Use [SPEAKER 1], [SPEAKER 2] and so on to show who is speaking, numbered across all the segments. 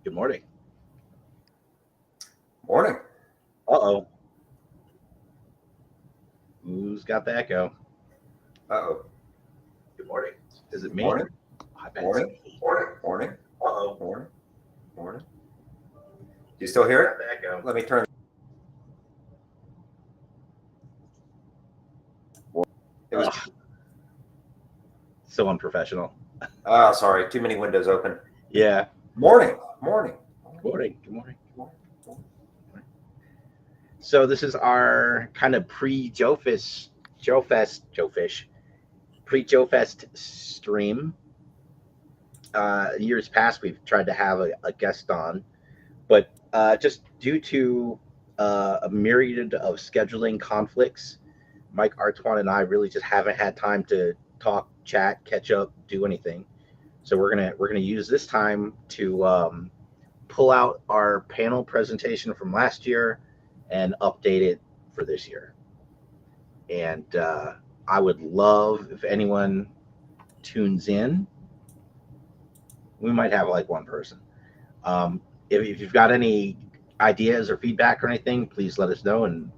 [SPEAKER 1] Good morning.
[SPEAKER 2] Morning.
[SPEAKER 1] Uh-oh. Who's got the echo?
[SPEAKER 2] Uh-oh.
[SPEAKER 1] Good morning. Is it me?
[SPEAKER 2] Morning.
[SPEAKER 1] I bet
[SPEAKER 2] Morning.
[SPEAKER 1] it's me.
[SPEAKER 2] Morning.
[SPEAKER 1] Uh-oh.
[SPEAKER 2] Morning. Morning. Do you still hear
[SPEAKER 1] Got
[SPEAKER 2] it?
[SPEAKER 1] the echo.
[SPEAKER 2] Let me turn. It was.
[SPEAKER 1] Ugh. So unprofessional.
[SPEAKER 2] Oh, sorry. Too many windows open.
[SPEAKER 1] Yeah.
[SPEAKER 2] Morning. Morning.
[SPEAKER 1] Good morning. Good morning. So this is our kind of pre-JOEFEST, pre-JOEFEST stream. Years past, we've tried to have a guest on, but just due to a myriad of scheduling conflicts, Mike, Artwann, and I really just haven't had time to talk, chat, catch up, do anything. So we're gonna use this time to pull out our panel presentation from last year and update it for this year. And I would love if anyone tunes in. We might have like one person. If you've got any ideas or feedback or anything, please let us know. And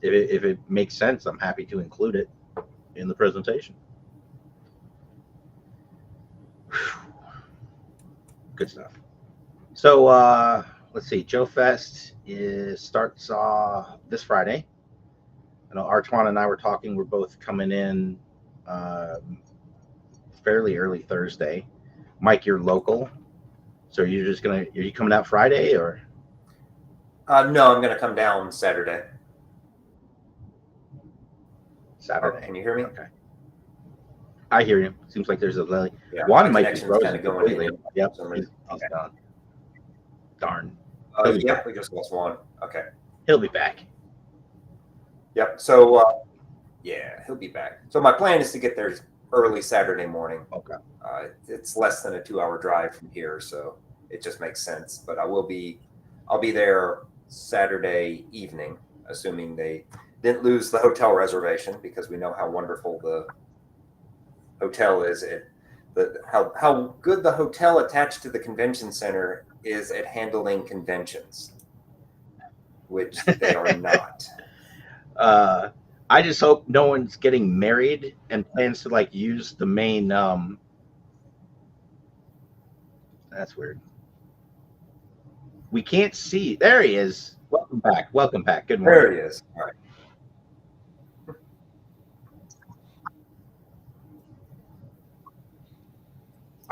[SPEAKER 1] if it makes sense, I'm happy to include it in the presentation. Good stuff. So let's see. JOEFEST starts this Friday. I know Artwann and I were talking. We're both coming in fairly early Thursday. Mike, you're local, so are you coming out Friday or?
[SPEAKER 2] No, I'm gonna come down Saturday.
[SPEAKER 1] Saturday.
[SPEAKER 2] Can you hear me?
[SPEAKER 1] Okay. I hear you. Seems like there's a delay.
[SPEAKER 2] Yeah,
[SPEAKER 1] One
[SPEAKER 2] my
[SPEAKER 1] might be
[SPEAKER 2] connection's
[SPEAKER 1] frozen
[SPEAKER 2] kind of going
[SPEAKER 1] completely.
[SPEAKER 2] in.
[SPEAKER 1] Yep,
[SPEAKER 2] For some
[SPEAKER 1] he's
[SPEAKER 2] reason.
[SPEAKER 1] okay. Gone. Darn.
[SPEAKER 2] Yep, we just lost one. Okay.
[SPEAKER 1] He'll be back.
[SPEAKER 2] Yep. So, yeah, he'll be back. So my plan is to get there early Saturday morning.
[SPEAKER 1] Okay.
[SPEAKER 2] It's less than a 2-hour drive from here, so it just makes sense. But I'll be there Saturday evening, assuming they didn't lose the hotel reservation, because we know how wonderful the hotel is. How good the hotel attached to the convention center is at handling conventions, which they are not.
[SPEAKER 1] I just hope no one's getting married and plans to like use the main. That's weird. We can't see. There he is. Welcome back. Welcome back. Good morning.
[SPEAKER 2] There he is. All right.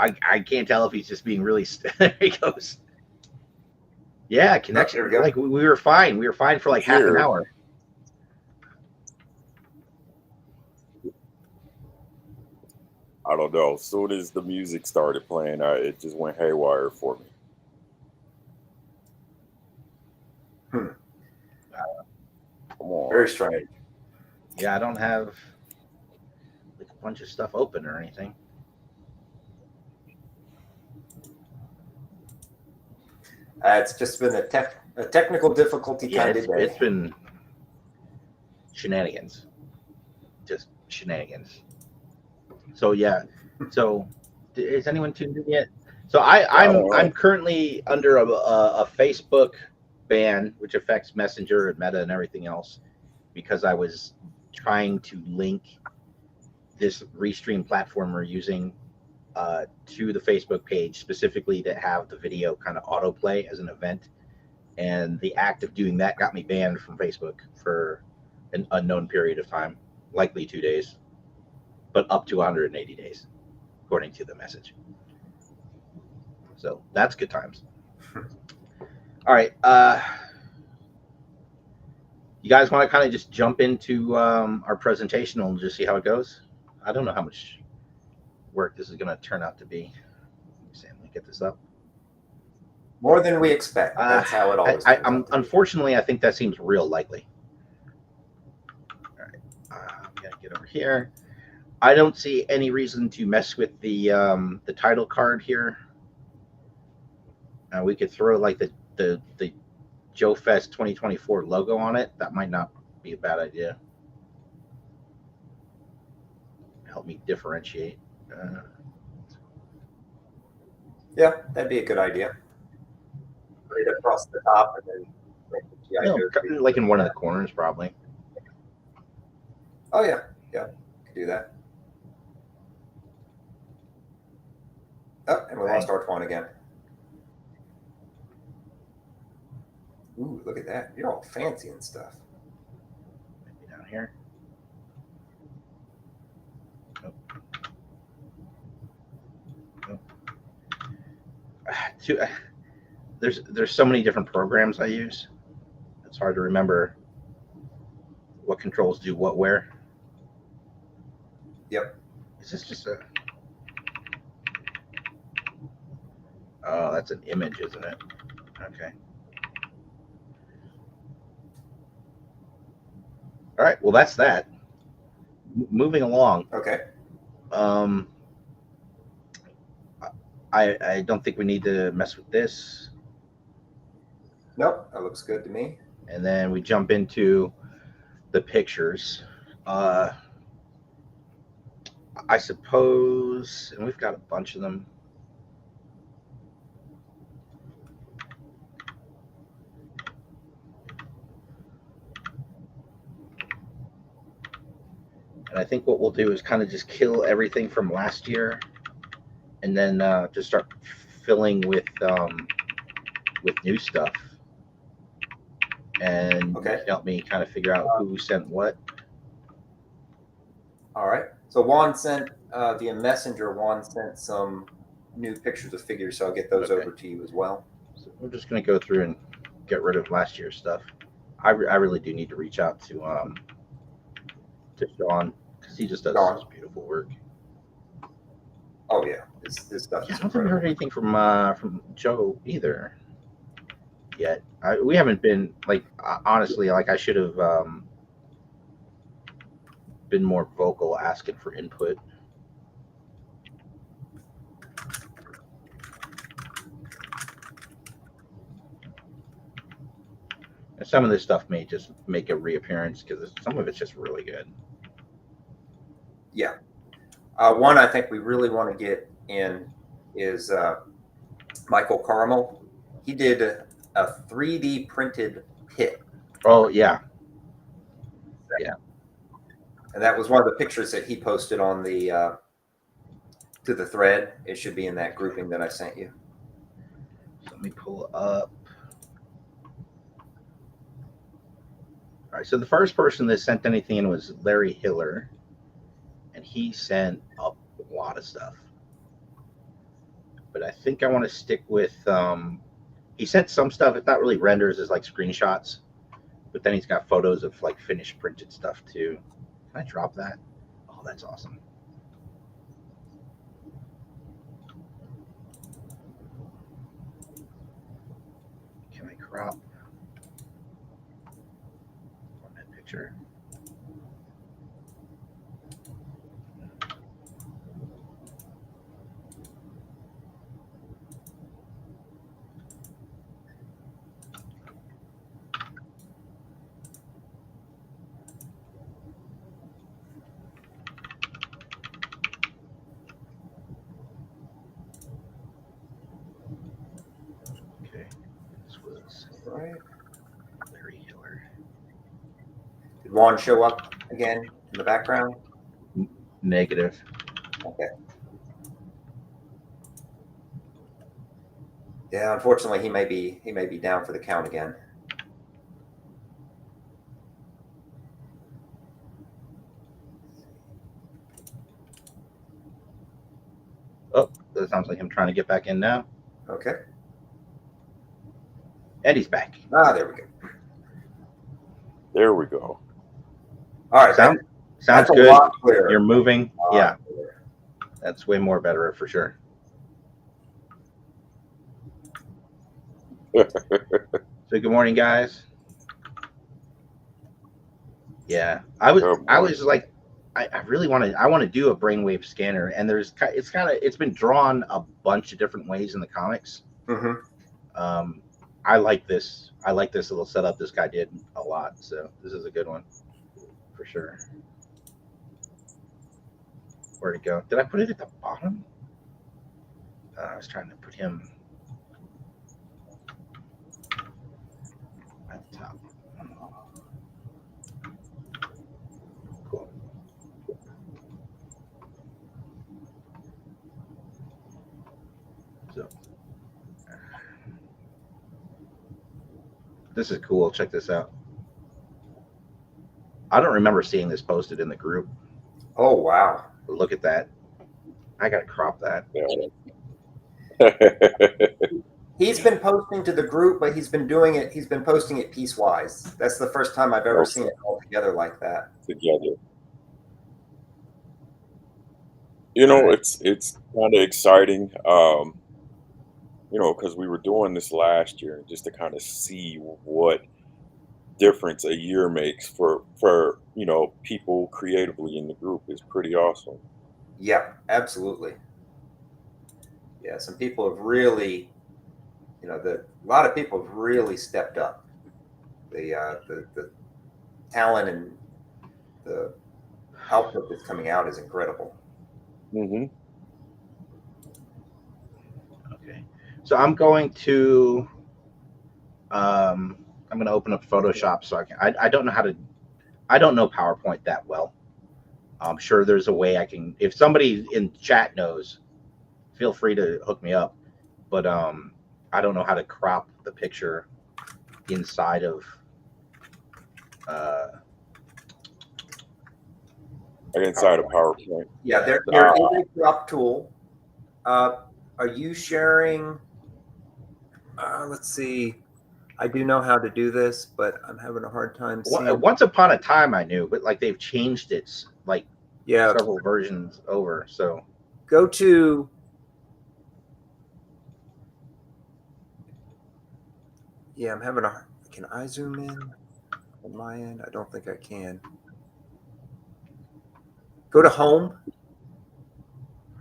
[SPEAKER 1] I can't tell if he's just being really. There he goes. Yeah, connection.
[SPEAKER 2] There we go.
[SPEAKER 1] Like we were fine. We were fine for like half an hour.
[SPEAKER 3] I don't know. As soon as the music started playing, it just went haywire for me.
[SPEAKER 2] Come
[SPEAKER 3] on.
[SPEAKER 2] Very strange.
[SPEAKER 1] Yeah, I don't have like a bunch of stuff open or anything.
[SPEAKER 2] It's just been a technical difficulty kind of day.
[SPEAKER 1] It's been shenanigans. Just shenanigans. So yeah. So is anyone tuned in yet? So I'm currently under a Facebook ban, which affects Messenger and Meta and everything else, because I was trying to link this Restream platform we're using to the Facebook page specifically to have the video kind of autoplay as an event. And the act of doing that got me banned from Facebook for an unknown period of time, likely 2 days, but up to 180 days, according to the message. So that's good times. All right. You guys want to kind of just jump into our presentation and just see how it goes? I don't know how much work this is going to turn out to be. Let me get this up.
[SPEAKER 2] More than we expect. That's how it always turns out.
[SPEAKER 1] Unfortunately, I think that seems real likely. All right. I'm going to get over here. I don't see any reason to mess with the title card here. We could throw like the JOEFEST 2024 logo on it. That might not be a bad idea. Help me differentiate.
[SPEAKER 2] Yeah, that'd be a good idea. across the top and then make the G.I.
[SPEAKER 1] No,
[SPEAKER 2] Joe tree.
[SPEAKER 1] like in one of the corners, probably.
[SPEAKER 2] Oh yeah, could do that. Oh, and we lost Artwann again. Ooh, look at that! You're all fancy and stuff.
[SPEAKER 1] Maybe down here. Nope. Nope. There's so many different programs I use. It's hard to remember what controls do what where.
[SPEAKER 2] Yep.
[SPEAKER 1] Is this just a? Oh, that's an image, isn't it? Okay. All right. Well, that's that. Moving along.
[SPEAKER 2] Okay.
[SPEAKER 1] I don't think we need to mess with this.
[SPEAKER 2] Nope, that looks good to me.
[SPEAKER 1] And then we jump into the pictures. I suppose, and we've got a bunch of them. And I think what we'll do is kind of just kill everything from last year, and then just start filling with new stuff. And
[SPEAKER 2] Okay.
[SPEAKER 1] you can help me kind of figure out who sent what.
[SPEAKER 2] All right. So Juan sent via Messenger. Juan sent some new pictures of figures, so I'll get those over to you as well.
[SPEAKER 1] So we're just going to go through and get rid of last year's stuff. I really do need to reach out to Sean, because he just does such beautiful work.
[SPEAKER 2] Oh yeah, this stuff.
[SPEAKER 1] Yeah, I don't think we heard anything from Joe either yet. We haven't been, like, honestly, like I should have been more vocal asking for input. And some of this stuff may just make a reappearance because some of it's just really good.
[SPEAKER 2] Yeah. One I think we really want to get in is Michael Carmel. He did a 3D printed pit.
[SPEAKER 1] Oh, yeah. Yeah.
[SPEAKER 2] And that was one of the pictures that he posted on the to the thread. It should be in that grouping that I sent you.
[SPEAKER 1] So let me pull up. All right, so the first person that sent anything in was Larry Hiller, and he sent a lot of stuff. But I think I want to stick with, he sent some stuff, it's not really renders, it's like screenshots, but then he's got photos of like finished printed stuff too. Can I drop that? Oh, that's awesome. Can I crop on that picture? Okay, this was Larry Hiller.
[SPEAKER 2] Did Juan show up again in the background?
[SPEAKER 1] Negative.
[SPEAKER 2] Okay. Yeah, unfortunately, he may be down for the count again.
[SPEAKER 1] Oh, that sounds like him trying to get back in now.
[SPEAKER 2] Okay.
[SPEAKER 1] Eddie's back.
[SPEAKER 2] Ah, there we go.
[SPEAKER 3] There we go.
[SPEAKER 2] All right.
[SPEAKER 1] Sounds good. You're moving. Yeah.
[SPEAKER 2] Clearer.
[SPEAKER 1] That's way more better for sure. So good morning, guys. Yeah, I was like, I really want to do a brainwave scanner, and it's been drawn a bunch of different ways in the comics.
[SPEAKER 2] Mm-hmm.
[SPEAKER 1] I like this little setup this guy did a lot, so this is a good one for sure. Where'd it go? Did I put it at the bottom? I was trying to put him. at the top. Cool. So this is cool. Check this out. I don't remember seeing this posted in the group.
[SPEAKER 2] Oh wow.
[SPEAKER 1] Look at that. I gotta crop that.
[SPEAKER 3] Yeah.
[SPEAKER 2] He's been posting to the group, but he's been posting it piecewise. That's the first time I've ever seen it all together like that.
[SPEAKER 3] Together. You know,
[SPEAKER 1] Right.
[SPEAKER 3] it's kind of exciting, you know, because we were doing this last year, just to kind of see what difference a year makes for you know people creatively in the group is pretty awesome.
[SPEAKER 2] Yeah, absolutely. Yeah, some people have really, a lot of people have really stepped up. The talent and the output that's coming out is incredible.
[SPEAKER 3] Mm-hmm.
[SPEAKER 1] Okay. So I'm going to open up Photoshop so I don't know how to I don't know PowerPoint that well. I'm sure there's a way I can, if somebody in chat knows, feel free to hook me up. But I don't know how to crop the picture inside of uh,
[SPEAKER 3] Inside of
[SPEAKER 1] PowerPoint.
[SPEAKER 3] PowerPoint.
[SPEAKER 2] Yeah, there is a crop tool. Are you sharing? Let's see. I do know how to do this, but I'm having a hard time seeing.
[SPEAKER 1] Once upon a time I knew, but like they've changed it like
[SPEAKER 2] Yeah,
[SPEAKER 1] several versions over. So
[SPEAKER 2] go to. Yeah, I'm having a. Can I zoom in on my end? I don't think I can. Go to home.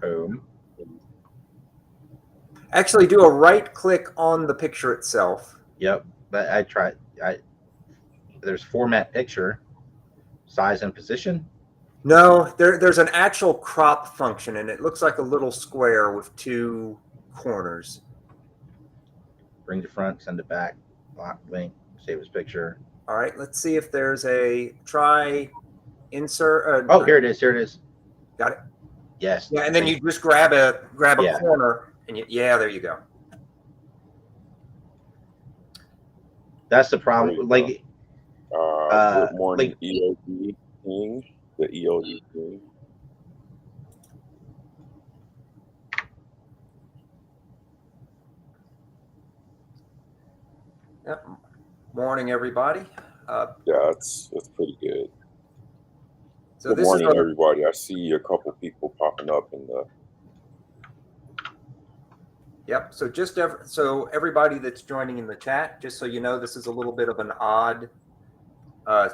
[SPEAKER 1] home.
[SPEAKER 2] Actually, do a right click on the picture itself.
[SPEAKER 1] Yep. But I tried. There's format picture, size and position.
[SPEAKER 2] No, there's an actual crop function, and it looks like a little square with two corners.
[SPEAKER 1] Bring to front, send it back, lock link, save as picture.
[SPEAKER 2] All right, let's see if there's a try insert.
[SPEAKER 1] Oh, here it is. Here it is.
[SPEAKER 2] Got it.
[SPEAKER 1] Yes.
[SPEAKER 2] Yeah, and then you just grab a
[SPEAKER 1] Yeah.
[SPEAKER 2] corner, and yeah, there you go.
[SPEAKER 1] That's the problem. Like,
[SPEAKER 3] Good morning,
[SPEAKER 1] like
[SPEAKER 3] EOD King. The EOD King.
[SPEAKER 2] Yep. Morning, everybody.
[SPEAKER 3] Yeah, that's pretty good.
[SPEAKER 2] So
[SPEAKER 3] Good
[SPEAKER 2] this
[SPEAKER 3] morning,
[SPEAKER 2] is
[SPEAKER 3] everybody. I see a couple people popping up in the.
[SPEAKER 2] Yep. So so everybody that's joining in the chat, just so you know, this is a little bit of an odd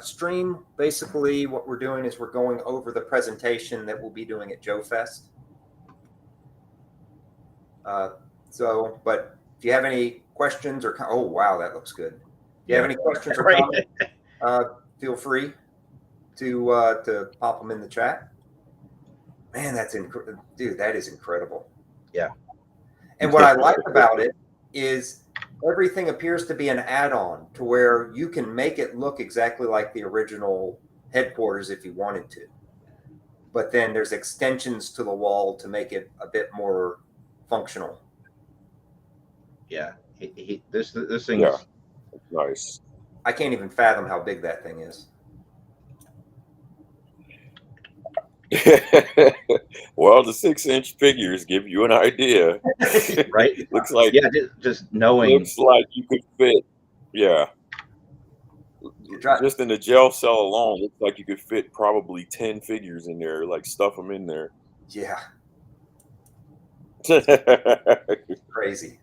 [SPEAKER 2] stream. Basically, what we're doing is we're going over the presentation that we'll be doing at JOEFEST. But if you have any questions or oh wow, that looks good. If you have any questions or comments, feel free to pop them in the chat. Man, dude, that is incredible.
[SPEAKER 1] Yeah.
[SPEAKER 2] And what I like about it is everything appears to be an add-on to where you can make it look exactly like the original headquarters if you wanted to. But then there's extensions to the wall to make it a bit more functional.
[SPEAKER 1] Yeah. This thing
[SPEAKER 3] Yeah,
[SPEAKER 1] is
[SPEAKER 3] nice.
[SPEAKER 2] I can't even fathom how big that thing is.
[SPEAKER 3] Well, the 6-inch figures give you an idea.
[SPEAKER 1] right.
[SPEAKER 3] Looks like
[SPEAKER 1] just knowing.
[SPEAKER 3] Looks like you could fit. Yeah. Just in the gel cell alone, looks like you could fit probably 10 figures in there. Like stuff them in there.
[SPEAKER 2] Yeah. Crazy.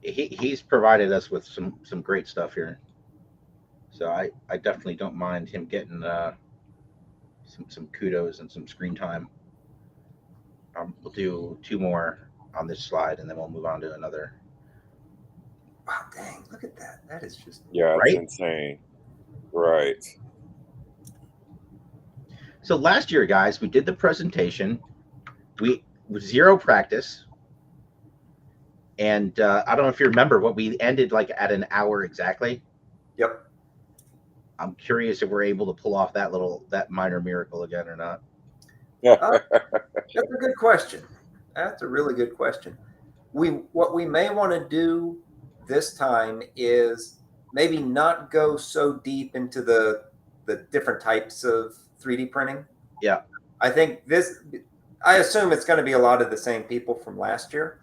[SPEAKER 1] He's provided us with some great stuff here, so I definitely don't mind him getting some kudos and some screen time. We'll do 2 more on this slide and then we'll move on to another.
[SPEAKER 2] Wow, dang, look at that. That is just
[SPEAKER 3] yeah, it's insane. Right.
[SPEAKER 1] So last year, guys, we did the presentation. We with zero practice, and I don't know if you remember, what we ended like at an hour exactly.
[SPEAKER 2] Yep.
[SPEAKER 1] I'm curious if we're able to pull off that minor miracle again or not.
[SPEAKER 2] That's a good question. That's a really good question. What we may want to do this time is maybe not go so deep into the different types of 3D printing.
[SPEAKER 1] Yeah.
[SPEAKER 2] I think I assume it's going to be a lot of the same people from last year.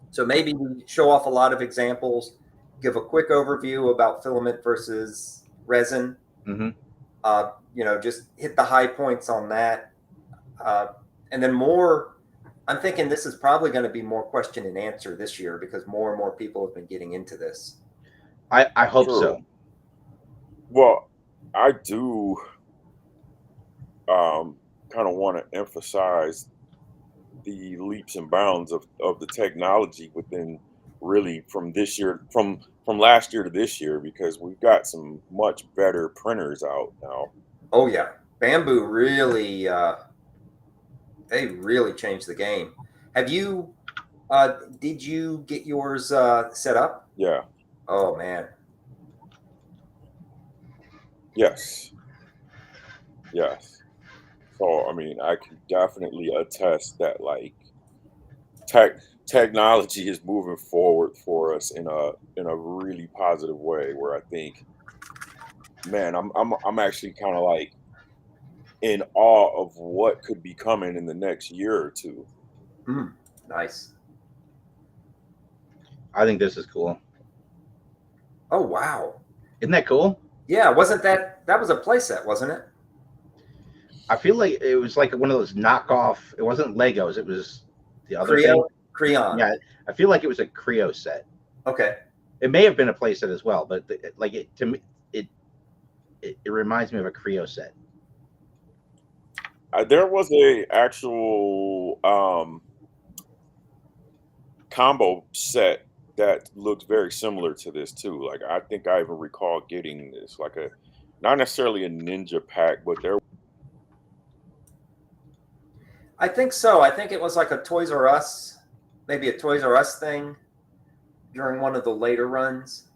[SPEAKER 2] So maybe we show off a lot of examples, give a quick overview about filament versus resin.
[SPEAKER 1] Mm-hmm.
[SPEAKER 2] Just hit the high points on that. And then more, I'm thinking this is probably going to be more question and answer this year because more and more people have been getting into this.
[SPEAKER 1] I hope
[SPEAKER 3] True.
[SPEAKER 1] so.
[SPEAKER 3] Well, I do kind of want to emphasize the leaps and bounds of the technology within really from this year from last year to this year, because we've got some much better printers out now.
[SPEAKER 2] Oh yeah, Bamboo really they really changed the game. Have you did you get yours set up?
[SPEAKER 3] Yeah.
[SPEAKER 2] Oh man.
[SPEAKER 3] Yes. So I mean, I can definitely attest that like technology is moving forward for us in a really positive way, where I think, man, I'm actually kind of like in awe of what could be coming in the next year or two.
[SPEAKER 2] Nice.
[SPEAKER 1] I think this is cool.
[SPEAKER 2] Oh wow.
[SPEAKER 1] Isn't that cool?
[SPEAKER 2] Yeah, wasn't that was a playset, wasn't it?
[SPEAKER 1] I feel like it was like one of those knockoff. It wasn't Legos. It was the other thing.
[SPEAKER 2] Creon.
[SPEAKER 1] Yeah, I feel like it was a Creo set.
[SPEAKER 2] Okay.
[SPEAKER 1] It may have been a playset as well, but to me, it reminds me of a Creo set.
[SPEAKER 3] There was a actual combo set that looked very similar to this too. Like I think I even recall getting this, like a not necessarily a ninja pack, but there.
[SPEAKER 2] I think so. I think it was like a Toys R Us, maybe a Toys R Us thing during one of the later runs.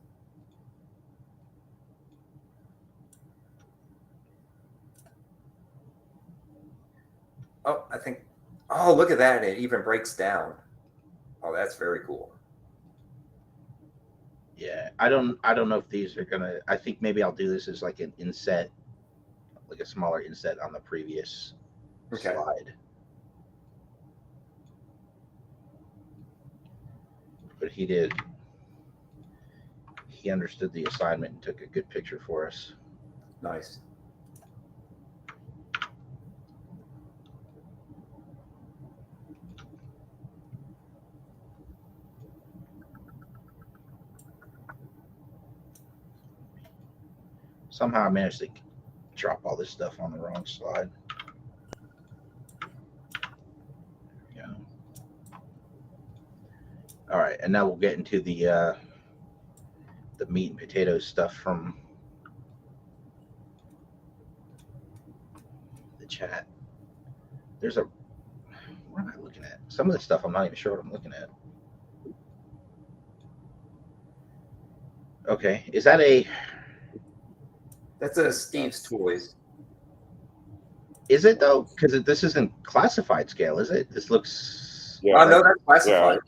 [SPEAKER 2] Oh, I think. Oh, look at that! It even breaks down. Oh, that's very cool.
[SPEAKER 1] Yeah, I don't know if these are gonna. I think maybe I'll do this as like an inset, like a smaller inset on the previous slide. But he did. He understood the assignment and took a good picture for us.
[SPEAKER 2] Nice.
[SPEAKER 1] Somehow I managed to drop all this stuff on the wrong slide. Yeah. All right, and now we'll get into the meat and potatoes stuff from the chat. There's a. What am I looking at? Some of the stuff I'm not even sure what I'm looking at. Okay, is that a?
[SPEAKER 2] That's a Steve's Toys.
[SPEAKER 1] Is it though? Because this isn't classified scale, is it? This looks.
[SPEAKER 3] Yeah.
[SPEAKER 2] Oh no, that's classified.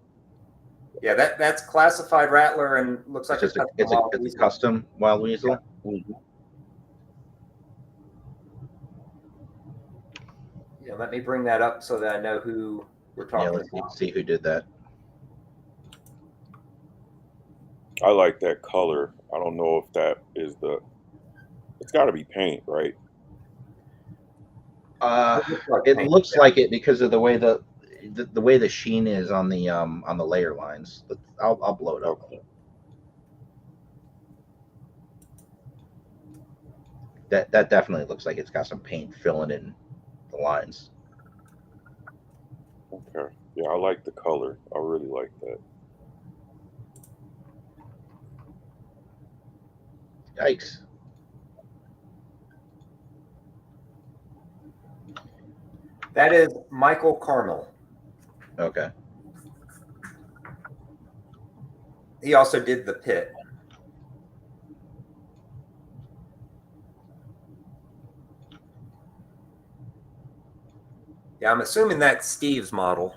[SPEAKER 2] Yeah, that's classified Rattler and looks like
[SPEAKER 1] it's a custom Wild Weasel.
[SPEAKER 3] Yeah. Mm-hmm.
[SPEAKER 2] Yeah, let me bring that up so that I know who we're talking about.
[SPEAKER 1] Let's see who did that.
[SPEAKER 3] I like that color. I don't know if that is the. It's got to be paint, right?
[SPEAKER 1] It looks like it because of the way the way the sheen is on the layer lines. But I'll blow it up.
[SPEAKER 3] Okay.
[SPEAKER 1] That definitely looks like it's got some paint filling in the lines.
[SPEAKER 3] Okay. Yeah, I like the color. I really like that.
[SPEAKER 1] Yikes.
[SPEAKER 2] That is Michael Carmel.
[SPEAKER 1] Okay.
[SPEAKER 2] He also did the pit. Yeah, I'm assuming that's Steve's model.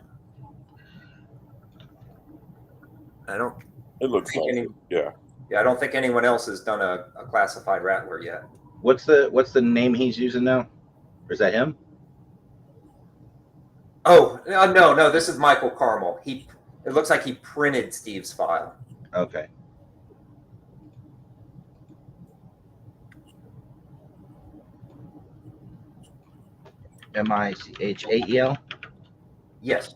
[SPEAKER 2] I don't.
[SPEAKER 3] It looks like it. Yeah.
[SPEAKER 2] Yeah, I don't think anyone else has done a classified rattler yet.
[SPEAKER 1] What's the name he's using now? Or is that him?
[SPEAKER 2] Oh no, this is Michael Carmel. It looks like he printed Steve's file.
[SPEAKER 1] Okay. Michael?
[SPEAKER 2] Yes.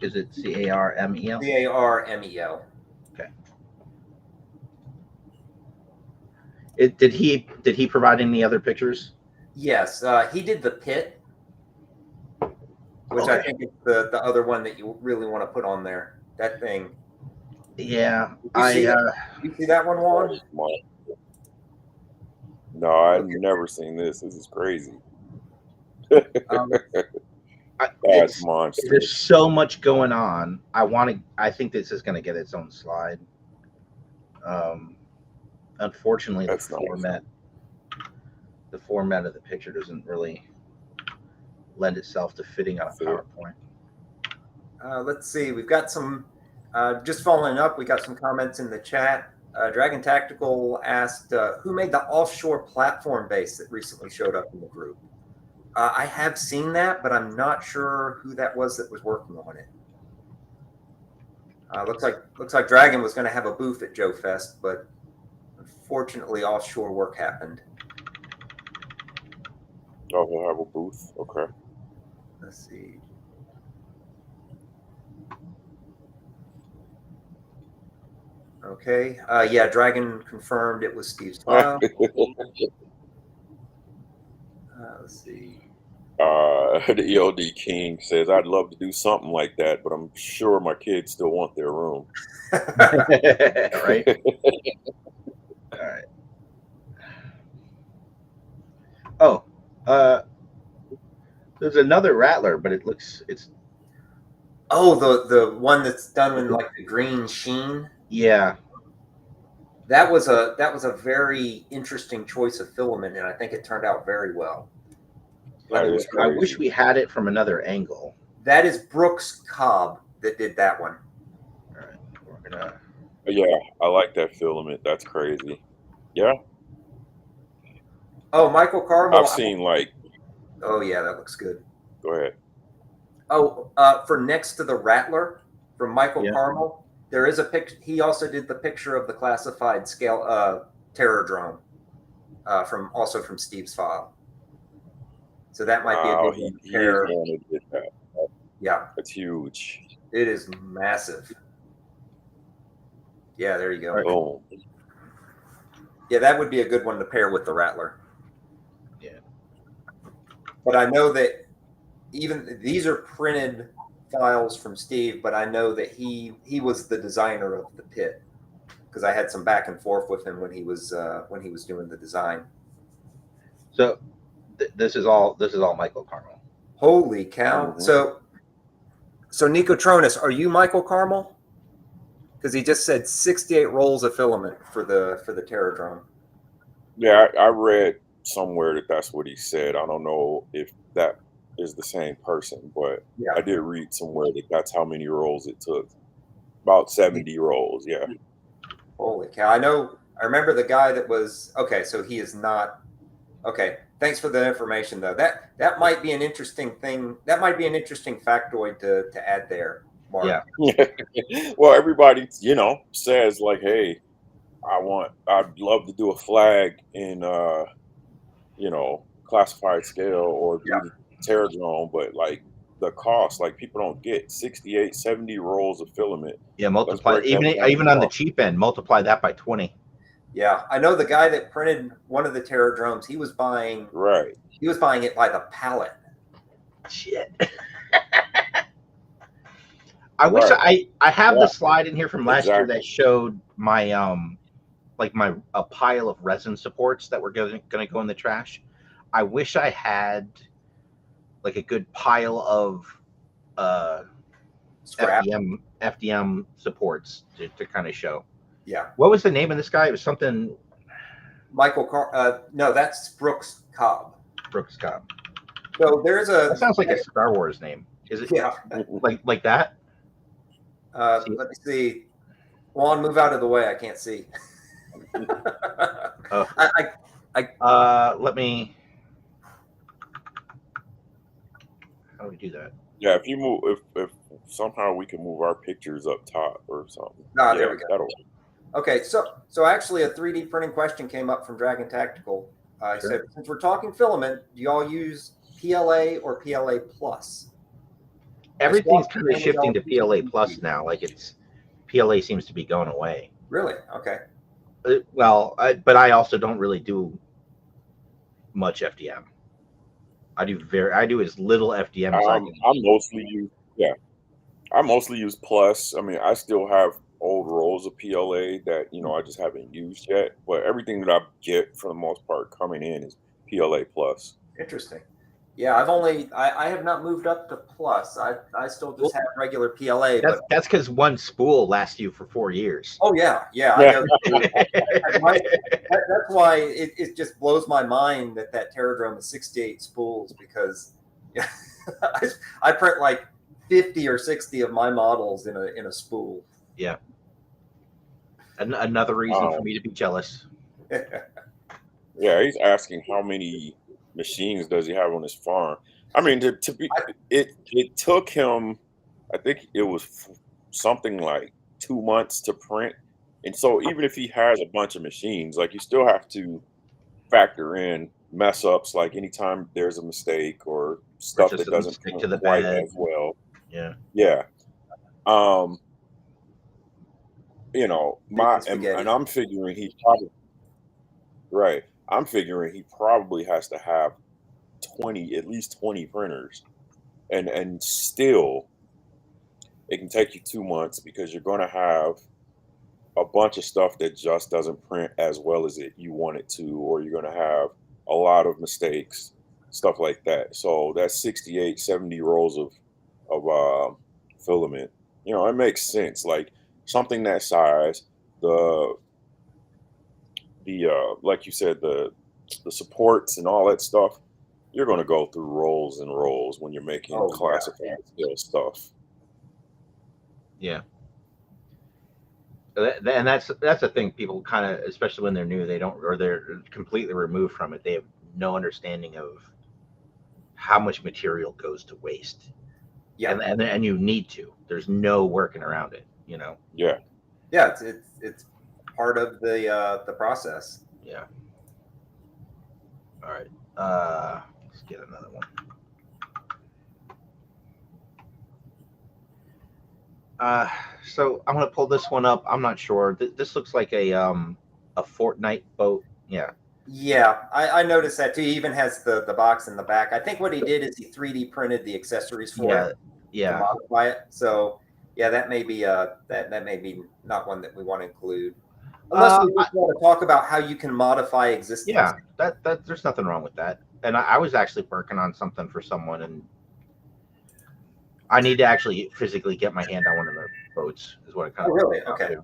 [SPEAKER 1] Is it Carmel?
[SPEAKER 2] Carmel.
[SPEAKER 1] Okay. Did he provide any other pictures?
[SPEAKER 2] Yes, he did the pit, which I think is the other one that you really want to put on there. That thing.
[SPEAKER 1] Yeah,
[SPEAKER 2] you see that one, Juan?
[SPEAKER 3] No, I've never seen this. This is crazy. That's monstrous.
[SPEAKER 1] There's so much going on. I think this is going to get its own slide. Unfortunately, the format of the picture doesn't really lend itself to fitting on a PowerPoint.
[SPEAKER 2] Let's see. We've got some. Just following up, we got some comments in the chat. Dragon Tactical asked, who made the offshore platform base that recently showed up in the group? I have seen that, but I'm not sure who that was working on it. Looks like Dragon was going to have a booth at JOEFEST, but unfortunately, offshore work happened.
[SPEAKER 3] Oh, he'll have a booth. Okay.
[SPEAKER 2] Let's see. Okay. Yeah, Dragon confirmed it was Steve's file. Let's see.
[SPEAKER 3] The ELD King says, I'd love to do something like that, but I'm sure my kids still want their room.
[SPEAKER 1] Right? All right. Oh, there's another Rattler, but it's.
[SPEAKER 2] Oh, the one that's done in like the green sheen.
[SPEAKER 1] Yeah.
[SPEAKER 2] That was a very interesting choice of filament, and I think it turned out very well.
[SPEAKER 1] I wish we had it from another angle.
[SPEAKER 2] That is Brooks Cobb that did that one.
[SPEAKER 1] All right, we're gonna.
[SPEAKER 3] Yeah, I like that filament. That's crazy. Yeah.
[SPEAKER 2] Oh, Michael Carmel.
[SPEAKER 3] I've seen like.
[SPEAKER 2] Oh yeah, that looks good.
[SPEAKER 3] Go ahead.
[SPEAKER 2] Oh, for next to the Rattler from Michael Carmel, there is a picture. He also did the picture of the classified scale terror drone from Steve's file. So that might be a good one to pair. Yeah,
[SPEAKER 3] that's huge.
[SPEAKER 2] It is massive. Yeah, there you go.
[SPEAKER 3] Boom.
[SPEAKER 2] Yeah, that would be a good one to pair with the Rattler.
[SPEAKER 1] Yeah.
[SPEAKER 2] But I know that even these are printed files from Steve, but I know that he was the designer of the pit because I had some back and forth with him when he was doing the design.
[SPEAKER 1] So this is all Michael Carmel.
[SPEAKER 2] Holy cow! Mm-hmm. So Nicotronus, are you Michael Carmel? Because he just said 68 rolls of filament for the terror drone.
[SPEAKER 3] Yeah, I read somewhere that's what he said. I don't know if that is the same person, but yeah. I did read somewhere that's how many rolls it took. About 70 rolls, yeah.
[SPEAKER 2] Holy cow. I remember the guy that was okay, so he is not okay. Thanks for the information though. That might be an interesting thing. That might be an interesting factoid to add there, Mark.
[SPEAKER 3] Yeah. Well, everybody, says like, hey, I'd love to do a flag in classified scale or do the terror drone, but like the cost, like people don't get 68, 70 rolls of filament.
[SPEAKER 1] Yeah, multiply even on the cheap end, multiply that by 20.
[SPEAKER 2] Yeah, I know the guy that printed one of the terror drones. He was buying it by the pallet.
[SPEAKER 1] Shit. I wish I have the slide in here from last year that showed my a pile of resin supports that were going to go in the trash. I wish I had like a good pile of
[SPEAKER 2] Scrap.
[SPEAKER 1] FDM supports to kind of show.
[SPEAKER 2] Yeah.
[SPEAKER 1] What was the name of this guy? It was something
[SPEAKER 2] No, that's Brooks Cobb.
[SPEAKER 1] Brooks Cobb.
[SPEAKER 2] So there's
[SPEAKER 1] That sounds like a Star Wars name. Is it?
[SPEAKER 2] Yeah.
[SPEAKER 1] Like that?
[SPEAKER 2] Let me see. Juan, move out of the way. I can't see.
[SPEAKER 1] Oh. Let me. How do we do that?
[SPEAKER 3] Yeah, if you move, if somehow we can move our pictures up top or something.
[SPEAKER 2] Ah, there we go.
[SPEAKER 3] That'll.
[SPEAKER 2] Okay, so actually a 3D printing question came up from Dragon Tactical. He said, since we're talking filament, do y'all use PLA or PLA plus?
[SPEAKER 1] Everything's kind of shifting to PLA plus now. Like PLA seems to be going away.
[SPEAKER 2] Really? Okay.
[SPEAKER 1] But I also don't really do much FDM. I do as little FDM as I can.
[SPEAKER 3] I mostly use plus. I mean, I still have old rolls of PLA that I just haven't used yet. But everything that I get for the most part coming in is PLA plus.
[SPEAKER 2] Interesting. Yeah, I have not moved up to plus. I still just have regular PLA.
[SPEAKER 1] That's because one spool lasts you for 4 years.
[SPEAKER 2] Oh yeah. I go that's why it just blows my mind that Terradrome is 68 spools, because I print like 50 or 60 of my models in a spool.
[SPEAKER 1] Yeah. Another reason for me to be jealous.
[SPEAKER 3] Yeah, he's asking how many machines does he have on his farm. I mean, it took him, I think it was something like 2 months to print. And so even if he has a bunch of machines, like, you still have to factor in mess ups, like anytime there's a mistake or stuff that doesn't
[SPEAKER 1] stick to the
[SPEAKER 3] quite
[SPEAKER 1] bed
[SPEAKER 3] as well.
[SPEAKER 1] Yeah.
[SPEAKER 3] And I'm figuring he's probably right. I'm figuring he probably has to have at least 20 printers, and still it can take you 2 months because you're going to have a bunch of stuff that just doesn't print as well as you want it to, or you're going to have a lot of mistakes, stuff like that. So that's 68, 70 rolls of filament. It makes sense. Like, something that size, the like you said, the supports and all that stuff, you're going to go through rolls and rolls when you're making classified steel stuff.
[SPEAKER 1] Yeah. And that's the thing. People kind of, especially when they're new, they're completely removed from it. They have no understanding of how much material goes to waste.
[SPEAKER 2] Yeah.
[SPEAKER 1] And you need to. There's no working around it.
[SPEAKER 3] Yeah.
[SPEAKER 2] Yeah. It's part of the process.
[SPEAKER 1] Yeah. All right. Let's get another one. So I'm gonna pull this one up. I'm not sure. This looks like a Fortnite boat. Yeah.
[SPEAKER 2] Yeah, I noticed that too. He even has the box in the back. I think what he did is he 3D printed the accessories for it to modify it. So yeah, that may be that may be not one that we want to include. Unless we just want to talk about how you can modify existing.
[SPEAKER 1] Yeah, that there's nothing wrong with that. And I was actually working on something for someone, and I need to actually physically get my hand on one of the boats. Is what it kind of.
[SPEAKER 2] Really? Okay.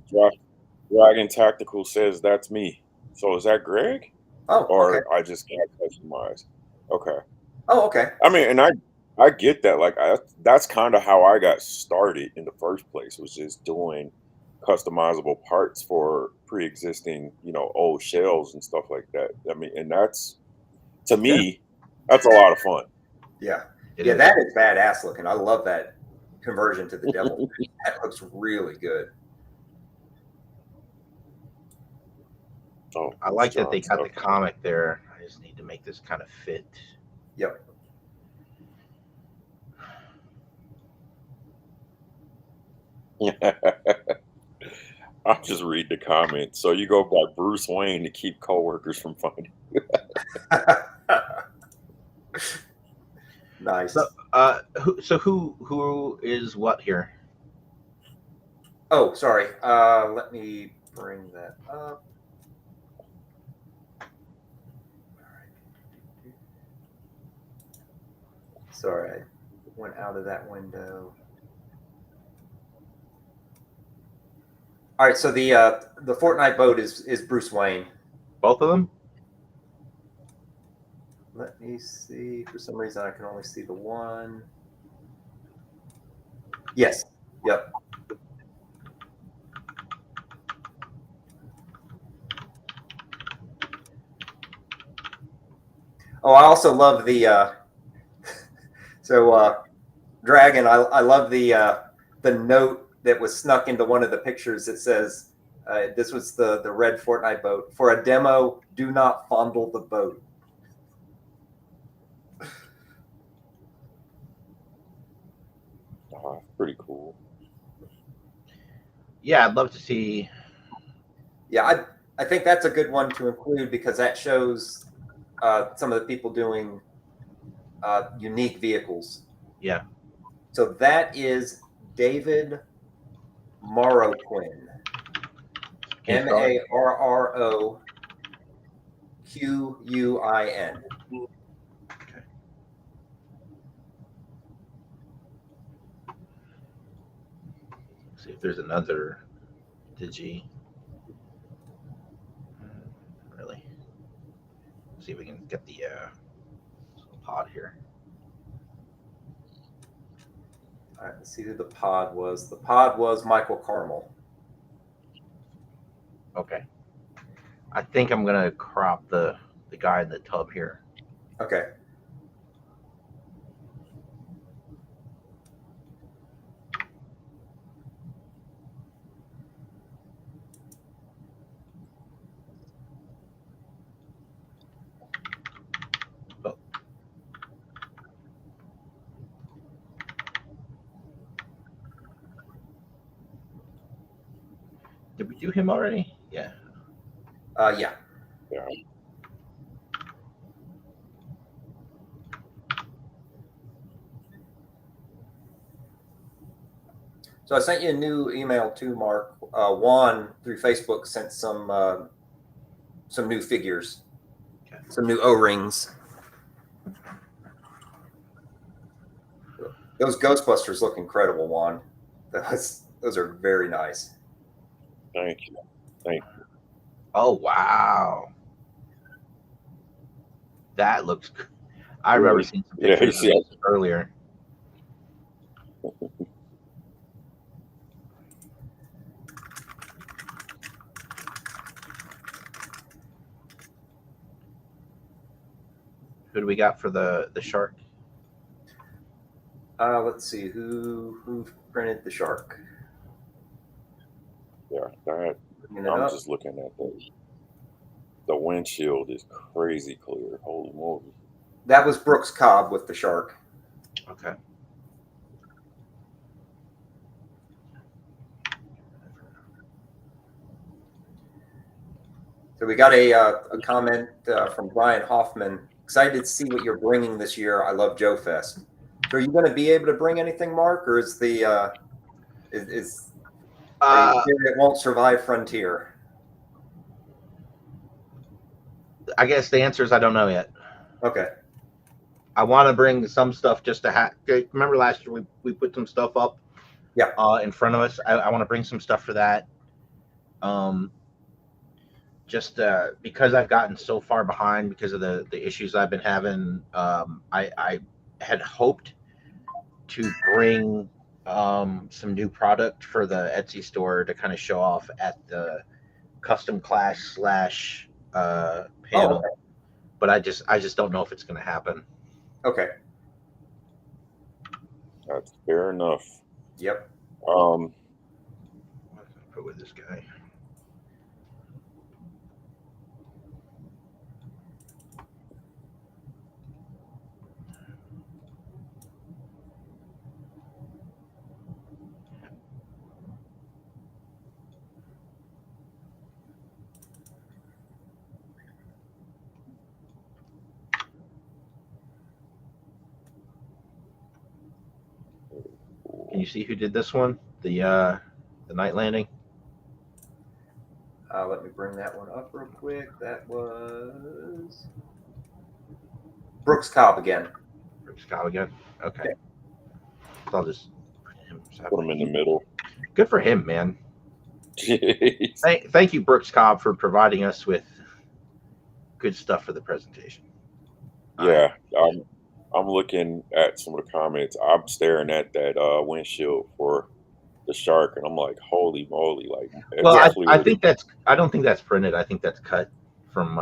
[SPEAKER 3] Dragon Tactical says that's me. So is that Greg?
[SPEAKER 2] Oh,
[SPEAKER 3] or
[SPEAKER 2] okay.
[SPEAKER 3] I just got customized. Okay.
[SPEAKER 2] Oh, okay.
[SPEAKER 3] I mean, and I get that. Like, that's kind of how I got started in the first place, was just doing customizable parts for pre-existing, old shells and stuff like that. I mean, and that's, to me, that's a lot of fun.
[SPEAKER 2] Yeah. That is badass looking. I love that conversion to the devil. That looks really good.
[SPEAKER 1] Oh, I like that they got the comic there. I just need to make this kind of fit.
[SPEAKER 2] Yep.
[SPEAKER 3] I'll just read the comments. So you go by Bruce Wayne to keep coworkers from finding you.
[SPEAKER 2] Nice.
[SPEAKER 1] So who is what here?
[SPEAKER 2] Oh, sorry. Let me bring that up. Sorry, I went out of that window. All right, so the Fortnite boat is Bruce Wayne.
[SPEAKER 1] Both of them?
[SPEAKER 2] Let me see. For some reason, I can only see the one. Yes. Yep. Oh, I also love the Dragon. I love the note that was snuck into one of the pictures that says this was the red Fortnite boat. For a demo, do not fondle the boat.
[SPEAKER 3] Pretty cool.
[SPEAKER 1] Yeah, I'd love to see.
[SPEAKER 2] Yeah, I think that's a good one to include because that shows some of the people doing unique vehicles.
[SPEAKER 1] Yeah.
[SPEAKER 2] So that is David Marroquin.
[SPEAKER 1] Can you spell it?
[SPEAKER 2] Marroquin.
[SPEAKER 1] Okay. See if there's another Digi. Really. See if we can get the pod here.
[SPEAKER 2] All right, let's see who the pod was. The pod was Michael Carmel.
[SPEAKER 1] Okay. I think I'm gonna crop the guy in the tub here.
[SPEAKER 2] Okay.
[SPEAKER 1] Oh. Did we do him already? Yeah.
[SPEAKER 2] Yeah.
[SPEAKER 3] Yeah.
[SPEAKER 2] So I sent you a new email too, Mark. Juan through Facebook sent some new figures,
[SPEAKER 1] Okay.
[SPEAKER 2] some new O-rings. Those Ghostbusters look incredible, Juan. Those are very nice.
[SPEAKER 3] Thank you. Thank you.
[SPEAKER 1] Oh wow. That looks. I
[SPEAKER 3] Really?
[SPEAKER 1] remember seeing some
[SPEAKER 3] Yeah,
[SPEAKER 1] pictures of these earlier. Who do we got for the shark?
[SPEAKER 2] Let's see who printed the shark.
[SPEAKER 3] Yeah, that,
[SPEAKER 2] Bringing it
[SPEAKER 3] I'm
[SPEAKER 2] up.
[SPEAKER 3] just looking at the windshield is crazy clear. Holy moly.
[SPEAKER 2] That was Brooks Cobb with the shark.
[SPEAKER 1] Okay.
[SPEAKER 2] So we got a comment from Brian Hoffman. Excited to see what you're bringing this year. I love JOEFEST. So are you going to be able to bring anything, Mark, or is the are you scared it won't survive Frontier?
[SPEAKER 1] I guess the answer is I don't know yet.
[SPEAKER 2] Okay.
[SPEAKER 1] I want to bring some stuff just to have. Remember last year we put some stuff up.
[SPEAKER 2] Yeah.
[SPEAKER 1] In front of us. I want to bring some stuff for that. Just because I've gotten so far behind because of the issues I've been having. I had hoped to bring some new product for the Etsy store to kind of show off at the custom class / panel,
[SPEAKER 2] okay.
[SPEAKER 1] but I just don't know if it's going to happen.
[SPEAKER 2] Okay.
[SPEAKER 3] That's fair enough.
[SPEAKER 2] Yep.
[SPEAKER 1] What can I put with this guy? Can you see who did this one? The night landing.
[SPEAKER 2] Let me bring that one up real quick. That was Brooks Cobb again.
[SPEAKER 1] Brooks Cobb again. Okay. So I'll just
[SPEAKER 3] Put him in the middle.
[SPEAKER 1] Good for him, man.
[SPEAKER 3] Jeez.
[SPEAKER 1] Thank you, Brooks Cobb, for providing us with good stuff for the presentation.
[SPEAKER 3] Yeah, I'm looking at some of the comments. I'm staring at that windshield for the shark, and I'm like, holy moly! Like,
[SPEAKER 1] Well,
[SPEAKER 3] it's
[SPEAKER 1] I
[SPEAKER 3] clear.
[SPEAKER 1] think that's. I don't think that's printed. I think that's cut from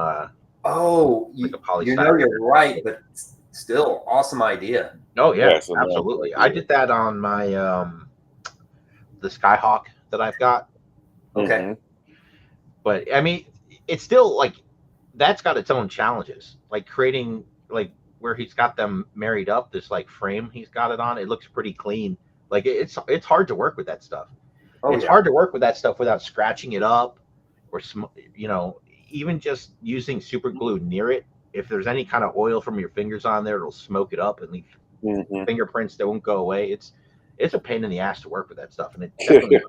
[SPEAKER 2] Oh,
[SPEAKER 1] like a
[SPEAKER 2] you know
[SPEAKER 1] polystyrene.
[SPEAKER 2] you're right, but still, awesome idea.
[SPEAKER 1] Oh yeah,
[SPEAKER 3] Yes, a nice
[SPEAKER 1] absolutely. I
[SPEAKER 3] idea.
[SPEAKER 1] did that on my the Skyhawk that I've got.
[SPEAKER 2] Okay.
[SPEAKER 3] Hmm.
[SPEAKER 1] But I mean, it's still like that's got its own challenges. Like creating like where he's got them married up, this like frame he's got it on. It looks pretty clean. Like it's hard to work with that stuff.
[SPEAKER 2] Oh
[SPEAKER 1] It's
[SPEAKER 2] yeah.
[SPEAKER 1] hard to work with that stuff without scratching it up or even just using super glue near it. If there's any kind of oil from your fingers on there, it'll smoke it up and leave
[SPEAKER 3] Hmm.
[SPEAKER 1] fingerprints that won't go away. It's a pain in the ass to work with that stuff, and it definitely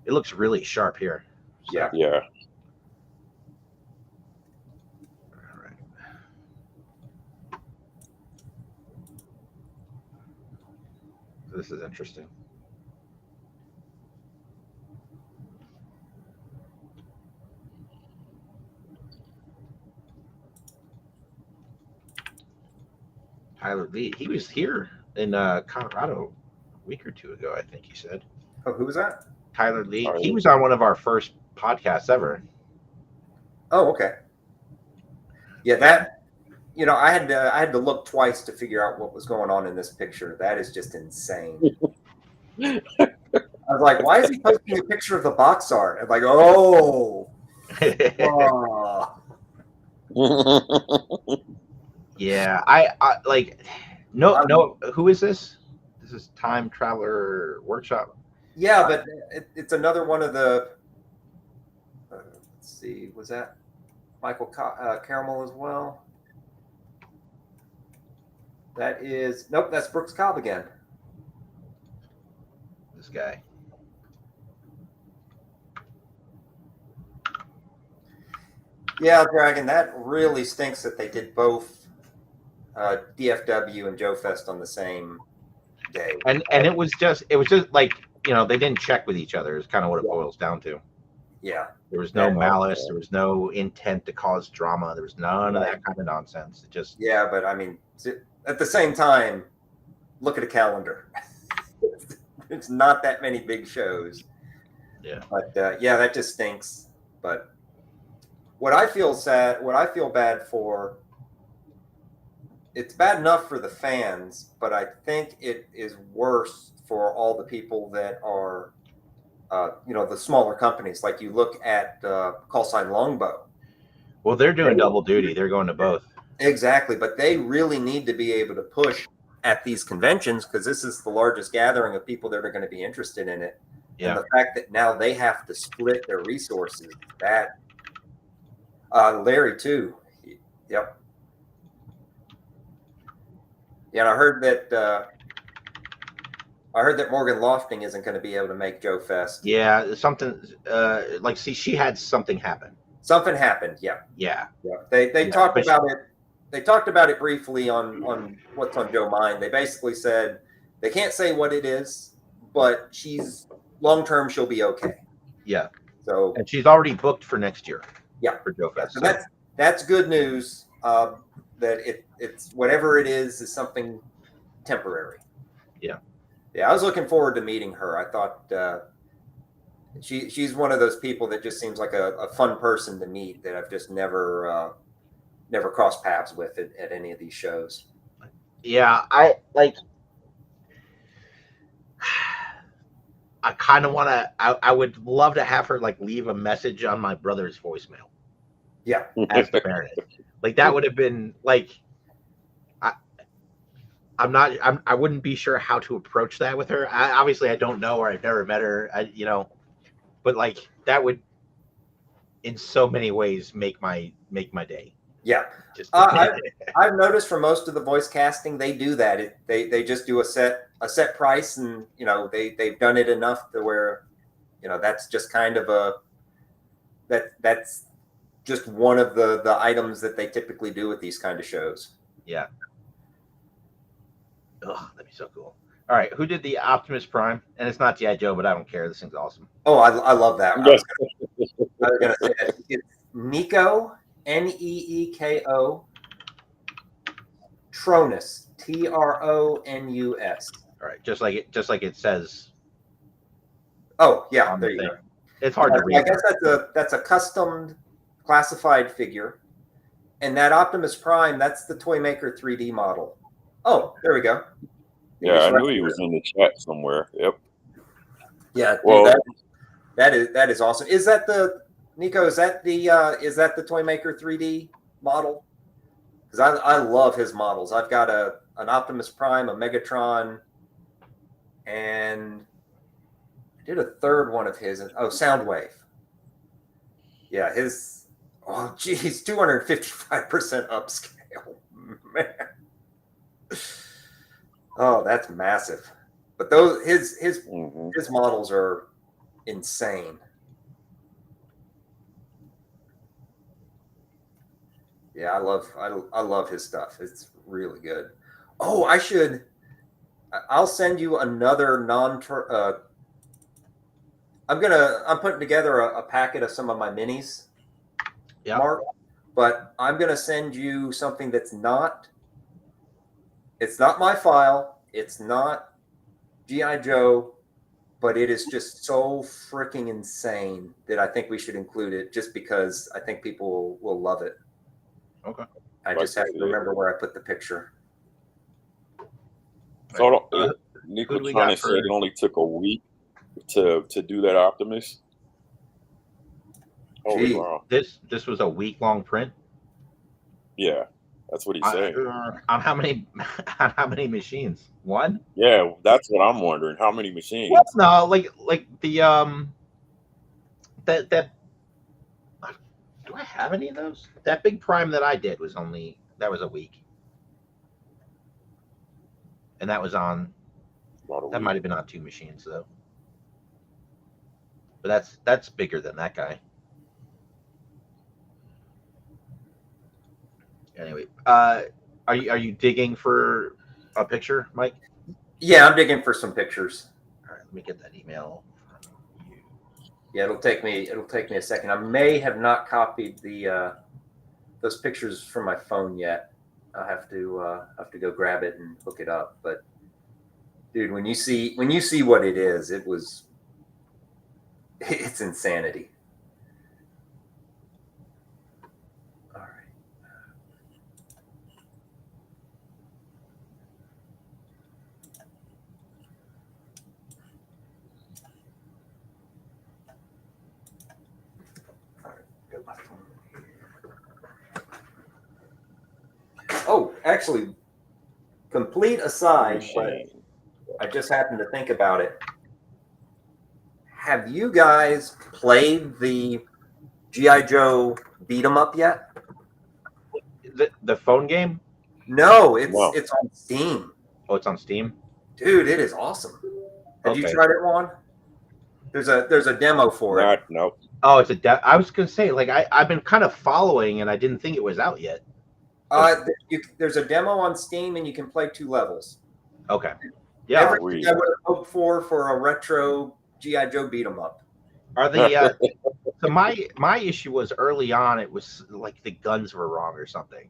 [SPEAKER 1] it looks really sharp here. So,
[SPEAKER 2] Yeah.
[SPEAKER 3] Yeah.
[SPEAKER 1] all right. So this is interesting. Tyler Lee, he was here in Colorado a week or two ago, I think he said.
[SPEAKER 2] Oh, who was that?
[SPEAKER 1] Tyler Lee.
[SPEAKER 3] All
[SPEAKER 1] He
[SPEAKER 3] right.
[SPEAKER 1] was on one of our first podcasts ever.
[SPEAKER 2] Oh, okay. Yeah, that I had to look twice to figure out what was going on in this picture. That is just insane. I was like, why is he posting a picture of the box art? I'm like, oh.
[SPEAKER 1] Yeah, I like no. Who is this? This is Time Traveler Workshop.
[SPEAKER 2] Yeah, but it's another one of the. Let's see, was that Michael Caramel as well? That is nope. That's Brooks Cobb again.
[SPEAKER 1] This guy.
[SPEAKER 2] Yeah, Dragon. That really stinks that they did both DFW and JOEFEST on the same day.
[SPEAKER 1] And it was just like they didn't check with each other. Is kind of what it boils down to.
[SPEAKER 2] Yeah.
[SPEAKER 1] There was no
[SPEAKER 2] Yeah.
[SPEAKER 1] malice. There was no intent to cause drama. There was none of that kind of nonsense. It just
[SPEAKER 2] but I mean, at the same time, look at a calendar. It's not that many big shows.
[SPEAKER 1] Yeah.
[SPEAKER 2] But that just stinks. But what I feel bad for, it's bad enough for the fans, but I think it is worse for all the people that are, the smaller companies. Like you look at Call Sign Longbow.
[SPEAKER 1] Well, they're doing double duty. They're going to both.
[SPEAKER 2] Exactly, but they really need to be able to push at these conventions because this is the largest gathering of people that are going to be interested in it.
[SPEAKER 1] Yeah.
[SPEAKER 2] And the fact that now they have to split their resources, that Larry too. Yep. Yeah, and I heard that Morgan Lofting isn't going to be able to make JOEFEST.
[SPEAKER 1] Yeah, something she had something happen.
[SPEAKER 2] Something happened. Yeah.
[SPEAKER 1] Yeah.
[SPEAKER 2] They talked about it. They talked about it briefly on What's on Joe Mind. They basically said they can't say what it is, but she's long term she'll be okay.
[SPEAKER 1] Yeah.
[SPEAKER 2] So
[SPEAKER 1] and she's already booked for next year.
[SPEAKER 2] Yeah.
[SPEAKER 1] For JOEFEST.
[SPEAKER 2] So that's good news. That it's whatever it is something temporary.
[SPEAKER 1] Yeah.
[SPEAKER 2] Yeah, I was looking forward to meeting her. I thought she's one of those people that just seems like a fun person to meet that I've just never crossed paths with at any of these shows.
[SPEAKER 1] Yeah, I kind of want to. I would love to have her leave a message on my brother's voicemail.
[SPEAKER 2] Yeah,
[SPEAKER 1] as the Baroness. That would have been I wouldn't be sure how to approach that with her. Obviously I don't know her. I've never met her. But that would in so many ways make my day.
[SPEAKER 2] Yeah. I've noticed for most of the voice casting, they do that. They just do a set price, and they've done it enough to where that's just kind of that's just one of the items that they typically do with these kind of shows.
[SPEAKER 1] Yeah. Ugh, that'd be so cool. All right, who did the Optimus Prime? And it's not G.I. Joe, but I don't care. This thing's awesome.
[SPEAKER 2] Oh, I love that.
[SPEAKER 3] Yeah.
[SPEAKER 2] I was gonna say that. It's Nico, Neeko, Tronus, Tronus.
[SPEAKER 1] All right, just like it says
[SPEAKER 2] Oh yeah,
[SPEAKER 1] on
[SPEAKER 2] there
[SPEAKER 1] the
[SPEAKER 2] you
[SPEAKER 1] thing.
[SPEAKER 2] go.
[SPEAKER 1] It's hard to
[SPEAKER 2] I
[SPEAKER 1] read.
[SPEAKER 2] guess that's a custom classified figure, and that Optimus Prime, that's the Toy Maker 3D model. Oh, there we go.
[SPEAKER 3] Yeah, I knew he was in the chat somewhere. Yep.
[SPEAKER 2] Yeah,
[SPEAKER 3] Well,
[SPEAKER 2] dude, that is awesome. Is that the Nico? Is that the Toy Maker 3D model? Because I love his models. I've got an Optimus Prime, a Megatron, and I did a third one of his. Oh, Soundwave. Yeah, his. Oh, geez, 255% upscale, man. Oh, that's massive. But those his models are insane. Yeah, I love his stuff. It's really good. Oh, I'll send you another I'm putting together a packet of some of my minis,
[SPEAKER 1] Yeah.
[SPEAKER 2] Mark, but I'm gonna send you something it's not my file, it's not G.I. Joe, but it is just so freaking insane that I think we should include it just because I think people will love it.
[SPEAKER 1] Okay.
[SPEAKER 2] I just have to remember where I put the picture.
[SPEAKER 3] So
[SPEAKER 1] who
[SPEAKER 3] Nico
[SPEAKER 1] do we
[SPEAKER 3] trying
[SPEAKER 1] got
[SPEAKER 3] to say it only took a week to do that Optimus. Holy
[SPEAKER 2] Gee.
[SPEAKER 3] wow.
[SPEAKER 1] This was a week-long print?
[SPEAKER 3] Yeah, that's what he's saying.
[SPEAKER 1] On how many on how many machines? One?
[SPEAKER 3] Yeah, that's what I'm wondering. How many machines?
[SPEAKER 1] What? No, like the that do I have any of those? That big prime that I did was a week. And that was on that might have been on 2 machines though. But that's bigger than that guy. Anyway, are you digging for a picture, Mike?
[SPEAKER 2] Yeah, I'm digging for some pictures.
[SPEAKER 1] All right, let me get that email from you.
[SPEAKER 2] Yeah, it'll take me a second. I may have not copied those pictures from my phone yet. I'll have to go grab it and hook it up. But dude, when you see what it is, it's insanity. All right. Oh, actually, complete aside, but I just happened to think about it. Have you guys played the G.I. Joe beat 'em up yet?
[SPEAKER 1] The phone game?
[SPEAKER 2] No, it's on Steam.
[SPEAKER 1] Oh, it's on Steam?
[SPEAKER 2] Dude, it is awesome. Have you tried it, Juan? There's a demo for it.
[SPEAKER 3] Nope.
[SPEAKER 1] Oh, it's I was gonna say, like, I've been kind of following and I didn't think it was out yet.
[SPEAKER 2] There's a demo on Steam and you can play 2 levels.
[SPEAKER 1] Okay. Yeah.
[SPEAKER 2] Everything I would have hoped for a retro G.I. Joe beat 'em up.
[SPEAKER 1] Are the so my issue was early on, it was like the guns were wrong or something.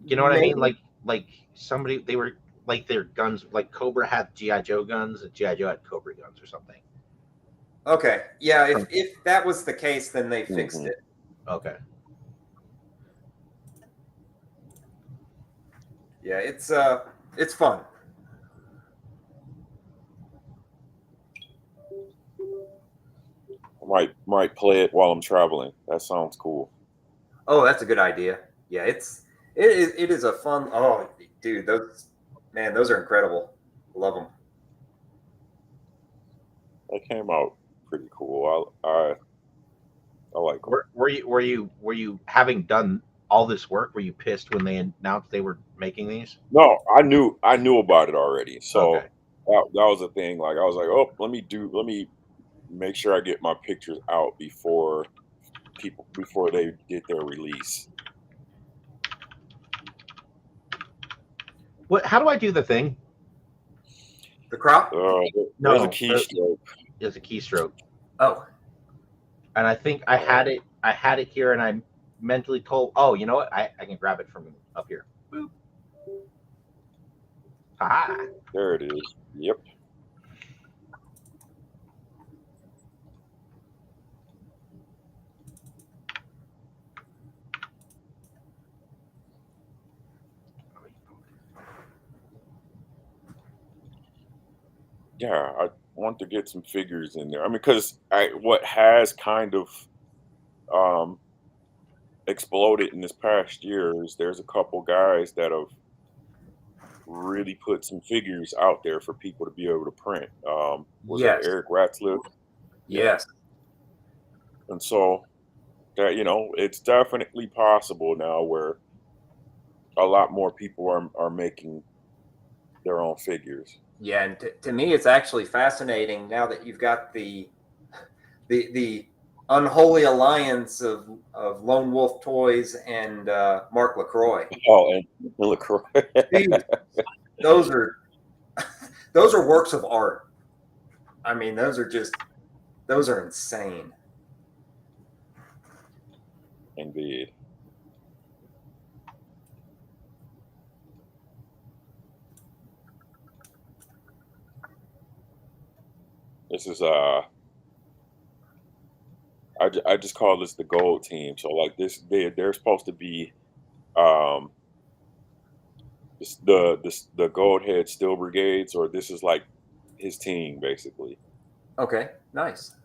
[SPEAKER 1] You know what I mean? Like somebody, they were like, their guns, like Cobra had G.I. Joe guns and G.I. Joe had Cobra guns or something.
[SPEAKER 2] Okay. Yeah, if that was the case, then they fixed it.
[SPEAKER 1] Okay.
[SPEAKER 2] Yeah, it's fun.
[SPEAKER 3] I might play it while I'm traveling. That sounds cool.
[SPEAKER 2] Oh, that's a good idea. Yeah, it is a fun. Oh, dude, those are incredible. Love them.
[SPEAKER 3] That came out pretty cool. I like them.
[SPEAKER 1] Were you having done all this work? Were you pissed when they announced they were making these?
[SPEAKER 3] No, I knew about it already. So that was the thing. Like, I was like, oh, let me make sure I get my pictures out before they did their release.
[SPEAKER 1] What? How do I do the thing?
[SPEAKER 2] The crop?
[SPEAKER 3] There's a
[SPEAKER 1] No,
[SPEAKER 3] keystroke.
[SPEAKER 1] there's a keystroke,
[SPEAKER 2] Oh,
[SPEAKER 1] and I think I had it. I had it here, and I mentally told. Oh, you know what? I can grab it from up here. Boop. Ha!
[SPEAKER 3] There it is. Yep. Yeah, I want to get some figures in there. I mean, because what has kind of um, exploded in this past year is there's a couple guys that have really put some figures out there for people to be able to print. Was that
[SPEAKER 2] yes.
[SPEAKER 3] Eric Ratzliff? Yeah.
[SPEAKER 2] Yes.
[SPEAKER 3] And so that, it's definitely possible now where a lot more people are making their own figures.
[SPEAKER 2] Yeah, and to me, it's actually fascinating now that you've got the unholy alliance of Lone Wolf Toys and Mark LaCroix.
[SPEAKER 3] Oh, and LaCroix.
[SPEAKER 2] Dude, those are works of art. I mean, those are insane.
[SPEAKER 3] Indeed. This is I just call this the gold team. So like they're supposed to be um the gold head steel brigades, or this is like his team basically.
[SPEAKER 2] Okay, nice.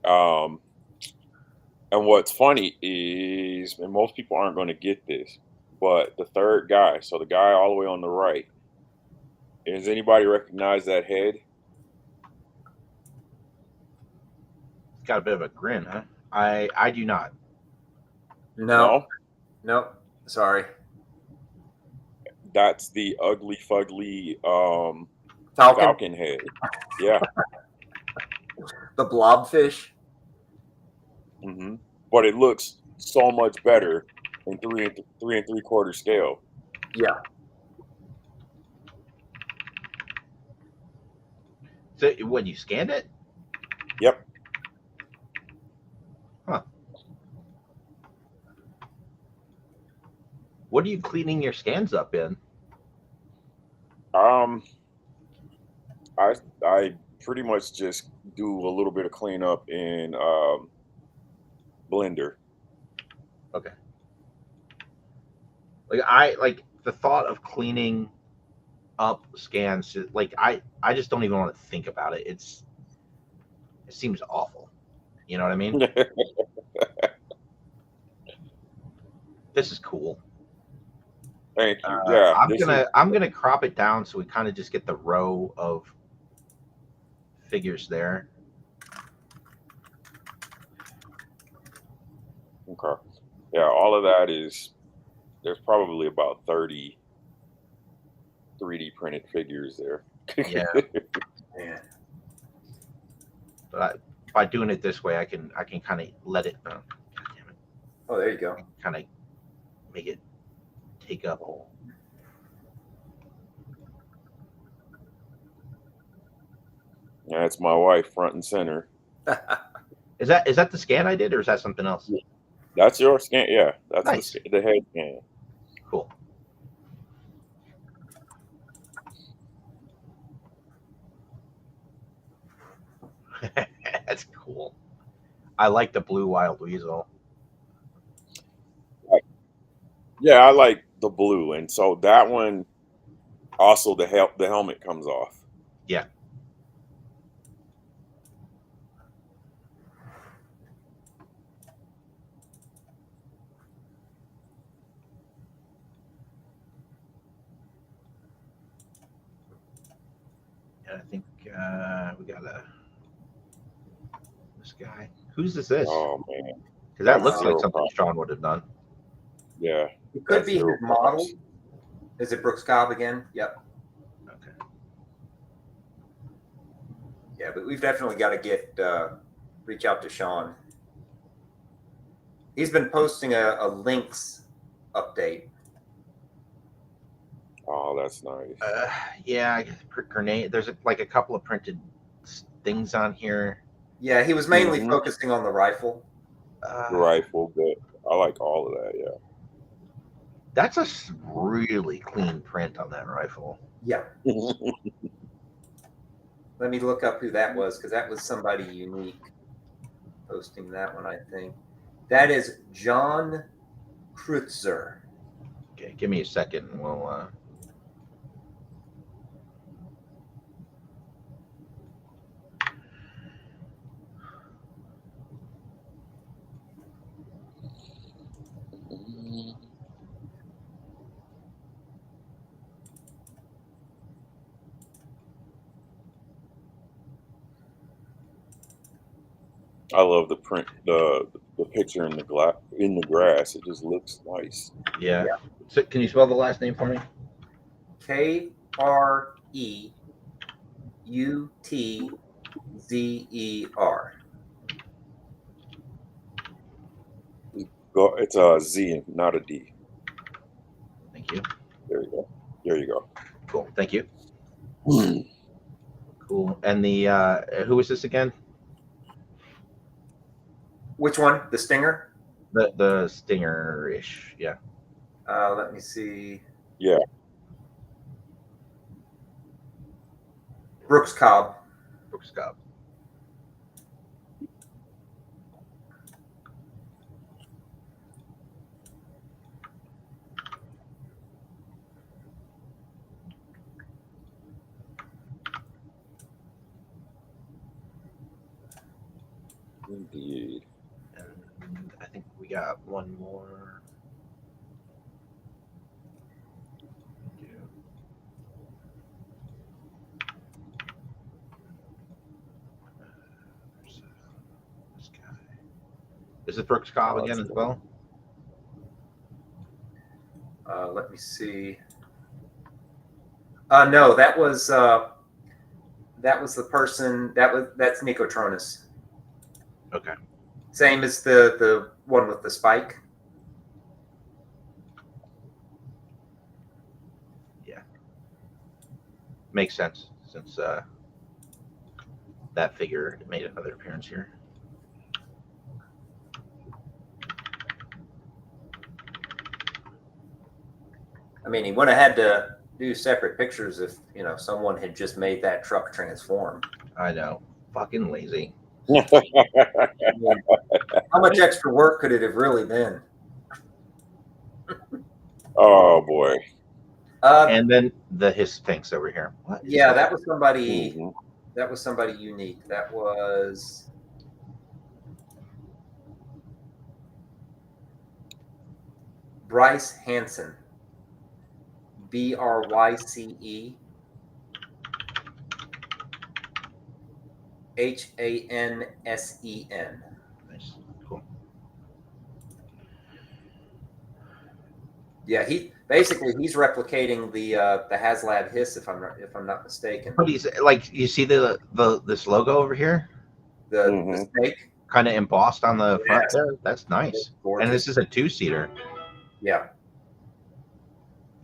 [SPEAKER 3] Um and what's funny is, and most people aren't going to get this, but the third guy, so the guy all the way on the right, does anybody recognize that head?
[SPEAKER 1] It's got a bit of a grin, huh? I do not.
[SPEAKER 2] No, sorry.
[SPEAKER 3] That's the ugly fugly
[SPEAKER 2] Falcon,
[SPEAKER 3] falcon head. Yeah.
[SPEAKER 2] the blobfish.
[SPEAKER 3] Hmm. But it looks so much better in 3 3/4 scale.
[SPEAKER 2] Yeah.
[SPEAKER 1] So when you scanned it,
[SPEAKER 3] Yep.
[SPEAKER 1] huh? What are you cleaning your scans up in?
[SPEAKER 3] Um, I pretty much just do a little bit of cleanup in Blender.
[SPEAKER 1] Okay. Like the thought of cleaning up scans. Like I just don't even want to think about it. It seems awful. You know what I mean? This is cool.
[SPEAKER 3] Thank you. Yeah,
[SPEAKER 1] I'm gonna crop it down so we kind of just get the row of figures there.
[SPEAKER 3] Okay. Yeah, all of that is, there's probably about 30 3D printed figures there.
[SPEAKER 1] Yeah.
[SPEAKER 2] Yeah.
[SPEAKER 1] But by doing it this way, I can kind of let it. God damn it!
[SPEAKER 2] Oh, there you go.
[SPEAKER 1] Kind of make it take up.
[SPEAKER 3] That's my wife front and center.
[SPEAKER 1] Is that the scan I did, or is that something else?
[SPEAKER 3] That's your scan. Yeah, that's
[SPEAKER 1] Nice.
[SPEAKER 3] the head scan.
[SPEAKER 1] Cool. That's cool. I like the blue wild weasel.
[SPEAKER 3] Yeah, I like the blue, and so that one also the helmet comes off.
[SPEAKER 1] Yeah. And I think we got this guy. Who's this?
[SPEAKER 3] Oh man,
[SPEAKER 1] Because that looks like
[SPEAKER 3] zero
[SPEAKER 1] something
[SPEAKER 3] problem.
[SPEAKER 1] Sean would have done.
[SPEAKER 3] Yeah,
[SPEAKER 2] It could
[SPEAKER 3] that's
[SPEAKER 2] be his
[SPEAKER 3] zero
[SPEAKER 2] model.
[SPEAKER 3] problems.
[SPEAKER 2] Is it Brooks Cobb again? Yep.
[SPEAKER 1] Okay.
[SPEAKER 2] Yeah, but we've definitely got to get reach out to Sean. He's been posting a links update.
[SPEAKER 3] Oh, that's nice.
[SPEAKER 1] Yeah, I guess grenade. There's like a couple of printed things on here.
[SPEAKER 2] Yeah, he was mainly
[SPEAKER 3] Mhm.
[SPEAKER 2] focusing on the rifle.
[SPEAKER 3] The rifle, but I like all of that.
[SPEAKER 1] That's a really clean print on that rifle.
[SPEAKER 2] Yeah.
[SPEAKER 3] Yeah.
[SPEAKER 2] Let me look up who that was because that was somebody unique posting that one, I think. That is John Kreutzer.
[SPEAKER 1] Okay, give me a second. We'll.
[SPEAKER 3] I love the print, the picture in the grass. It just looks nice.
[SPEAKER 1] Yeah. So, can you spell the last name for me?
[SPEAKER 2] Kreutzer.
[SPEAKER 3] It's a Z, not a D.
[SPEAKER 1] Thank you.
[SPEAKER 3] There you go. There you go.
[SPEAKER 1] Cool. Thank you. Cool. And the who is this again?
[SPEAKER 2] Which one? The Stinger?
[SPEAKER 1] The Stinger ish. Yeah.
[SPEAKER 2] Let me see.
[SPEAKER 3] Yeah.
[SPEAKER 2] Brooks Cobb.
[SPEAKER 1] Brooks Cobb.
[SPEAKER 3] Indeed.
[SPEAKER 1] And I think we got one more. This guy. Is it Brooks Cobb again as well?
[SPEAKER 2] Let me see. No, that was the person that's Nico Tronis.
[SPEAKER 1] Okay.
[SPEAKER 2] Same as the one with the spike.
[SPEAKER 1] Yeah. Makes sense since that figure made another appearance here.
[SPEAKER 2] I mean, he would have had to do separate pictures if someone had just made that truck transform.
[SPEAKER 1] I know. Fucking lazy.
[SPEAKER 2] I mean, how much extra work could it have really been?
[SPEAKER 3] Oh boy.
[SPEAKER 1] And then the Sphinx over here. What?
[SPEAKER 2] Yeah, that was somebody.
[SPEAKER 3] Mhm.
[SPEAKER 2] That was somebody unique. That was Bryce Hansen. BRYCE HANSEN.
[SPEAKER 1] Nice. Cool.
[SPEAKER 2] Yeah, he's replicating the HasLab Hiss if I'm not mistaken.
[SPEAKER 1] But he's like, you see the this logo over here,
[SPEAKER 2] The snake.
[SPEAKER 1] kind of embossed on the front
[SPEAKER 2] Yes.
[SPEAKER 1] there. That's nice. And this is a 2-seater.
[SPEAKER 2] Yeah.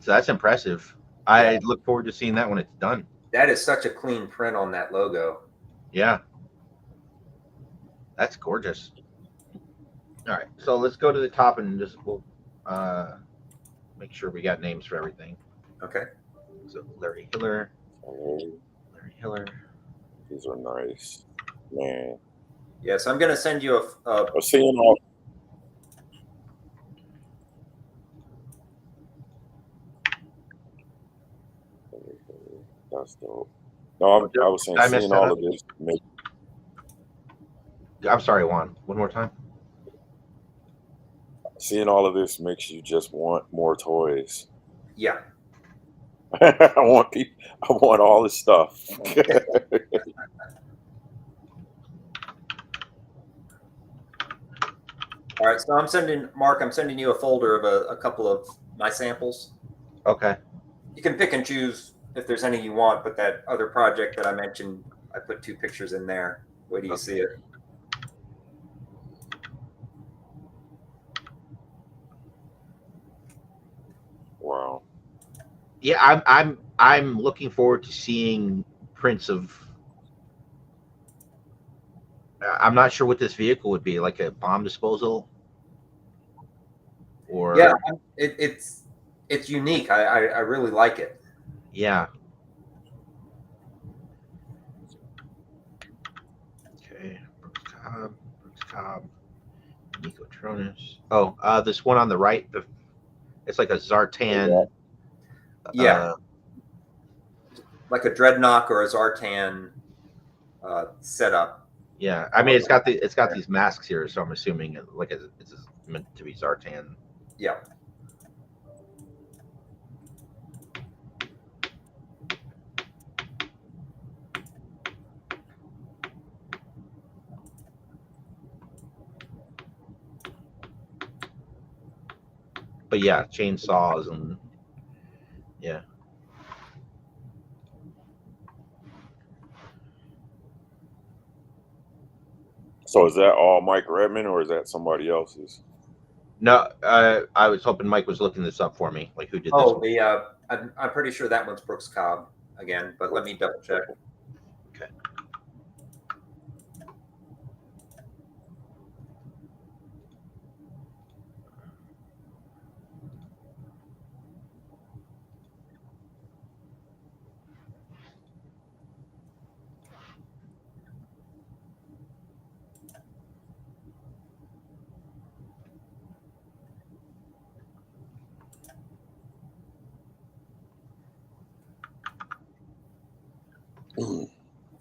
[SPEAKER 1] So that's impressive. I look forward to seeing that when it's done.
[SPEAKER 2] That is such a clean print on that logo.
[SPEAKER 1] Yeah. That's gorgeous. All right. So let's go to the top and just we'll make sure we got names for everything.
[SPEAKER 2] Okay.
[SPEAKER 1] So Larry Hiller.
[SPEAKER 3] Oh,
[SPEAKER 1] Larry Hiller.
[SPEAKER 3] these are nice, man.
[SPEAKER 2] Yeah, so I'm going to send you a
[SPEAKER 3] I'm seeing all. That's dope. No, I was saying,
[SPEAKER 1] I messed
[SPEAKER 3] seeing
[SPEAKER 1] that
[SPEAKER 3] all
[SPEAKER 1] up.
[SPEAKER 3] of this make
[SPEAKER 1] I'm sorry, Juan. One more time.
[SPEAKER 3] seeing all of this makes you just want more toys.
[SPEAKER 2] yeah.
[SPEAKER 3] I want all this stuff.
[SPEAKER 2] All right, so I'm sending you a folder of a couple of my samples.
[SPEAKER 1] Okay.
[SPEAKER 2] You can pick and choose if there's any you want, but that other project that I mentioned, I put 2 pictures in there. Where do you see it?
[SPEAKER 3] Wow.
[SPEAKER 1] Yeah, I'm looking forward to seeing prints of. I'm not sure what this vehicle would be, like a bomb disposal
[SPEAKER 2] Yeah,
[SPEAKER 1] or
[SPEAKER 2] it's unique. I really like it.
[SPEAKER 1] yeah. Okay, Brooks Cobb, Nico Tronis. Oh, this one on the right, it's like a Zartan.
[SPEAKER 2] Yeah,
[SPEAKER 1] Uh,
[SPEAKER 2] like a Dreadnought or a Zartan setup.
[SPEAKER 1] yeah. I mean, it's got these masks here, so I'm assuming it's meant to be Zartan.
[SPEAKER 2] Yeah.
[SPEAKER 1] But yeah, chainsaws and yeah.
[SPEAKER 3] So is that all Mike Redmond, or is that somebody else's?
[SPEAKER 1] No, I was hoping Mike was looking this up for me, like who did this
[SPEAKER 2] Oh,
[SPEAKER 1] one.
[SPEAKER 2] the I'm pretty sure that one's Brooks Cobb again, but let me double check.
[SPEAKER 1] Okay.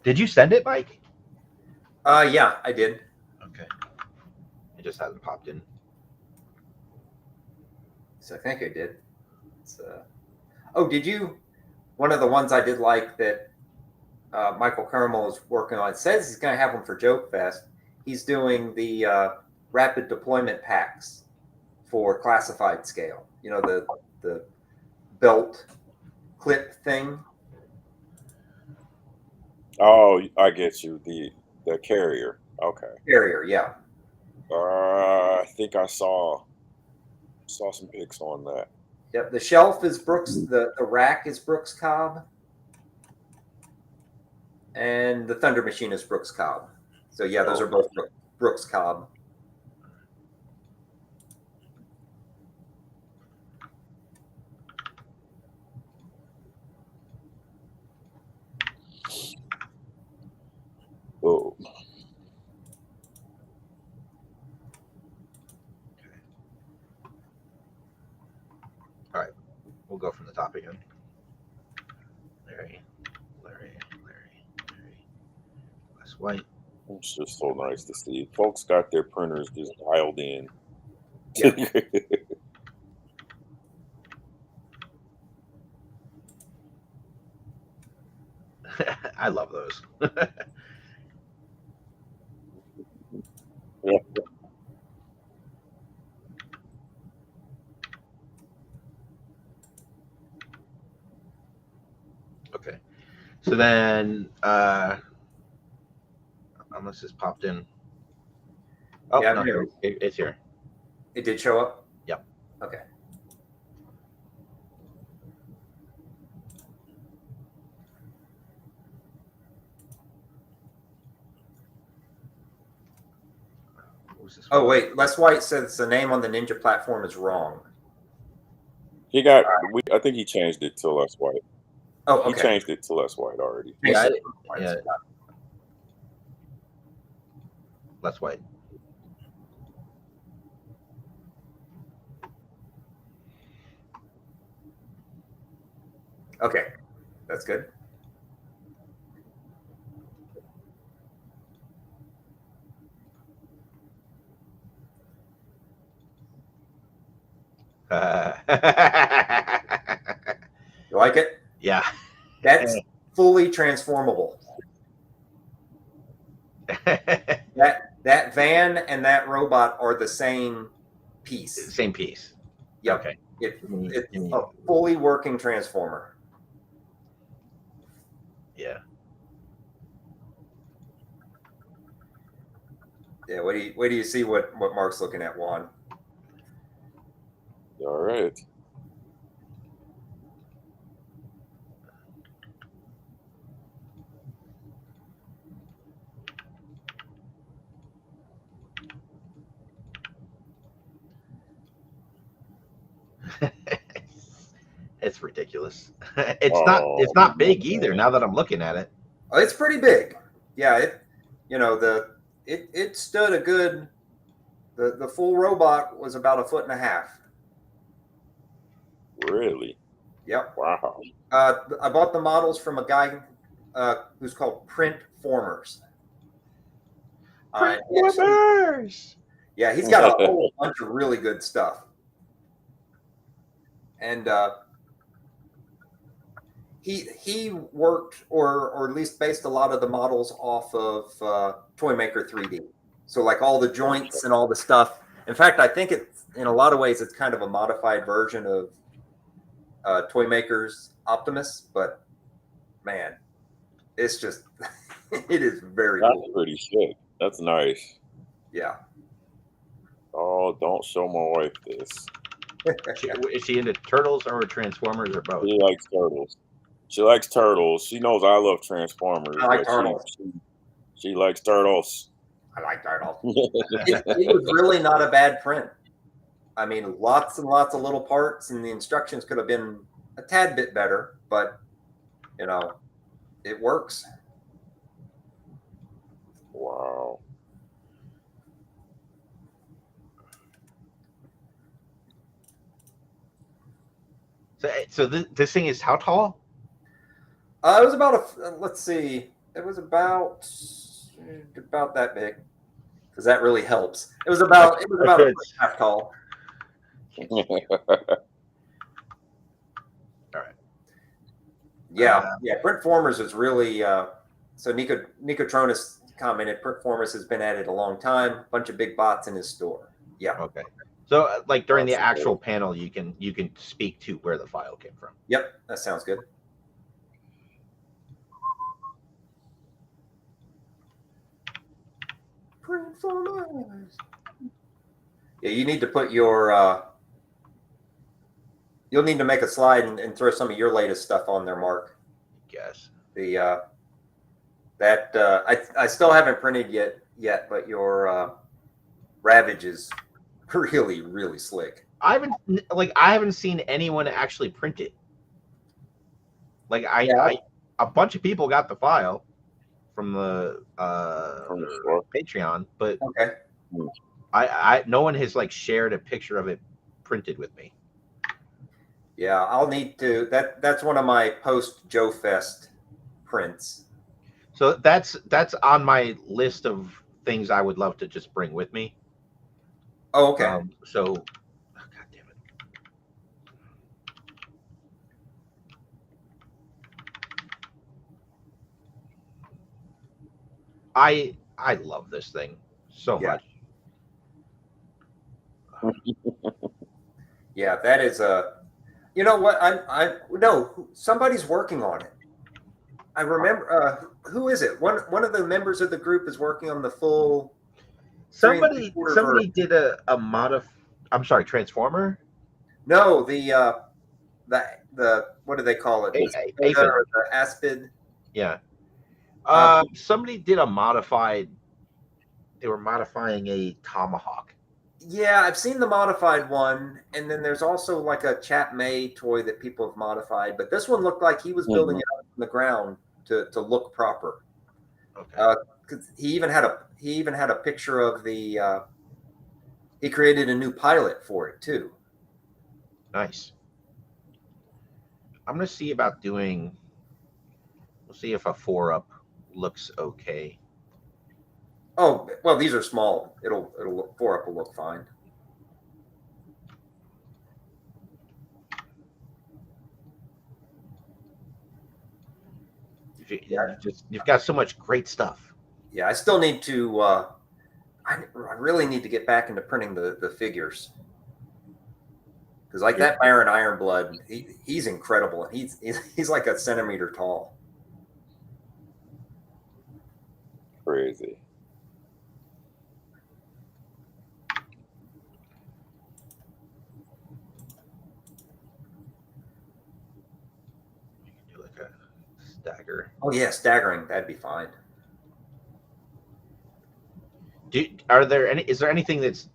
[SPEAKER 1] Did you send it, Mike?
[SPEAKER 2] Yeah, I did.
[SPEAKER 1] Okay. It just hasn't popped in.
[SPEAKER 2] So I think I did. It's, oh, did you? One of the ones I did like that Michael Kermel is working on. It says he's going to have one for JOEFEST. He's doing the rapid deployment packs for classified scale. You know, the belt clip thing.
[SPEAKER 3] Oh, I get you. The carrier. Okay.
[SPEAKER 2] Carrier, yeah.
[SPEAKER 3] I think I saw some pics on that.
[SPEAKER 2] Yep. The shelf is Brooks. The rack is Brooks Cobb, and the Thunder Machine is Brooks Cobb. So yeah, those are both Brooks Cobb.
[SPEAKER 3] Oh.
[SPEAKER 1] All right, we'll go from the top again. Larry, Wes White.
[SPEAKER 3] It's just so nice to see. Folks got their printers just dialed in.
[SPEAKER 2] Yeah.
[SPEAKER 1] I love those.
[SPEAKER 3] Yeah.
[SPEAKER 1] Okay. So then, unless it's popped in. Oh,
[SPEAKER 2] Yeah,
[SPEAKER 1] no, it's here.
[SPEAKER 2] It did show up?
[SPEAKER 1] Yep.
[SPEAKER 2] Okay. Oh, wait. Les White says the name on the Ninja platform is wrong.
[SPEAKER 3] He got. I think he changed it to Les White.
[SPEAKER 2] Oh, okay.
[SPEAKER 3] He changed it to Les White already.
[SPEAKER 1] Yeah, Les White.
[SPEAKER 2] Okay, that's good. You like it?
[SPEAKER 1] Yeah.
[SPEAKER 2] That's fully transformable. That van and that robot are the same piece.
[SPEAKER 1] Same piece.
[SPEAKER 2] Yep.
[SPEAKER 1] Okay.
[SPEAKER 2] It's a fully working transformer.
[SPEAKER 1] Yeah.
[SPEAKER 2] Yeah. Wait do you see what Mark's looking at, Juan?
[SPEAKER 3] All right.
[SPEAKER 1] It's ridiculous. It's not.
[SPEAKER 3] Oh
[SPEAKER 1] It's not big either.
[SPEAKER 3] man.
[SPEAKER 1] Now that I'm looking at it.
[SPEAKER 2] Oh, it's pretty big. Yeah, it stood a good. The full robot was about 1.5 feet.
[SPEAKER 3] Really?
[SPEAKER 2] Yep.
[SPEAKER 3] Wow.
[SPEAKER 2] I bought the models from a guy who's called Print Formers. Yeah, he's got a whole bunch of really good stuff. And he worked or at least based a lot of the models off of Toy Maker 3D. So like all the joints and all the stuff. In fact, I think it's in a lot of ways it's kind of a modified version of Toy Maker's Optimus, but man, it's just it is very
[SPEAKER 3] That's
[SPEAKER 2] cool.
[SPEAKER 3] pretty sick. That's nice.
[SPEAKER 2] Yeah.
[SPEAKER 3] Oh, don't show my wife this.
[SPEAKER 1] Is she into turtles or Transformers or both?
[SPEAKER 3] She likes turtles. She likes turtles. She knows I love Transformers.
[SPEAKER 2] I like
[SPEAKER 3] but
[SPEAKER 2] turtles.
[SPEAKER 3] She likes turtles.
[SPEAKER 2] I like turtles. It was really not a bad print. I mean, lots and lots of little parts, and the instructions could have been a tad bit better, but it works.
[SPEAKER 3] Wow.
[SPEAKER 1] So this thing is how tall?
[SPEAKER 2] It was about let's see, it was about that big, because that really helps. It was about 1.5 feet tall.
[SPEAKER 1] All right.
[SPEAKER 2] Yeah, Print Formers is really so Nico Tronus commented Print Formers has been at it a long time. Bunch of big bots in his store. Yeah.
[SPEAKER 1] Okay. So like during the
[SPEAKER 3] That's
[SPEAKER 1] actual
[SPEAKER 3] cool.
[SPEAKER 1] panel, you can speak to where the file came from.
[SPEAKER 2] Yep, that sounds good. Print Formers. Yeah, you need to put your you'll need to make a slide and throw some of your latest stuff on there, Mark.
[SPEAKER 1] Yes.
[SPEAKER 2] The I still haven't printed yet, but your Ravage is really, really slick.
[SPEAKER 1] I haven't seen anyone actually print it. Like a bunch of people got the file from the Patreon, but
[SPEAKER 2] Okay.
[SPEAKER 1] no one has like shared a picture of it printed with me.
[SPEAKER 2] Yeah, I'll need to. That's one of my post JOEFEST prints.
[SPEAKER 1] So that's on my list of things I would love to just bring with me.
[SPEAKER 2] Oh, okay.
[SPEAKER 1] God damn it. I love this thing so much.
[SPEAKER 2] Yeah, that is you know what? No, somebody's working on it. I remember. Who is it? One of the members of the group is working on the full.
[SPEAKER 1] Somebody did a I'm sorry, Transformer.
[SPEAKER 2] No, the what do they call it? The Aspid.
[SPEAKER 1] Yeah. Somebody did a modified. They were modifying a Tomahawk.
[SPEAKER 2] Yeah, I've seen the modified one, and then there's also like a Chat May toy that people have modified, but this one looked like he was building it out from the ground to look proper.
[SPEAKER 1] Okay.
[SPEAKER 2] 'Cause he even had a picture of the. He created a new pilot for it too.
[SPEAKER 1] Nice. I'm gonna see about doing. We'll see if a 4-up looks okay.
[SPEAKER 2] Oh well, these are small. It'll look 4-up will look fine.
[SPEAKER 1] You've got so much great stuff.
[SPEAKER 2] Yeah, I still need to. I really need to get back into printing the figures, because like that Baron Ironblood, he's incredible, and he's like a centimeter tall.
[SPEAKER 3] Crazy.
[SPEAKER 1] Do like a stagger.
[SPEAKER 2] Oh yeah, staggering. That'd be fine.
[SPEAKER 1] Is there anything that's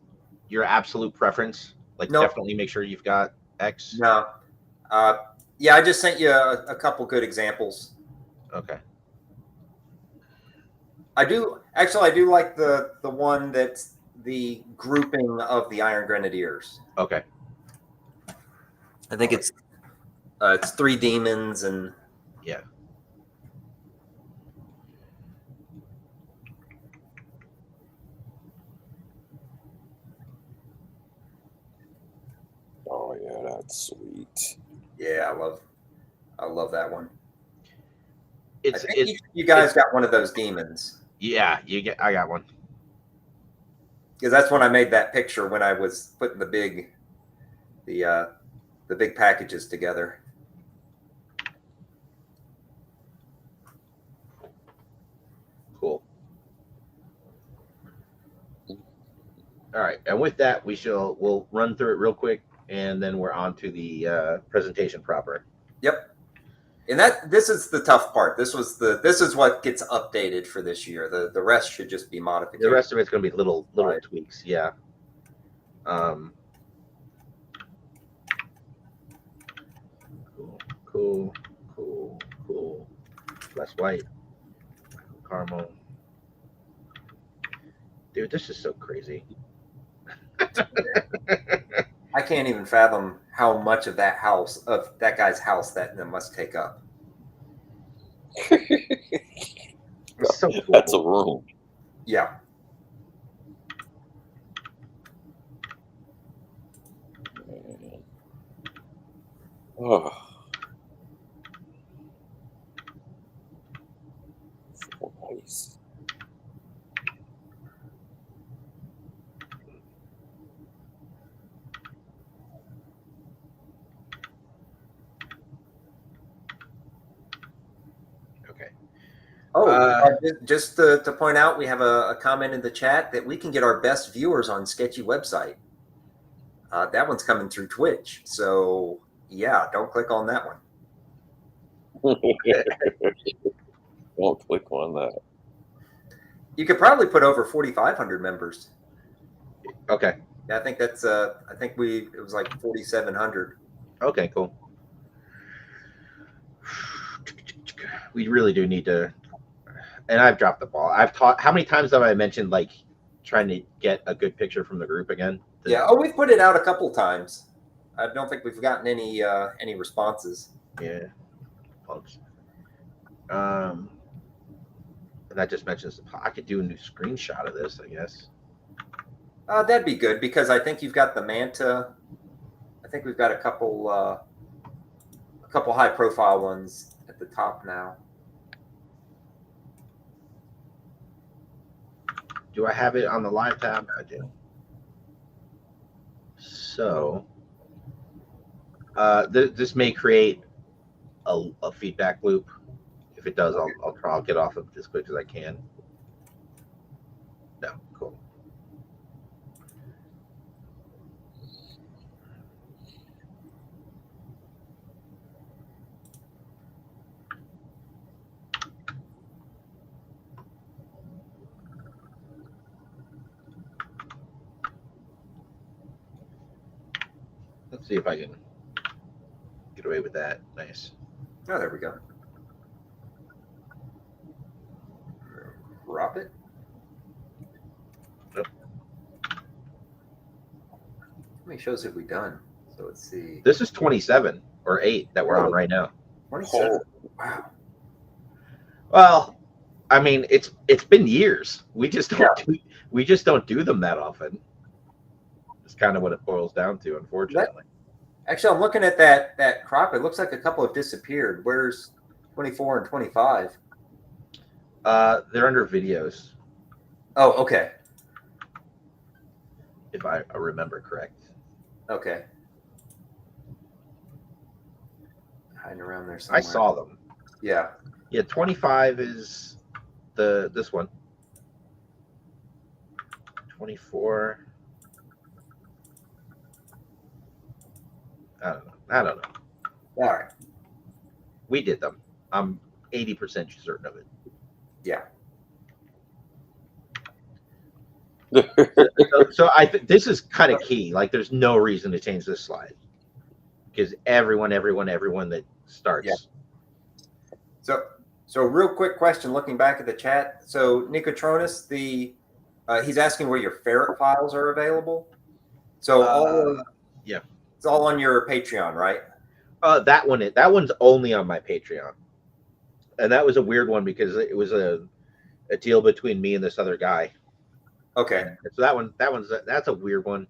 [SPEAKER 1] your absolute preference? Like,
[SPEAKER 2] Nope.
[SPEAKER 1] Definitely make sure you've got X?
[SPEAKER 2] No. Yeah, I just sent you a couple good examples.
[SPEAKER 1] Okay.
[SPEAKER 2] I do like the one that's the grouping of the Iron Grenadiers.
[SPEAKER 1] Okay.
[SPEAKER 2] I think it's 3 demons and
[SPEAKER 1] Yeah.
[SPEAKER 3] Oh yeah, that's sweet.
[SPEAKER 2] yeah, I love that one. I think
[SPEAKER 1] It's
[SPEAKER 2] you guys got one of those demons.
[SPEAKER 1] yeah. I got one.
[SPEAKER 2] Because that's when I made that picture when I was putting the big packages together.
[SPEAKER 1] Cool. All right, and with that, we'll run through it real quick, and then we're on to the presentation proper.
[SPEAKER 2] Yep. And this is the tough part. This is what gets updated for this year. The rest should just be modifications.
[SPEAKER 1] The rest of it's going to be little
[SPEAKER 2] Right.
[SPEAKER 1] tweaks. Yeah. Cool. Less white. Caramel. Dude, this is so crazy.
[SPEAKER 2] I can't even fathom how much of that guy's house that must take up.
[SPEAKER 1] It's so cool.
[SPEAKER 3] That's a room.
[SPEAKER 2] Yeah.
[SPEAKER 3] Man. Oh. So nice.
[SPEAKER 1] Okay.
[SPEAKER 2] Oh, just to point out, we have a comment in the chat that we can get our best viewers on Sketchy website. That one's coming through Twitch. So, yeah, don't click on that one.
[SPEAKER 3] Don't click on that.
[SPEAKER 2] You could probably put over 4,500 members.
[SPEAKER 1] Okay.
[SPEAKER 2] Yeah, I think that's it was like 4,700.
[SPEAKER 1] Okay, cool. We really do need to, and I've dropped the ball. How many times have I mentioned like trying to get a good picture from the group again?
[SPEAKER 2] Yeah. Oh, we've put it out a couple times. I don't think we've gotten any responses.
[SPEAKER 1] Yeah. And I just mentioned I could do a new screenshot of this, I guess.
[SPEAKER 2] That'd be good because I think you've got the Manta. I think we've got a couple high profile ones at the top now.
[SPEAKER 1] Do I have it on the live tab? I do. So this may create a feedback loop. If it does, I'll get off of it as quick as I can. No, cool. Let's see if I can get away with that. Nice.
[SPEAKER 2] Oh, there we go. Drop it.
[SPEAKER 1] Yep.
[SPEAKER 2] How many shows have we done? So let's see.
[SPEAKER 1] This is 27 or 8 that we're on right now.
[SPEAKER 2] 27. Wow.
[SPEAKER 1] Well, I mean, it's been years. We just don't do them that often. It's kind of what it boils down to, unfortunately.
[SPEAKER 2] Actually, I'm looking at that crop. It looks like a couple have disappeared. Where's 24 and 25?
[SPEAKER 1] They're under videos,
[SPEAKER 2] Oh, okay.
[SPEAKER 1] if I remember correct.
[SPEAKER 2] Okay. Hiding around there somewhere.
[SPEAKER 1] I saw them.
[SPEAKER 2] Yeah.
[SPEAKER 1] Yeah, 25 is this one. 24. I don't know.
[SPEAKER 2] All right.
[SPEAKER 1] We did them. I'm 80% certain of it.
[SPEAKER 2] Yeah.
[SPEAKER 1] So I think this is kind of key. Like, there's no reason to change this slide. because everyone that starts.
[SPEAKER 2] Yeah. So real quick question, looking back at the chat. So Nicotronus, he's asking where your ferret files are available. So
[SPEAKER 1] yeah,
[SPEAKER 2] it's all on your Patreon, right?
[SPEAKER 1] that one's only on my Patreon, and that was a weird one because it was a deal between me and this other guy.
[SPEAKER 2] Okay.
[SPEAKER 1] And so that's a weird one,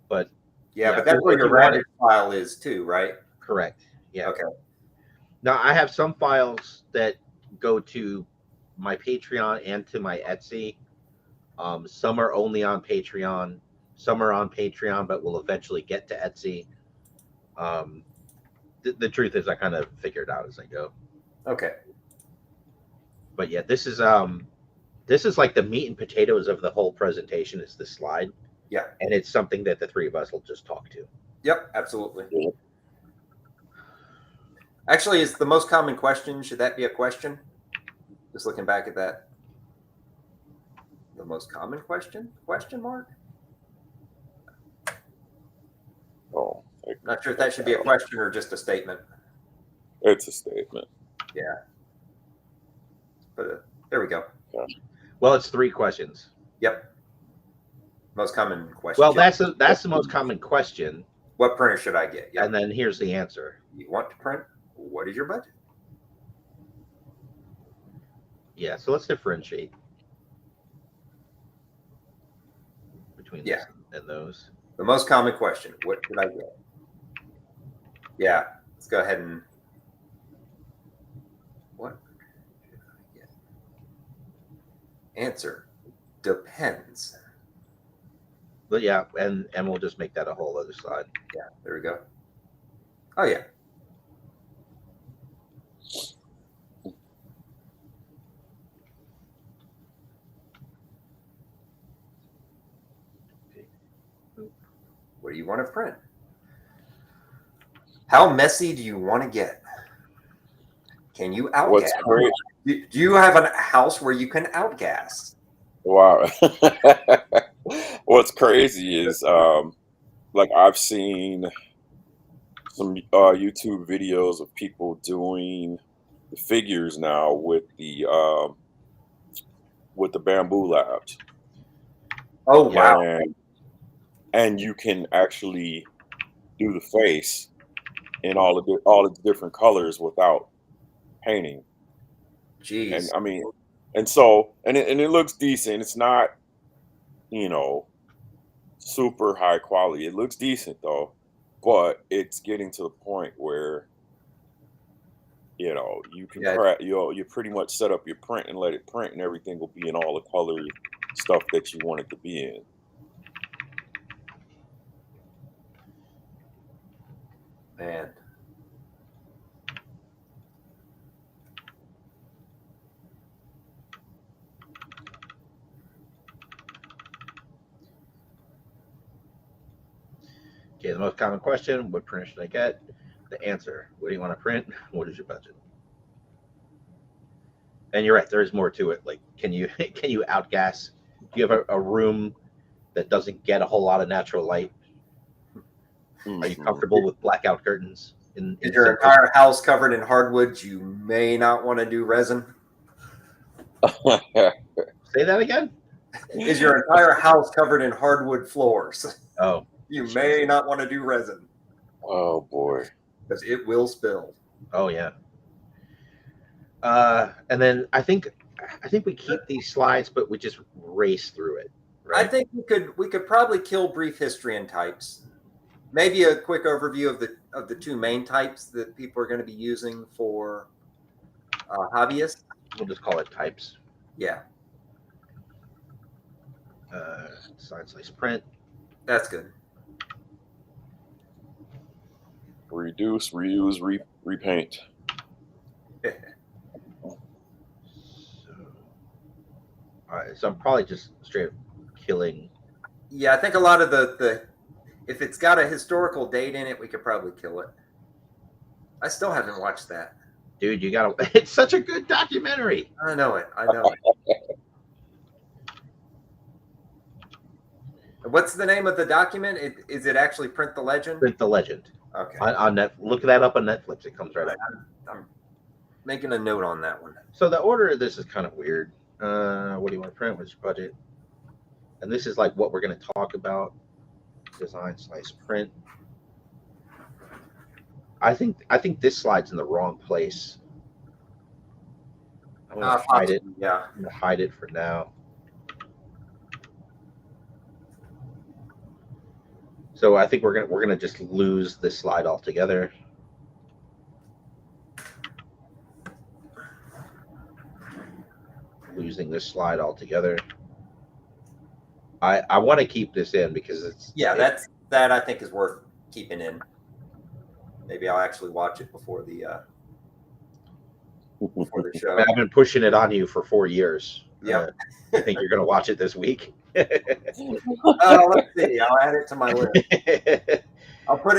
[SPEAKER 1] but
[SPEAKER 2] yeah, but that's where your Ravage file is too, right?
[SPEAKER 1] Correct. Yeah.
[SPEAKER 2] Okay.
[SPEAKER 1] Now I have some files that go to my Patreon and to my Etsy. Some are only on Patreon. Some are on Patreon, but will eventually get to Etsy. The truth is, I kind of figure it out as I go.
[SPEAKER 2] Okay.
[SPEAKER 1] But yeah, this is like the meat and potatoes of the whole presentation. Is the slide.
[SPEAKER 2] Yeah.
[SPEAKER 1] And it's something that the three of us will just talk to.
[SPEAKER 2] Yep, absolutely. Actually, is the most common question, should that be a question? Just looking back at that. The most common question? Question mark?
[SPEAKER 3] Oh,
[SPEAKER 2] not sure if that should be a question or just a statement.
[SPEAKER 3] It's a statement.
[SPEAKER 2] Yeah. But there we go.
[SPEAKER 3] Yeah.
[SPEAKER 1] Well, it's 3 questions.
[SPEAKER 2] Yep. Most common question.
[SPEAKER 1] Well, that's the most common question.
[SPEAKER 2] What printer should I get?
[SPEAKER 1] Yep. And then here's the answer.
[SPEAKER 2] You want to print? What is your budget?
[SPEAKER 1] Yeah, so let's differentiate between this and those.
[SPEAKER 2] The most common question, what should I get? Yeah, let's go ahead and what should I get? Answer, depends.
[SPEAKER 1] But yeah, and we'll just make that a whole other slide.
[SPEAKER 2] Yeah, there we go. Oh yeah. What do you want to print? How messy do you want to get? Can you outgas?
[SPEAKER 3] What's great?
[SPEAKER 2] Do you have a house where you can outgas?
[SPEAKER 3] Wow. What's crazy is like I've seen some YouTube videos of people doing the figures now with the bamboo labs.
[SPEAKER 2] Oh wow.
[SPEAKER 3] And you can actually do the face in all the different colors without painting.
[SPEAKER 2] Jeez.
[SPEAKER 3] And I mean, and so it looks decent. It's not, super high quality. It looks decent though, but it's getting to the point where you can you pretty much set up your print and let it print, and everything will be in all the color stuff that you want it to be in.
[SPEAKER 2] Man.
[SPEAKER 1] Okay, the most common question, what printer should I get? The answer, what do you want to print? What is your budget? And you're right, there is more to it. Like, can you outgas? Do you have a room that doesn't get a whole lot of natural light? Are you comfortable with blackout curtains?
[SPEAKER 2] Is your entire house covered in hardwoods? You may not want to do resin.
[SPEAKER 1] Say that again?
[SPEAKER 2] Is your entire house covered in hardwood floors?
[SPEAKER 1] Oh.
[SPEAKER 2] You may not want to do resin.
[SPEAKER 3] Oh boy.
[SPEAKER 2] Because it will spill.
[SPEAKER 1] Oh yeah. And then I think we keep these slides, but we just race through it. Right?
[SPEAKER 2] I think we could probably kill brief history and types. Maybe a quick overview of the 2 main types that people are going to be using for hobbyists.
[SPEAKER 1] We'll just call it types.
[SPEAKER 2] Yeah.
[SPEAKER 1] Side slice print.
[SPEAKER 2] That's good.
[SPEAKER 3] Reduce, reuse, repaint.
[SPEAKER 1] So I'm probably just straight up killing.
[SPEAKER 2] Yeah, I think a lot of the if it's got a historical date in it, we could probably kill it. I still haven't watched that.
[SPEAKER 1] Dude, you gotta. It's such a good documentary.
[SPEAKER 2] I know it. I know it. What's the name of the document? Is it actually Print the Legend?
[SPEAKER 1] Print the Legend.
[SPEAKER 2] Okay.
[SPEAKER 1] On net. Look that up on Netflix. It comes right up.
[SPEAKER 2] I'm making a note on that one.
[SPEAKER 1] So the order of this is kind of weird. What do you want to print? What's your budget? And this is like what we're going to talk about. Design, slice, print. I think this slide's in the wrong place. I'm going to hide it.
[SPEAKER 2] Yeah.
[SPEAKER 1] I'm going to hide it for now. So I think we're gonna just lose this slide altogether. Losing this slide altogether. I want to keep this in because
[SPEAKER 2] that I think is worth keeping in. Maybe I'll actually watch it before the show.
[SPEAKER 1] I've been pushing it on you for 4 years.
[SPEAKER 2] Yeah.
[SPEAKER 1] I think you're gonna watch it this week.
[SPEAKER 2] Let's see. I'll add it to my list. I'll put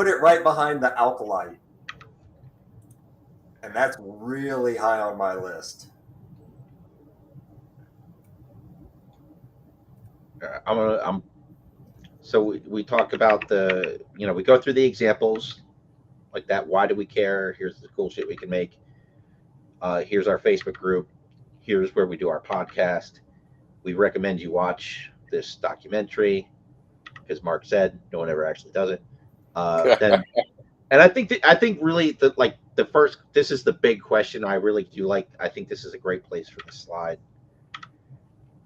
[SPEAKER 2] it right behind the Alkalite, and that's really high on my list.
[SPEAKER 1] So we talk about we go through the examples like that. Why do we care? Here's the cool shit we can make. Here's our Facebook group. Here's where we do our podcast. We recommend you watch this documentary because Mark said no one ever actually does it. And I think really this is the big question. I really do like. I think this is a great place for the slide.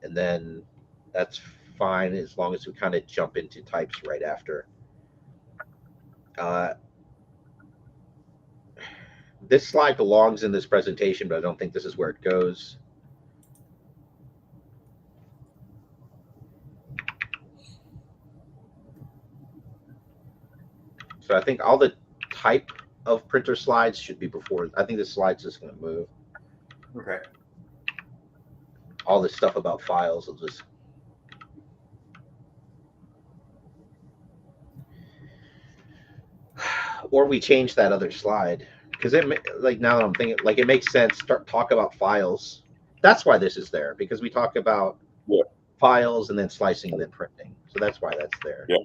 [SPEAKER 1] And then that's fine as long as we kind of jump into types right after. This slide belongs in this presentation, but I don't think this is where it goes. So I think all the type of printer slides should be before. I think this slide's just going to move.
[SPEAKER 2] Okay.
[SPEAKER 1] All this stuff about files will just. Or we change that other slide because now that I'm thinking, it makes sense. Talk about files. That's why this is there, because we talk about files and then slicing and then printing. So that's why that's there.
[SPEAKER 3] Yeah.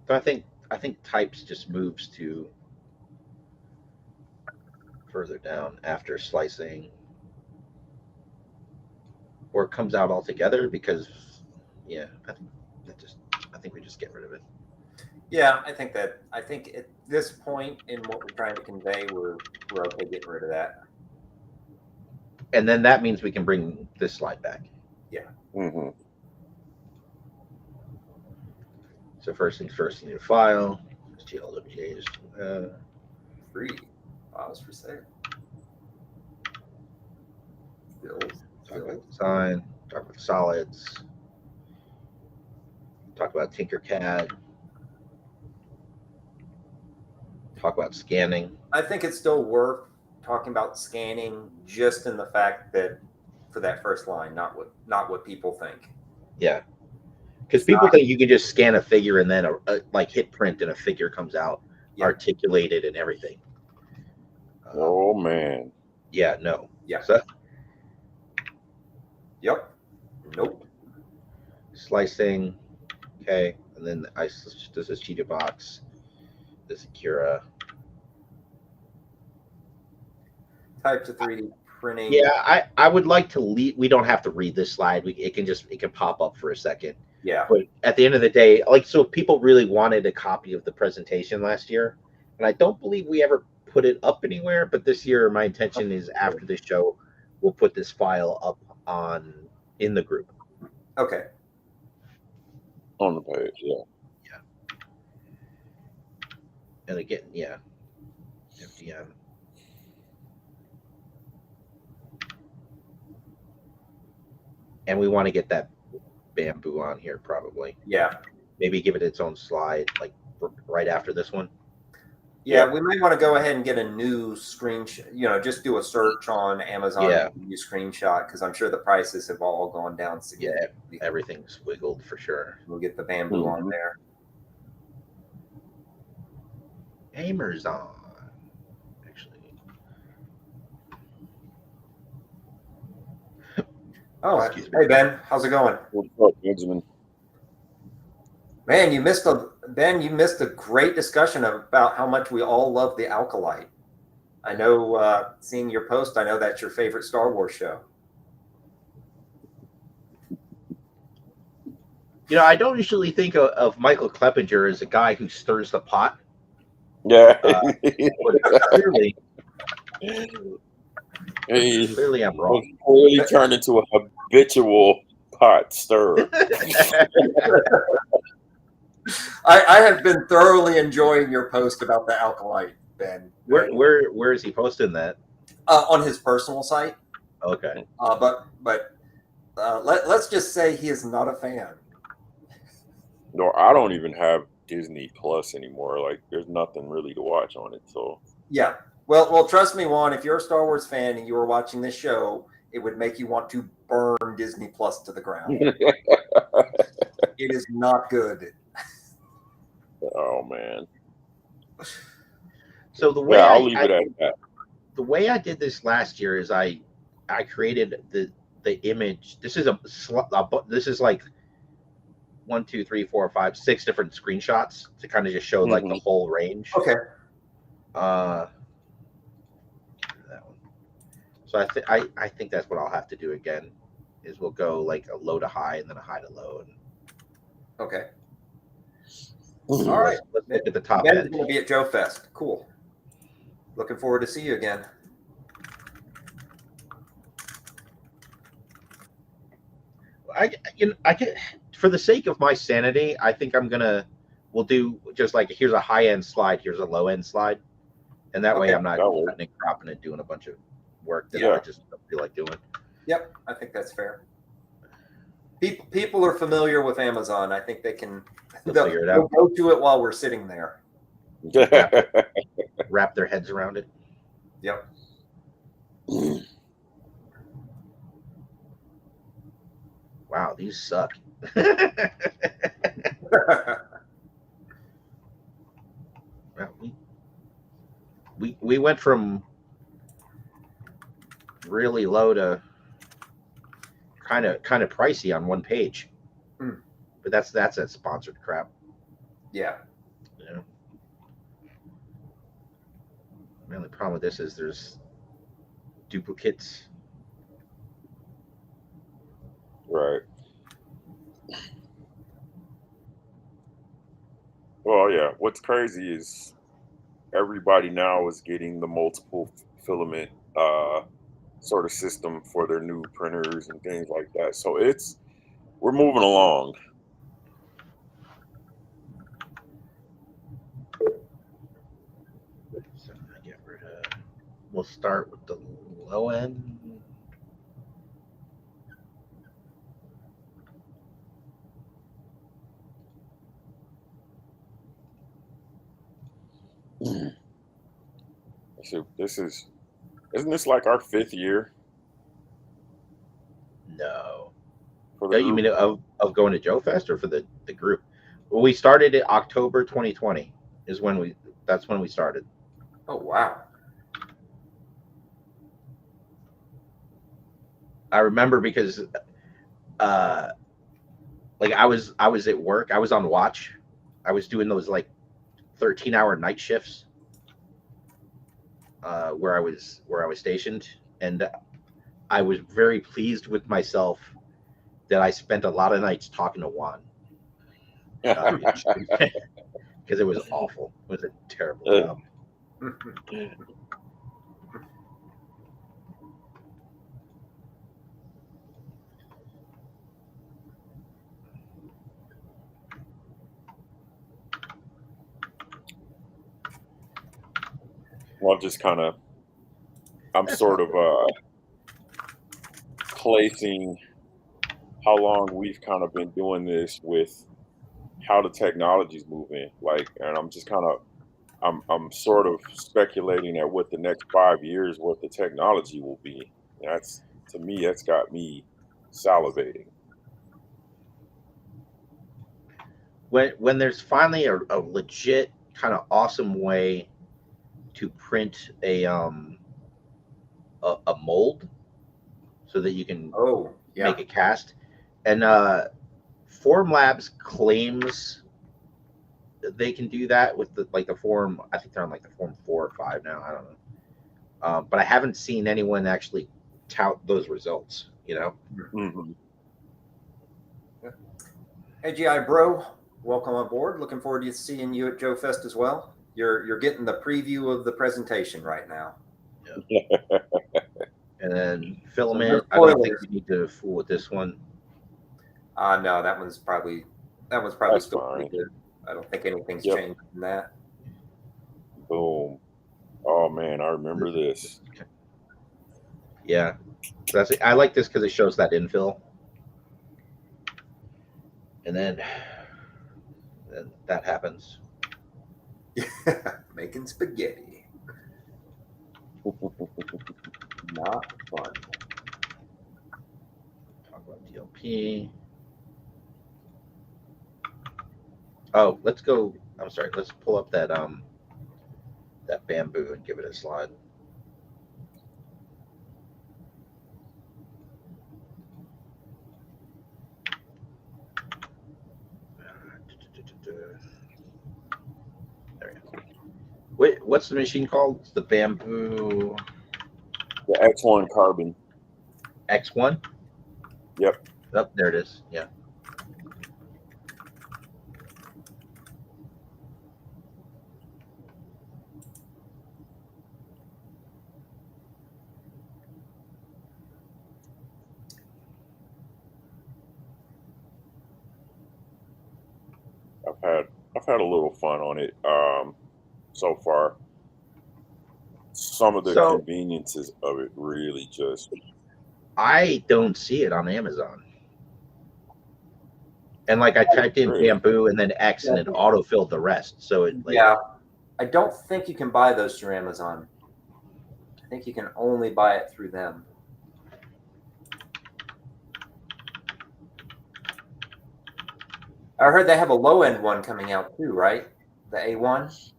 [SPEAKER 1] So I think types just moves to further down after slicing, or it comes out altogether because I think we just get rid of it.
[SPEAKER 2] Yeah, I think at this point in what we're trying to convey, we're okay getting rid of that.
[SPEAKER 1] And then that means we can bring this slide back.
[SPEAKER 2] Yeah.
[SPEAKER 3] Mm-hmm.
[SPEAKER 1] So first things first, you need a file. GLWJs.
[SPEAKER 2] Free files for sale. Build.
[SPEAKER 1] Talk about design. Talk about solids. Talk about Tinkercad. Talk about scanning.
[SPEAKER 2] I think it's still worth talking about scanning, just in the fact that for that first line, not what people think.
[SPEAKER 1] Yeah. Because people think you can just scan a figure and then hit print and a figure comes out articulated and everything.
[SPEAKER 3] Oh man.
[SPEAKER 1] Yeah. No.
[SPEAKER 2] Yeah.
[SPEAKER 1] So,
[SPEAKER 2] yep. Nope.
[SPEAKER 1] Slicing. Okay. And then this is Cheetah Box. This is Cura.
[SPEAKER 2] Types of 3D printing.
[SPEAKER 1] Yeah. I would like to leave. We don't have to read this slide. It can pop up for a second.
[SPEAKER 2] Yeah.
[SPEAKER 1] But at the end of the day, so if people really wanted a copy of the presentation last year, and I don't believe we ever put it up anywhere, but this year my intention is after this show, we'll put this file up in the group.
[SPEAKER 2] Okay.
[SPEAKER 3] On the page, yeah.
[SPEAKER 1] Yeah. And again, yeah. FDM. And we want to get that bamboo on here probably.
[SPEAKER 2] Yeah.
[SPEAKER 1] Maybe give it its own slide, right after this one.
[SPEAKER 2] Yeah, we might want to go ahead and get a new screenshot. Just do a search on Amazon and new screenshot, because I'm sure the prices have all gone down significantly.
[SPEAKER 1] Yeah, everything's wiggled for sure.
[SPEAKER 2] We'll get the bamboo on there.
[SPEAKER 1] Amazon. Actually,
[SPEAKER 2] Oh,
[SPEAKER 1] Excuse me.
[SPEAKER 2] hey Ben, how's it going?
[SPEAKER 3] What's up, Benjamin?
[SPEAKER 2] Man, you missed a great discussion about how much we all love the Alkalite. I know, seeing your post, I know that's your favorite Star Wars show.
[SPEAKER 1] You know, I don't usually think of Michael Cleppinger as a guy who stirs the pot,
[SPEAKER 3] Yeah.
[SPEAKER 1] but clearly
[SPEAKER 3] He
[SPEAKER 1] I'm
[SPEAKER 3] was
[SPEAKER 1] wrong.
[SPEAKER 3] clearly turned into a habitual pot stirrer.
[SPEAKER 2] I have been thoroughly enjoying your post about the Alkalite, Ben.
[SPEAKER 1] Where is he posting that?
[SPEAKER 2] On his personal site.
[SPEAKER 1] Okay.
[SPEAKER 2] But let's just say he is not a fan.
[SPEAKER 3] No, I don't even have Disney Plus anymore. Like, there's nothing really to watch on it. So
[SPEAKER 2] Yeah. Well, trust me, Juan. If you're a Star Wars fan and you were watching this show, it would make you want to burn Disney Plus to the ground. It is not good.
[SPEAKER 3] Oh man.
[SPEAKER 1] So the way
[SPEAKER 3] Yeah, I'll leave it at that.
[SPEAKER 1] the way I did this last year is I created the image. This is like 1, 2, 3, 4, 5, 6 different screenshots to kind of just show like the whole range.
[SPEAKER 2] Okay.
[SPEAKER 1] That one. So I think that's what I'll have to do again. Is we'll go like a low to high and then a high to low. And
[SPEAKER 2] Okay. All right.
[SPEAKER 1] let's look at the top
[SPEAKER 2] Ben's
[SPEAKER 1] end.
[SPEAKER 2] going to be at JOEFEST. Cool. Looking forward to see you again.
[SPEAKER 1] I get, for the sake of my sanity, I think we'll do just like, here's a high end slide, here's a low end slide, and that way
[SPEAKER 2] Okay.
[SPEAKER 1] I'm not cutting and cropping and doing a bunch of work that I just don't feel like doing.
[SPEAKER 2] Yep, I think that's fair. People are familiar with Amazon. I think they can
[SPEAKER 1] They'll figure it out.
[SPEAKER 2] They'll go to it while we're sitting there.
[SPEAKER 1] Wrap their heads around it.
[SPEAKER 2] Yep.
[SPEAKER 1] Wow, these suck. We went from really low to kind of pricey on one page. But that's that sponsored crap.
[SPEAKER 2] Yeah.
[SPEAKER 1] Yeah. The only problem with this is there's duplicates.
[SPEAKER 3] Right. Well, yeah. What's crazy is everybody now is getting the multiple filament sort of system for their new printers and things like that. So we're moving along.
[SPEAKER 1] So we'll start with the low end.
[SPEAKER 3] So isn't this like our 5th year?
[SPEAKER 1] No.
[SPEAKER 3] For the
[SPEAKER 1] You mean of going to JOEFEST or for the group? Well, we started in October 2020 that's when we started.
[SPEAKER 2] Oh wow.
[SPEAKER 1] I remember because like I was at work, I was on watch. I was doing those like 13-hour night shifts where I was stationed, and I was very pleased with myself that I spent a lot of nights talking to Juan because it was awful. It was a terrible job.
[SPEAKER 3] Well, I'm sort of placing how long we've kind of been doing this with how the technology's moving. Like, and I'm sort of speculating at what the next 5 years, what the technology will be. To me, that's got me salivating.
[SPEAKER 1] When there's finally a legit kind of awesome way to print a mold so that you can
[SPEAKER 2] Yeah.
[SPEAKER 1] make a cast. And Formlabs claims they can do that with the form. I think they're on like the form 4 or 5 now. I don't know. But I haven't seen anyone actually tout those results.
[SPEAKER 3] Mhm.
[SPEAKER 2] Hey, GI bro, welcome on board. Looking forward to seeing you at JOEFEST as well. You're getting the preview of the presentation right now.
[SPEAKER 1] And then
[SPEAKER 2] So no
[SPEAKER 1] filament. I don't think
[SPEAKER 2] spoilers.
[SPEAKER 1] we need to fool with this one.
[SPEAKER 2] No, that one's probably
[SPEAKER 3] That's
[SPEAKER 2] still pretty
[SPEAKER 3] fine.
[SPEAKER 2] good. I don't think anything's
[SPEAKER 3] Yep.
[SPEAKER 2] changed in that.
[SPEAKER 3] Boom. Oh man, I remember this.
[SPEAKER 1] Yeah, that's it. I like this because it shows that infill, and then that happens.
[SPEAKER 2] Making spaghetti. Not fun.
[SPEAKER 1] Talk about DLP. Oh, let's go. I'm sorry. Let's pull up that bamboo and give it a slide. There we go. Wait, what's the machine called? It's the bamboo
[SPEAKER 3] The X1 carbon.
[SPEAKER 1] X1.
[SPEAKER 3] Yep.
[SPEAKER 1] Oh, there it is. Yeah.
[SPEAKER 3] I've had a little fun on it so far. Some of the
[SPEAKER 1] So
[SPEAKER 3] conveniences of it really just
[SPEAKER 1] I don't see it on Amazon. And like I typed in
[SPEAKER 3] really.
[SPEAKER 1] bamboo and then X and it auto-filled the rest. So it
[SPEAKER 2] Yeah, I don't think you can buy those through Amazon. I think you can only buy it through them. I heard they have a low end one coming out too, right? The A1.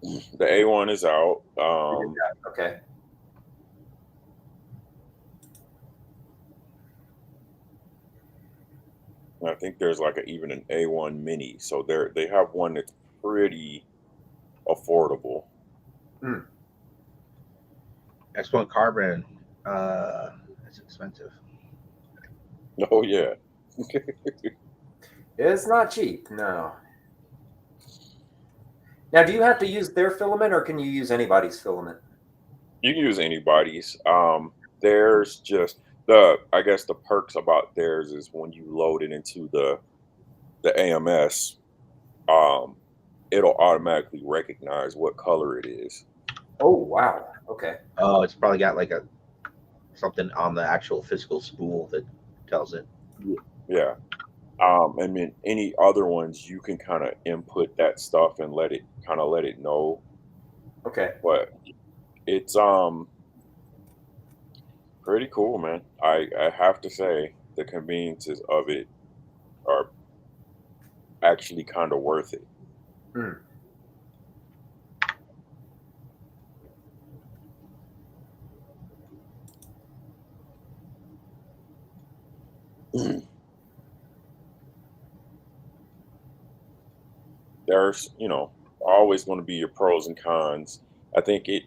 [SPEAKER 3] The A1 is out.
[SPEAKER 2] Okay.
[SPEAKER 3] I think there's like even an A1 mini. So they have one that's pretty affordable.
[SPEAKER 1] X1 carbon, it's expensive.
[SPEAKER 3] Oh yeah.
[SPEAKER 2] It's not cheap, no. Now, do you have to use their filament or can you use anybody's filament?
[SPEAKER 3] You can use anybody's. There's just I guess the perks about theirs is when you load it into the AMS, it'll automatically recognize what color it is.
[SPEAKER 2] Oh, wow. Okay.
[SPEAKER 1] Oh, it's probably got like something on the actual physical spool that tells it.
[SPEAKER 3] Yeah. And then any other ones you can kind of input that stuff and let it know.
[SPEAKER 2] Okay.
[SPEAKER 3] But it's pretty cool, man. I have to say the conveniences of it are actually kind of worth it. There's, always going to be your pros and cons. I think it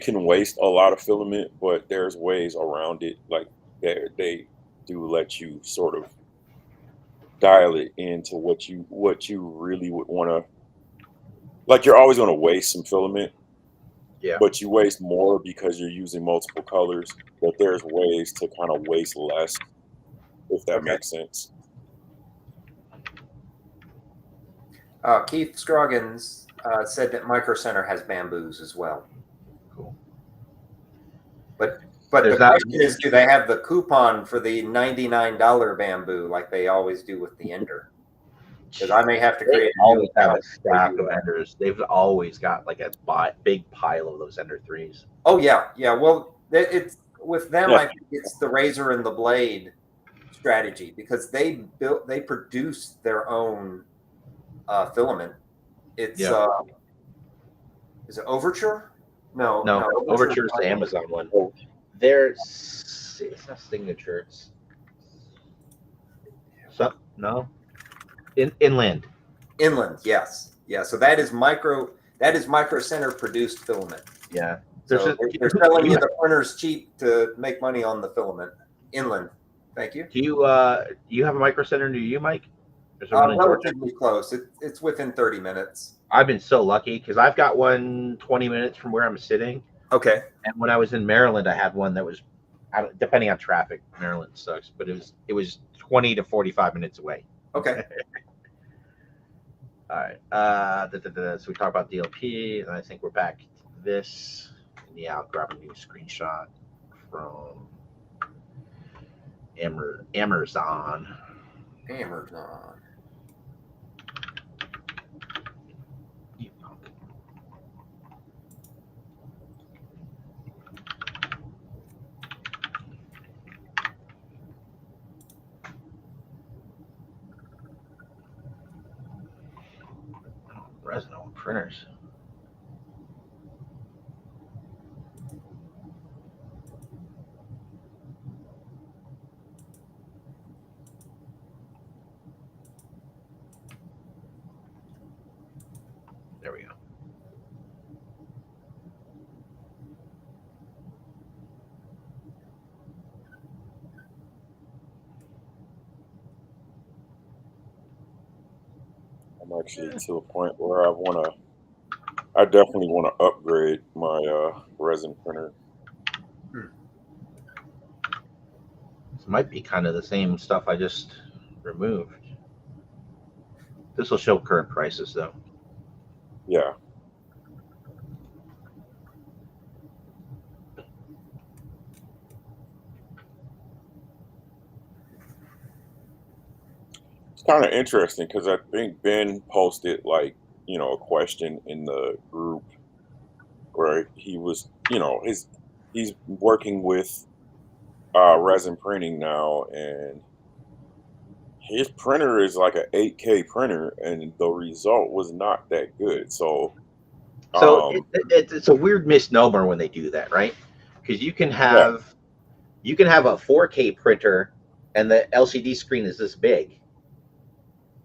[SPEAKER 3] can waste a lot of filament, but there's ways around it. Like they do let you sort of dial it into what you really would want to. Like you're always going to waste some filament,
[SPEAKER 1] Yeah.
[SPEAKER 3] but you waste more because you're using multiple colors. But there's ways to kind of waste less, if that makes sense.
[SPEAKER 2] Keith Scroggins said that Micro Center has bamboos as well.
[SPEAKER 1] Cool.
[SPEAKER 2] But the question is, do they have the coupon for the $99 bamboo like they always do with the Ender? Because I may have to create
[SPEAKER 1] a new have a stack of Enders. They've always got like a big pile of those Ender 3s.
[SPEAKER 2] Oh yeah, yeah. Well, it's with them. I think it's the razor and the blade strategy because they produce their own filament. It's is it Overture? No,
[SPEAKER 1] Overture is the Amazon one. It's not Signature. So no, inland.
[SPEAKER 2] Inland, yes. Yeah. So that is micro center produced filament.
[SPEAKER 1] Yeah. There's
[SPEAKER 2] So
[SPEAKER 1] a,
[SPEAKER 2] they're selling you the printers cheap to make money on the filament. Inland. Thank you.
[SPEAKER 1] do you have a micro center near you, Mike? There's one in Georgia.
[SPEAKER 2] Relatively close. It's within 30 minutes.
[SPEAKER 1] I've been so lucky because I've got one 20 minutes from where I'm sitting.
[SPEAKER 2] Okay.
[SPEAKER 1] And when I was in Maryland, I had one that was, depending on traffic, Maryland sucks, but it was 20 to 45 minutes away.
[SPEAKER 2] Okay.
[SPEAKER 1] All right. So we talked about DLP, and I think we're back to this. Yeah, I'll grab a new screenshot from Amazon.
[SPEAKER 2] Amazon.
[SPEAKER 1] Resin on printers. There we go.
[SPEAKER 3] I'm actually to a point where I definitely want to upgrade my resin printer.
[SPEAKER 1] This might be kind of the same stuff I just removed. This will show current prices though.
[SPEAKER 3] Yeah. It's kind of interesting because I think Ben posted like, a question in the group where he was, he's working with resin printing now, and his printer is like an 8K printer, and the result was not that good. So,
[SPEAKER 1] So
[SPEAKER 3] um,
[SPEAKER 1] it's a weird misnomer when they do that, right? Because
[SPEAKER 3] yeah,
[SPEAKER 1] you can have a 4K printer, and the LCD screen is this big,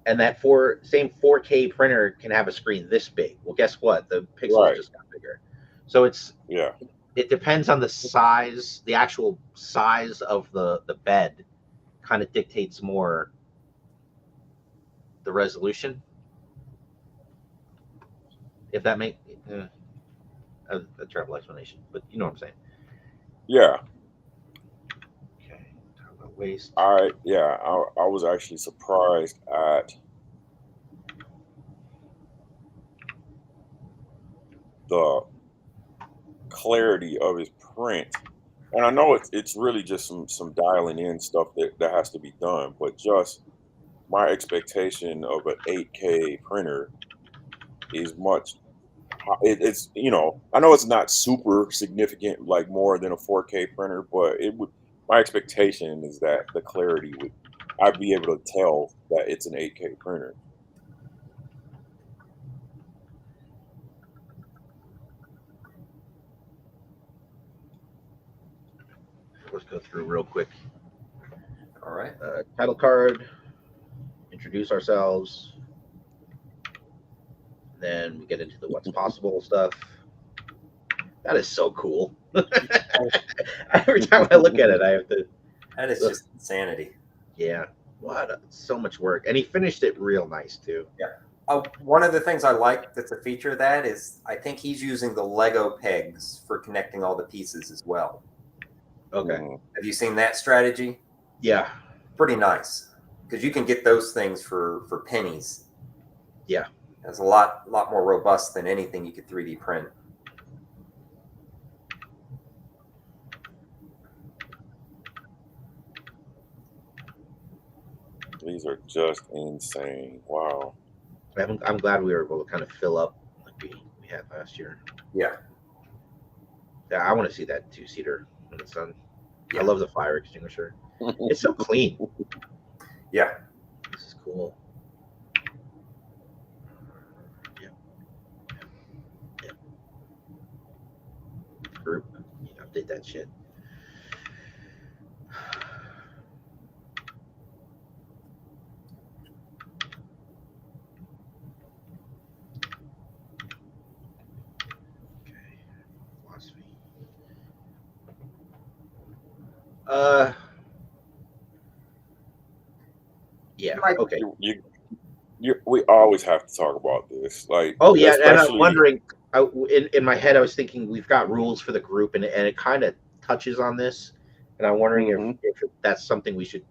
[SPEAKER 1] and that same 4K printer can have a screen this big. Well, guess what? The pixels
[SPEAKER 3] right,
[SPEAKER 1] just got bigger. So
[SPEAKER 3] yeah,
[SPEAKER 1] it depends on the size, the actual size of the bed, kind of dictates more the resolution. If that makes a terrible explanation, but you know what I'm saying.
[SPEAKER 3] yeah.
[SPEAKER 1] Okay, talk about waste.
[SPEAKER 3] I was actually surprised at the clarity of his print. And I know it's really just some dialing in stuff that has to be done, but just my expectation of an 8K printer is it's I know it's not super significant like more than a 4K printer, but it would my expectation is that the clarity would I'd be able to tell that it's an 8K printer.
[SPEAKER 1] Let's go through real quick.
[SPEAKER 2] All right.
[SPEAKER 1] Title card. Introduce ourselves. Then we get into the what's possible stuff. That is so cool. Every time I look at it, I have to.
[SPEAKER 2] That is just insanity.
[SPEAKER 1] Yeah, so much work, and he finished it real nice too.
[SPEAKER 2] Yeah. One of the things I like that's a feature of that is I think he's using the Lego pegs for connecting all the pieces as well.
[SPEAKER 1] Okay.
[SPEAKER 2] Have you seen that strategy?
[SPEAKER 1] Yeah.
[SPEAKER 2] Pretty nice because you can get those things for pennies.
[SPEAKER 1] Yeah.
[SPEAKER 2] It's a lot more robust than anything you could 3D print.
[SPEAKER 3] These are just insane. Wow.
[SPEAKER 1] I'm glad we were able to kind of fill up like we had last year.
[SPEAKER 2] Yeah.
[SPEAKER 1] Yeah, I want to see that 2-seater when it's done.
[SPEAKER 2] Yeah.
[SPEAKER 1] I love the fire extinguisher. It's so clean.
[SPEAKER 2] Yeah.
[SPEAKER 1] This is cool. Yeah. Group, update that shit. Uh, yeah.
[SPEAKER 2] Mike,
[SPEAKER 1] Okay.
[SPEAKER 3] We always have to talk about this, like
[SPEAKER 1] Oh yeah, and I'm
[SPEAKER 3] especially.
[SPEAKER 1] wondering. In my head, I was thinking we've got rules for the group, and it kind of touches on this, and I'm wondering
[SPEAKER 3] Mhm.
[SPEAKER 1] if that's something we should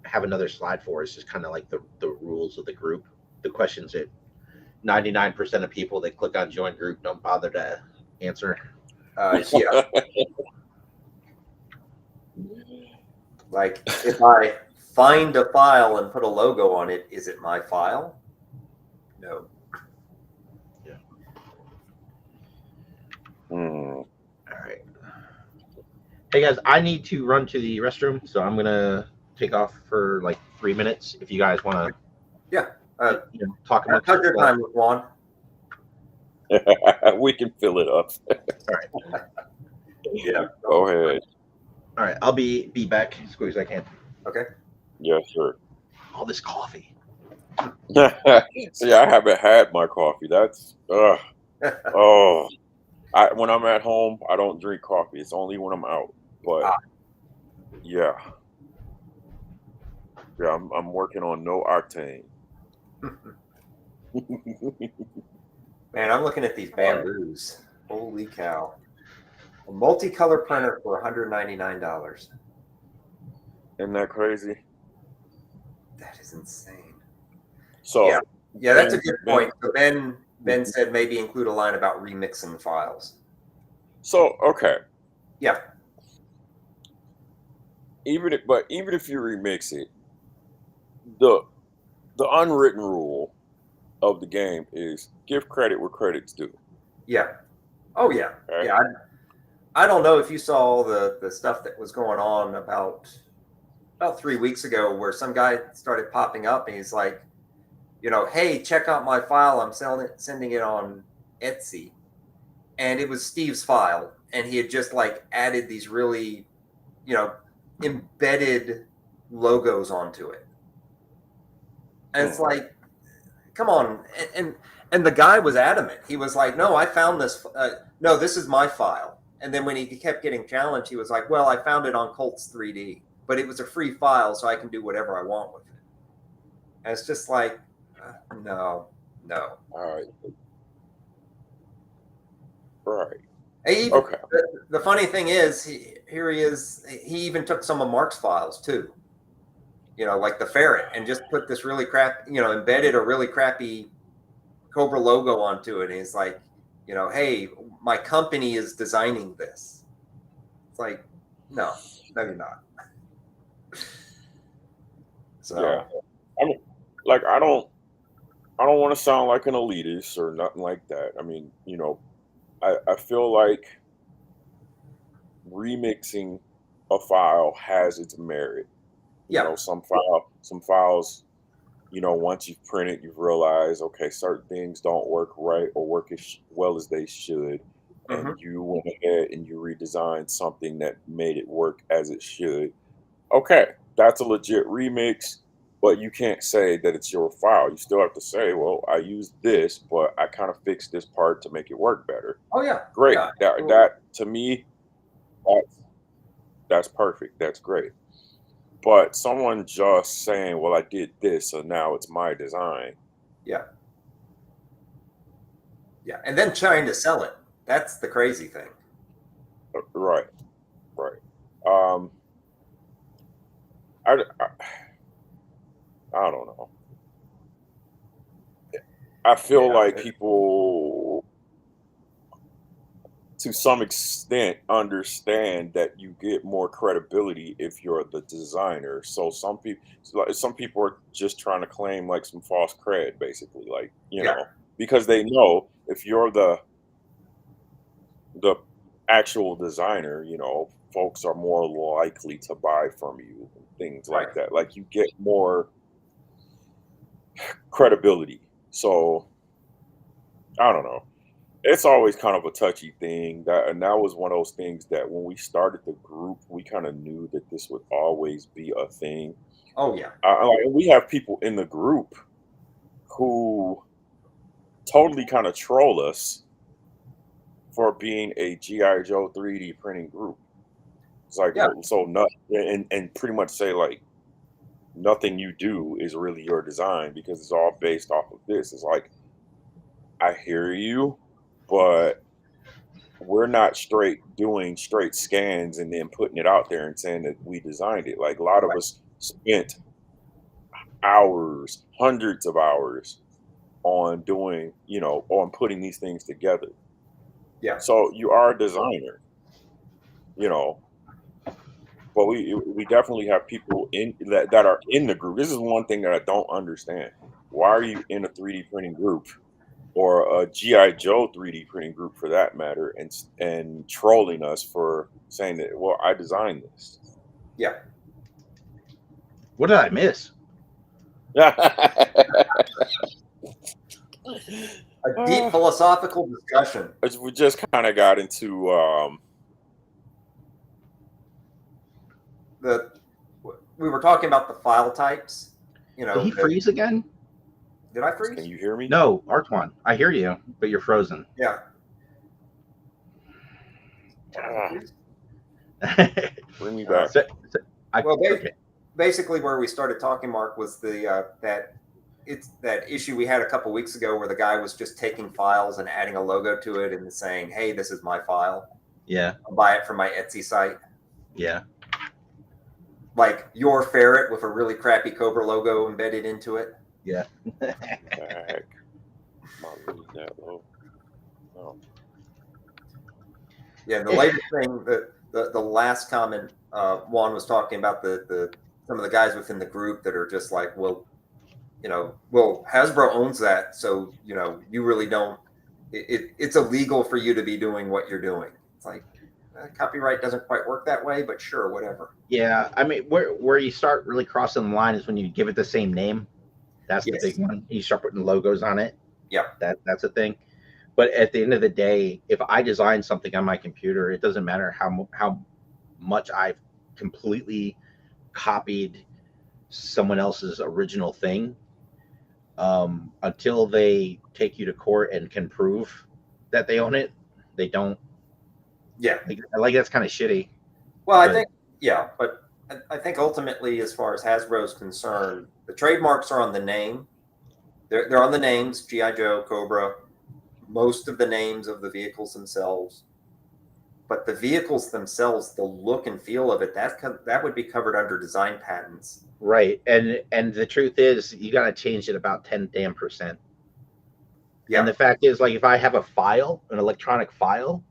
[SPEAKER 1] have another slide for. Is just kind of like the rules of the group, the questions that 99% of people that click on join group don't bother to answer.
[SPEAKER 2] yeah, like if I find a file and put a logo on it, is it my file? No.
[SPEAKER 1] Yeah.
[SPEAKER 3] Mm.
[SPEAKER 1] All right. Hey guys, I need to run to the restroom, so I'm gonna take off for like 3 minutes. If you guys want
[SPEAKER 2] Yeah.
[SPEAKER 1] to, talk amongst
[SPEAKER 2] How's your
[SPEAKER 1] yourselves.
[SPEAKER 2] time with Juan?
[SPEAKER 3] We can fill it up.
[SPEAKER 1] All right.
[SPEAKER 2] Yeah.
[SPEAKER 3] Go ahead.
[SPEAKER 1] All right. I'll be back as quick as I can.
[SPEAKER 2] Okay.
[SPEAKER 3] Yes, sir.
[SPEAKER 1] All this coffee.
[SPEAKER 3] See, I haven't had my coffee. That's oh. When I'm at home, I don't drink coffee. It's only when I'm out. But
[SPEAKER 2] Ah.
[SPEAKER 3] yeah, yeah, I'm working on no octane.
[SPEAKER 2] Man, I'm looking at these bamboos. Holy cow. A multicolor printer for $199.
[SPEAKER 3] Isn't that crazy?
[SPEAKER 2] That is insane.
[SPEAKER 3] So
[SPEAKER 2] Yeah, that's a good
[SPEAKER 3] Ben-
[SPEAKER 2] point. So Ben said maybe include a line about remixing files.
[SPEAKER 3] So okay,
[SPEAKER 2] Yeah.
[SPEAKER 3] even if you remix it, the unwritten rule of the game is give credit where credit's due.
[SPEAKER 2] Yeah. Oh yeah.
[SPEAKER 3] Right?
[SPEAKER 2] Yeah. I don't know if you saw all the stuff that was going on about 3 weeks ago where some guy started popping up and he's like, hey, check out my file. I'm sending it on Etsy. And it was Steve's file. And he had just like added these really, embedded logos onto it. And it's like, come on. And the guy was adamant. He was like, no, I found this. No, this is my file. And then when he kept getting challenged, he was like, well, I found it on Colts 3D, but it was a free file, so I can do whatever I want with it. And it's just like, no.
[SPEAKER 3] All right. Right.
[SPEAKER 2] Okay. The funny thing is, he even took some of Mark's files too. Like the ferret, and just put this really embedded a really crappy Cobra logo onto it. And he's like, hey, my company is designing this. It's like, no, you're not. So
[SPEAKER 3] yeah, I mean, like I don't want to sound like an elitist or nothing like that. I mean, I feel like remixing a file has its merit.
[SPEAKER 2] yeah,
[SPEAKER 3] Some files, once you've printed, you've realized, okay, certain things don't work right or work as well as they should. And you went ahead and you redesigned something that made it work as it should. Okay, that's a legit remix, but you can't say that it's your file. You still have to say, well, I used this, but I kind of fixed this part to make it work better.
[SPEAKER 2] oh yeah,
[SPEAKER 3] Great.
[SPEAKER 2] yeah,
[SPEAKER 3] That to me, that's perfect. That's great. But someone just saying, well, I did this, so now it's my design.
[SPEAKER 2] yeah, and then trying to sell it. That's the crazy thing.
[SPEAKER 3] Right. I don't know. I feel like people, to some extent, understand that you get more credibility if you're the designer. So some people are just trying to claim like some false cred, basically, like because they know if you're the actual designer, folks are more likely to buy from you and things like that. Like you get more credibility. So I don't know. It's always kind of a touchy thing. And that was one of those things that when we started the group, we kind of knew that this would always be a thing.
[SPEAKER 2] Oh yeah.
[SPEAKER 3] We have people in the group who totally kind of troll us for being a G.I. Joe 3D printing group. It's like,
[SPEAKER 2] Yeah.
[SPEAKER 3] so and pretty much say like nothing you do is really your design because it's all based off of this. It's like, I hear you, but we're not doing straight scans and then putting it out there and saying that we designed it. Like a lot of
[SPEAKER 2] Right.
[SPEAKER 3] us spent hours, hundreds of hours on doing, on putting these things together.
[SPEAKER 2] Yeah.
[SPEAKER 3] So you are a designer, you know, but we definitely have people in that are in the group. This is one thing that I don't understand. Why are you in a 3D printing group or a G.I. Joe 3D printing group for that matter and trolling us for saying that, well, I designed this.
[SPEAKER 2] Yeah.
[SPEAKER 1] What did I miss?
[SPEAKER 2] A deep philosophical discussion.
[SPEAKER 3] We just kind of got into
[SPEAKER 2] We were talking about the file types.
[SPEAKER 1] Did he freeze again?
[SPEAKER 2] Did I freeze?
[SPEAKER 3] Can you hear me?
[SPEAKER 1] No, Artwann. I hear you, but you're frozen.
[SPEAKER 2] Yeah.
[SPEAKER 3] Bring me back.
[SPEAKER 2] Basically, where we started talking, Mark, was that issue we had a couple weeks ago where the guy was just taking files and adding a logo to it and saying, "Hey, this is my file.
[SPEAKER 1] Yeah.
[SPEAKER 2] I'll buy it from my Etsy site."
[SPEAKER 1] Yeah.
[SPEAKER 2] Like your ferret with a really crappy Cobra logo embedded into it.
[SPEAKER 1] Yeah.
[SPEAKER 3] Back. Oh.
[SPEAKER 2] Yeah, the latest thing, the last comment Juan was talking about the some of the guys within the group that are just like, well, Hasbro owns that, so you really don't. It's illegal for you to be doing what you're doing. It's like copyright doesn't quite work that way, but sure, whatever.
[SPEAKER 1] Yeah, I mean, where you start really crossing the line is when you give it the same name. That's the big one. You start putting logos on it.
[SPEAKER 2] Yeah,
[SPEAKER 1] that's a thing. But at the end of the day, if I design something on my computer, it doesn't matter how much I've completely copied someone else's original thing. Until they take you to court and can prove that they own it, they don't.
[SPEAKER 2] Yeah,
[SPEAKER 1] like that's kind of shitty.
[SPEAKER 2] Well, I think ultimately, as far as Hasbro is concerned, the trademarks are on the name. They're on the names, G.I. Joe, Cobra, most of the names of the vehicles themselves. But the vehicles themselves, the look and feel of it, that would be covered under design patents.
[SPEAKER 1] Right. And the truth is, you got to change it about 10% Yeah. And the fact is, like, if I have a file, an electronic file,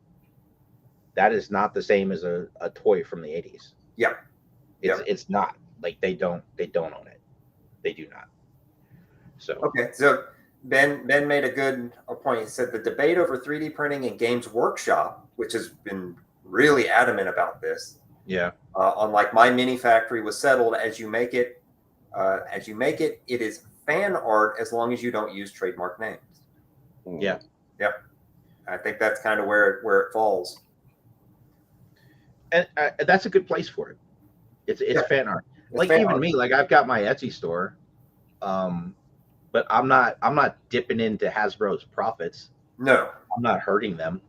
[SPEAKER 1] that is not the same as a toy from the 80s.
[SPEAKER 2] Yeah.
[SPEAKER 1] It's not. Like, they don't own it. They do not. So
[SPEAKER 2] okay. So Ben made a point. He said the debate over 3D printing in Games Workshop, which has been really adamant about this.
[SPEAKER 1] Yeah.
[SPEAKER 2] On like My Mini Factory was settled as you make it, it is fan art as long as you don't use trademark names.
[SPEAKER 1] Yeah.
[SPEAKER 2] Yep. I think that's kind of where it falls.
[SPEAKER 1] And that's a good place for it. It's fan art. Like fan even art. Me, like I've got my Etsy store, but I'm not dipping into Hasbro's profits.
[SPEAKER 2] No,
[SPEAKER 1] I'm not hurting them.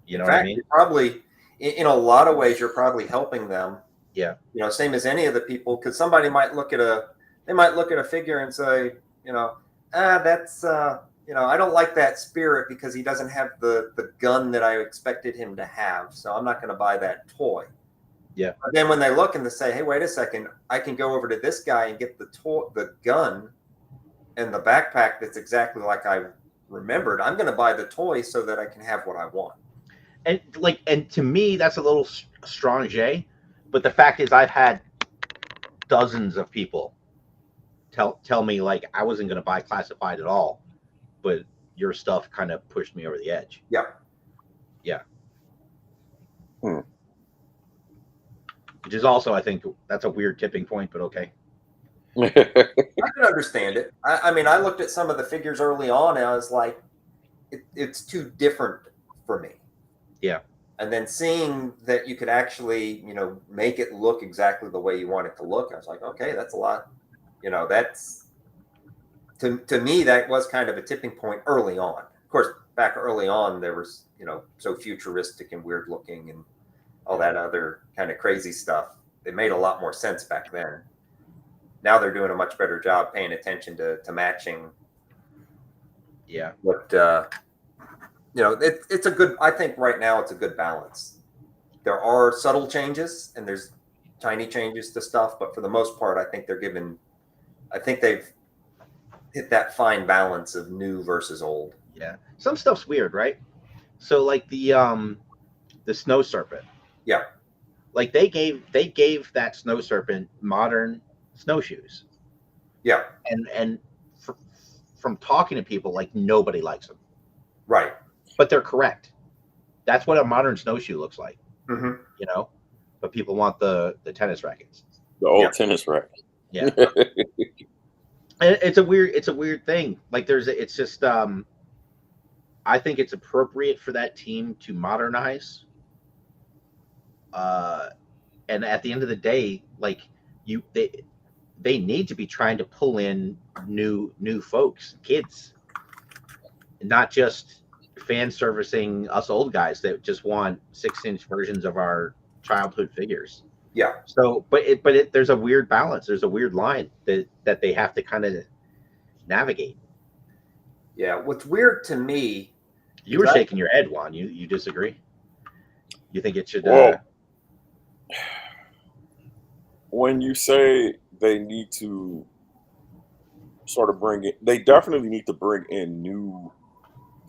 [SPEAKER 1] You know
[SPEAKER 2] what I
[SPEAKER 1] mean?
[SPEAKER 2] Probably in a lot of ways, you're probably helping them.
[SPEAKER 1] Yeah.
[SPEAKER 2] Same as any of the people, because somebody might look at a figure and say, that's I don't like that spirit because he doesn't have the gun that I expected him to have, so I'm not going to buy that toy.
[SPEAKER 1] Yeah.
[SPEAKER 2] But then when they look and they say, hey, wait a second, I can go over to this guy and get the gun and the backpack that's exactly like I remembered. I'm going to buy the toy so that I can have what I want.
[SPEAKER 1] And to me, that's a little strong, Jay. But the fact is, I've had dozens of people tell me like I wasn't going to buy classified at all, but your stuff kind of pushed me over the edge.
[SPEAKER 2] Yeah.
[SPEAKER 1] Yeah. Which is also, I think, that's a weird tipping point, but okay.
[SPEAKER 2] I can understand it. I mean, I looked at some of the figures early on and I was like, it's too different for me.
[SPEAKER 1] Yeah.
[SPEAKER 2] And then seeing that you could actually, make it look exactly the way you want it to look, I was like, okay, that's a lot. That's to me, that was kind of a tipping point early on. Of course, back early on, there was, so futuristic and weird looking and all that other kind of crazy stuff. It made a lot more sense back then. Now they're doing a much better job paying attention to matching.
[SPEAKER 1] Yeah.
[SPEAKER 2] What it's a good. I think right now it's a good balance. There are subtle changes and there's tiny changes to stuff, but for the most part, I think they've hit that fine balance of new versus old.
[SPEAKER 1] Yeah. Some stuff's weird, right? So like the snow serpent.
[SPEAKER 2] Yeah.
[SPEAKER 1] Like they gave that snow serpent modern snowshoes.
[SPEAKER 2] Yeah.
[SPEAKER 1] And from talking to people, like nobody likes them.
[SPEAKER 2] Right.
[SPEAKER 1] But they're correct. That's what a modern snowshoe looks like.
[SPEAKER 2] Mm-hmm.
[SPEAKER 1] You know, but people want the tennis rackets.
[SPEAKER 3] The old tennis racket.
[SPEAKER 1] Yeah. And it's a weird thing. Like it's just I think it's appropriate for that team to modernize. And at the end of the day, like they need to be trying to pull in new folks, kids, not just fan servicing us old guys that just want 6-inch versions of our childhood figures.
[SPEAKER 2] Yeah.
[SPEAKER 1] So, but there's a weird balance. There's a weird line that they have to kind of navigate.
[SPEAKER 2] Yeah. What's weird to me.
[SPEAKER 1] You were shaking your head, Juan. You disagree? You think it should?
[SPEAKER 3] Well, when you say they need to sort of bring it, they definitely need to bring in new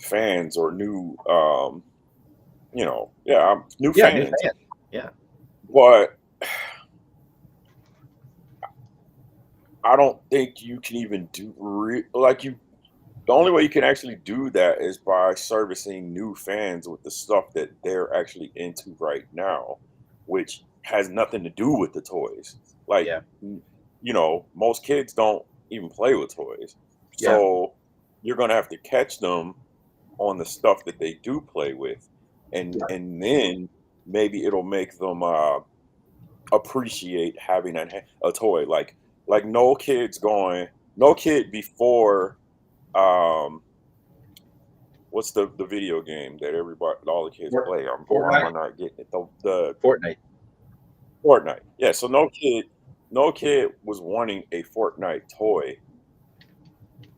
[SPEAKER 3] fans or new, new fans.
[SPEAKER 1] New fans. Yeah.
[SPEAKER 3] But I don't think you can even do the only way you can actually do that is by servicing new fans with the stuff that they're actually into right now, which has nothing to do with the toys. Like, most kids don't even play with toys. So you're going to have to catch them on the stuff that they do play with. And then maybe it'll make them appreciate having a toy. Like no kid before what's the video game that all the kids play? I'm not getting it. The Fortnite. Yeah, so no kid was wanting a Fortnite toy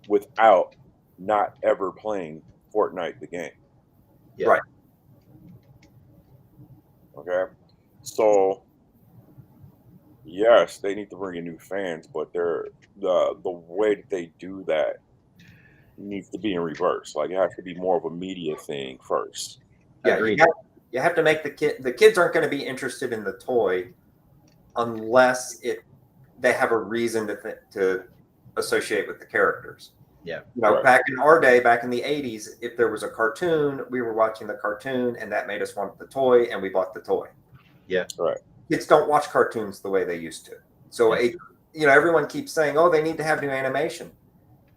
[SPEAKER 3] without not ever playing Fortnite the game.
[SPEAKER 1] Yeah.
[SPEAKER 2] Right.
[SPEAKER 3] Okay. So yes, they need to bring in new fans, but the way that they do that needs to be in reverse. Like it has to be more of a media thing first.
[SPEAKER 2] Yeah, you have to make the kids aren't going to be interested in the toy unless they have a reason to associate with the characters.
[SPEAKER 1] Yeah.
[SPEAKER 2] Back in our day, back in the 80s, if there was a cartoon, we were watching the cartoon and that made us want the toy and we bought the toy.
[SPEAKER 1] Yeah.
[SPEAKER 3] Right.
[SPEAKER 2] Kids don't watch cartoons the way they used to. So everyone keeps saying, "Oh, they need to have new animation."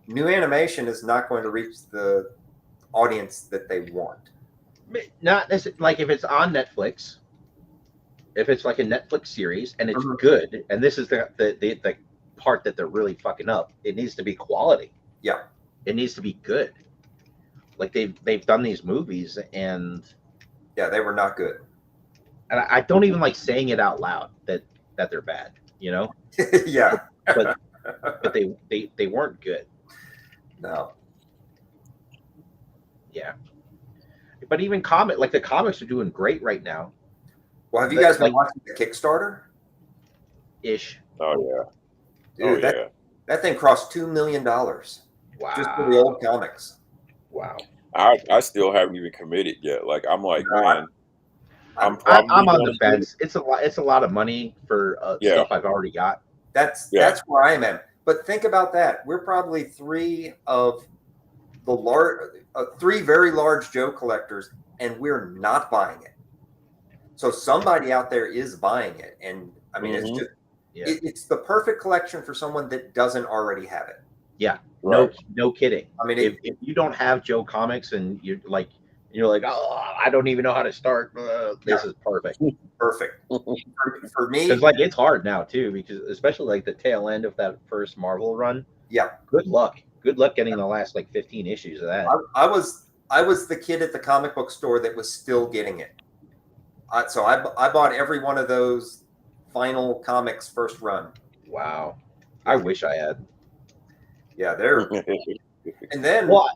[SPEAKER 2] New animation is not going to reach the audience that they want.
[SPEAKER 1] Not like if it's on Netflix, if it's like a Netflix series and it's good, and this is the part that they're really fucking up. It needs to be quality.
[SPEAKER 2] Yeah,
[SPEAKER 1] it needs to be good. Like they've done these movies and
[SPEAKER 2] they were not good.
[SPEAKER 1] And I don't even like saying it out loud that they're bad.
[SPEAKER 2] Yeah,
[SPEAKER 1] but they weren't good.
[SPEAKER 2] No.
[SPEAKER 1] Yeah. But even the comics are doing great right now.
[SPEAKER 2] Well, have you guys been watching the Kickstarter?
[SPEAKER 1] Ish.
[SPEAKER 3] Oh yeah.
[SPEAKER 2] Dude, that thing crossed $2 million.
[SPEAKER 1] Wow.
[SPEAKER 2] Just for the old comics.
[SPEAKER 1] Wow.
[SPEAKER 3] I still haven't even committed yet. Like I'm like, man,
[SPEAKER 1] I'm on the fence. It's a lot of money for stuff I've already got.
[SPEAKER 2] That's where I am at. But think about that. We're probably three very large Joe collectors, and we're not buying it. So somebody out there is buying it, and I mean, it's just it's the perfect collection for someone that doesn't already have it.
[SPEAKER 1] Yeah,
[SPEAKER 3] right.
[SPEAKER 1] No kidding.
[SPEAKER 2] I mean,
[SPEAKER 1] if you don't have Joe comics and you're like, oh, I don't even know how to start. This is perfect.
[SPEAKER 2] Perfect for me.
[SPEAKER 1] Because it's hard now too, because especially like the tail end of that first Marvel run.
[SPEAKER 2] Yeah.
[SPEAKER 1] Good luck getting the last 15 issues of that.
[SPEAKER 2] I was the kid at the comic book store that was still getting it. I bought every one of those Final Comics first run.
[SPEAKER 1] Wow.
[SPEAKER 2] Yeah.
[SPEAKER 1] I wish I had.
[SPEAKER 2] Yeah, they're and then
[SPEAKER 1] What?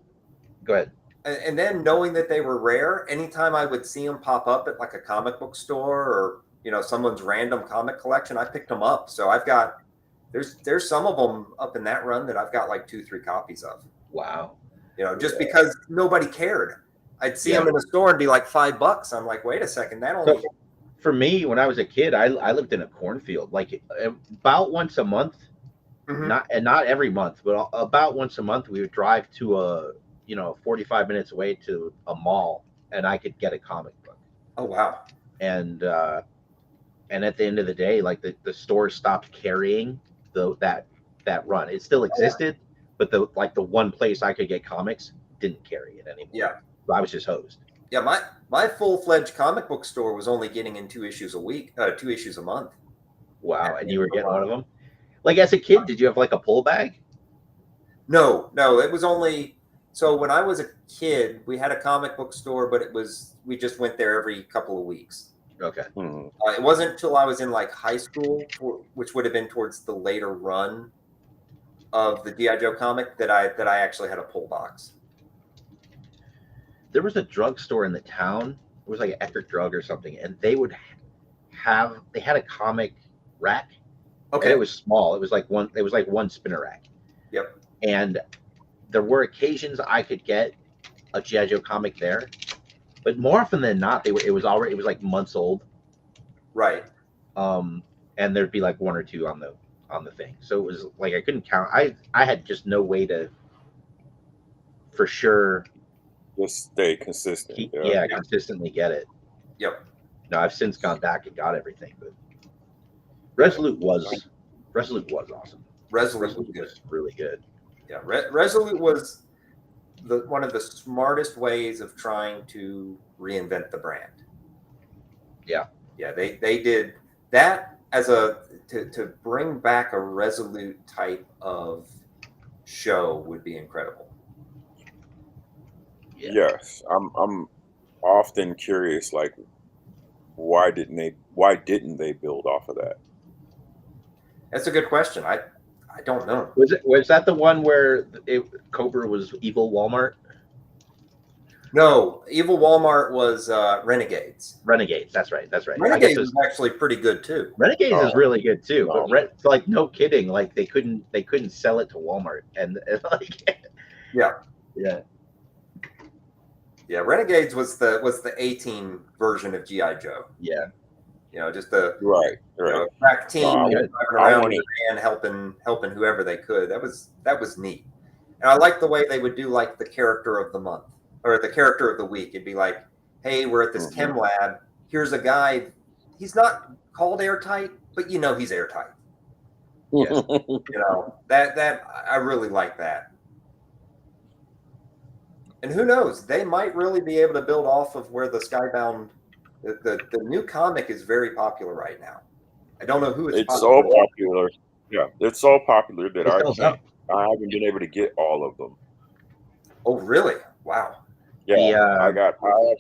[SPEAKER 1] Go ahead.
[SPEAKER 2] and then knowing that they were rare, anytime I would see them pop up at like a comic book store or someone's random comic collection, I picked them up. So I've got there's some of them up in that run that I've got like 2-3 copies of.
[SPEAKER 1] Wow.
[SPEAKER 2] Just because nobody cared. I'd see them in a store and be like $5. I'm like, wait a second, that only.
[SPEAKER 1] So, for me, when I was a kid, I lived in a cornfield. Like about once a month, not every month, but about once a month, we would drive to 45 minutes away to a mall, and I could get a comic book.
[SPEAKER 2] Oh wow.
[SPEAKER 1] And at the end of the day, like the store stopped carrying that run. It still existed, but the one place I could get comics didn't carry it anymore.
[SPEAKER 2] Yeah.
[SPEAKER 1] So I was just hosed.
[SPEAKER 2] Yeah, my full-fledged comic book store was only getting in 2 issues a week, 2 issues a month.
[SPEAKER 1] Wow, and you were getting one of them? Like as a kid, did you have like a pull bag?
[SPEAKER 2] No, it was only so when I was a kid, we had a comic book store, but we just went there every couple of weeks.
[SPEAKER 1] Okay.
[SPEAKER 2] It wasn't until I was in like high school, which would have been towards the later run of the G.I. Joe comic, that I actually had a pull box.
[SPEAKER 1] There was a drugstore in the town. It was like Eckerd Drug or something, and they had a comic rack.
[SPEAKER 2] Okay.
[SPEAKER 1] And it was small. It was like one spinner rack.
[SPEAKER 2] Yep.
[SPEAKER 1] And there were occasions I could get a G.I. Joe comic there, but more often than not, it was like months old.
[SPEAKER 2] Right.
[SPEAKER 1] And there'd be like one or two on the thing. So it was like I couldn't count. I had just no way to for sure
[SPEAKER 3] just stay consistent.
[SPEAKER 1] Consistently get it.
[SPEAKER 2] Yep.
[SPEAKER 1] No, I've since gone back and got everything, but Resolute was awesome.
[SPEAKER 2] Resolute was
[SPEAKER 1] really good.
[SPEAKER 2] Yeah, Resolute was one of the smartest ways of trying to reinvent the brand.
[SPEAKER 1] Yeah.
[SPEAKER 2] Yeah, they did that as to bring back a Resolute type of show would be incredible.
[SPEAKER 3] Yeah. Yes, I'm often curious, like why didn't they build off of that?
[SPEAKER 2] That's a good question. I don't know.
[SPEAKER 1] Was that the one where Cobra was evil Walmart?
[SPEAKER 2] No, evil Walmart was Renegades.
[SPEAKER 1] Renegades, that's right.
[SPEAKER 2] Renegades is actually pretty good too.
[SPEAKER 1] Renegades is really good too, but like no kidding, like they couldn't sell it to Walmart, and like
[SPEAKER 2] yeah, Renegades was the 18 version of G.I. Joe.
[SPEAKER 1] Yeah.
[SPEAKER 2] Just the
[SPEAKER 3] right.
[SPEAKER 2] crack team driving around with a van helping whoever they could. That was neat. And I like the way they would do like the character of the month or the character of the week. It'd be like, hey, we're at this chem lab. Here's a guy. He's not called airtight, but he's airtight. Yeah. that I really like that. And who knows? They might really be able to build off of where the Skybound. The new comic is very popular right now. I don't know who it's
[SPEAKER 3] so popular. Yeah, it's so popular that I haven't been able to get all of them.
[SPEAKER 2] Oh, really? Wow.
[SPEAKER 3] Yeah, I have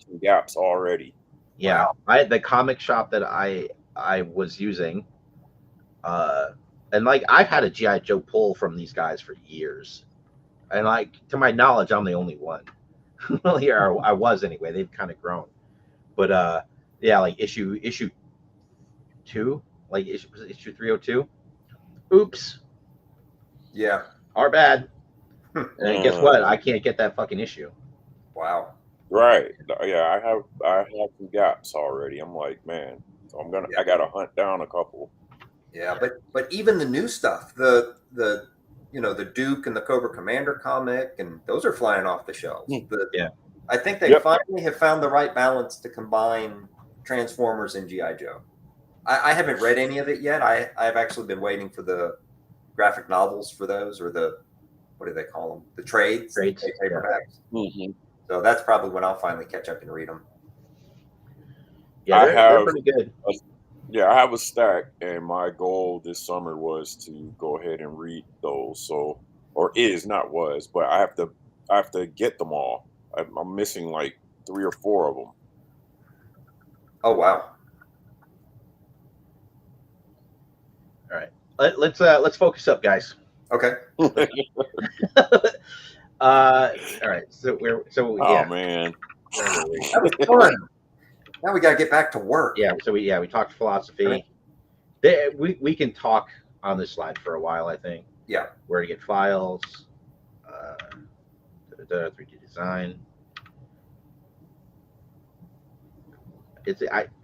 [SPEAKER 3] some gaps already.
[SPEAKER 1] Yeah, wow. The comic shop that I was using, and like I've had a G.I. Joe pull from these guys for years, and like to my knowledge, I'm the only one. Well, here I was anyway. They've kind of grown, but like issue 2, like issue 302. Oops.
[SPEAKER 2] Yeah.
[SPEAKER 1] Our bad. And guess what? I can't get that fucking issue.
[SPEAKER 2] Wow.
[SPEAKER 3] Right. Yeah, I have some gaps already. I'm like, man, so I gotta hunt down a couple.
[SPEAKER 2] Yeah, but even the new stuff, the Duke and the Cobra Commander comic, and those are flying off the shelves. I think they finally have found the right balance to combine Transformers and G.I. Joe. I haven't read any of it yet. I've actually been waiting for the graphic novels for those, or what do they call them? The trades paperbacks.
[SPEAKER 3] Mm-hmm.
[SPEAKER 2] So that's probably when I'll finally catch up and read them.
[SPEAKER 1] Yeah, they're pretty good.
[SPEAKER 3] I have a stack, and my goal this summer was to go ahead and read those. But I have to get them all. I'm missing like 3 or 4 of them.
[SPEAKER 2] Oh wow.
[SPEAKER 1] All right, let's focus up, guys.
[SPEAKER 2] Okay.
[SPEAKER 1] All right, so
[SPEAKER 3] Oh man.
[SPEAKER 1] where were we?
[SPEAKER 2] That was fun. Now we got to get back to work.
[SPEAKER 1] We talked philosophy. We can talk on this slide for a while. I think
[SPEAKER 2] Yeah.
[SPEAKER 1] where to get files, 3D design.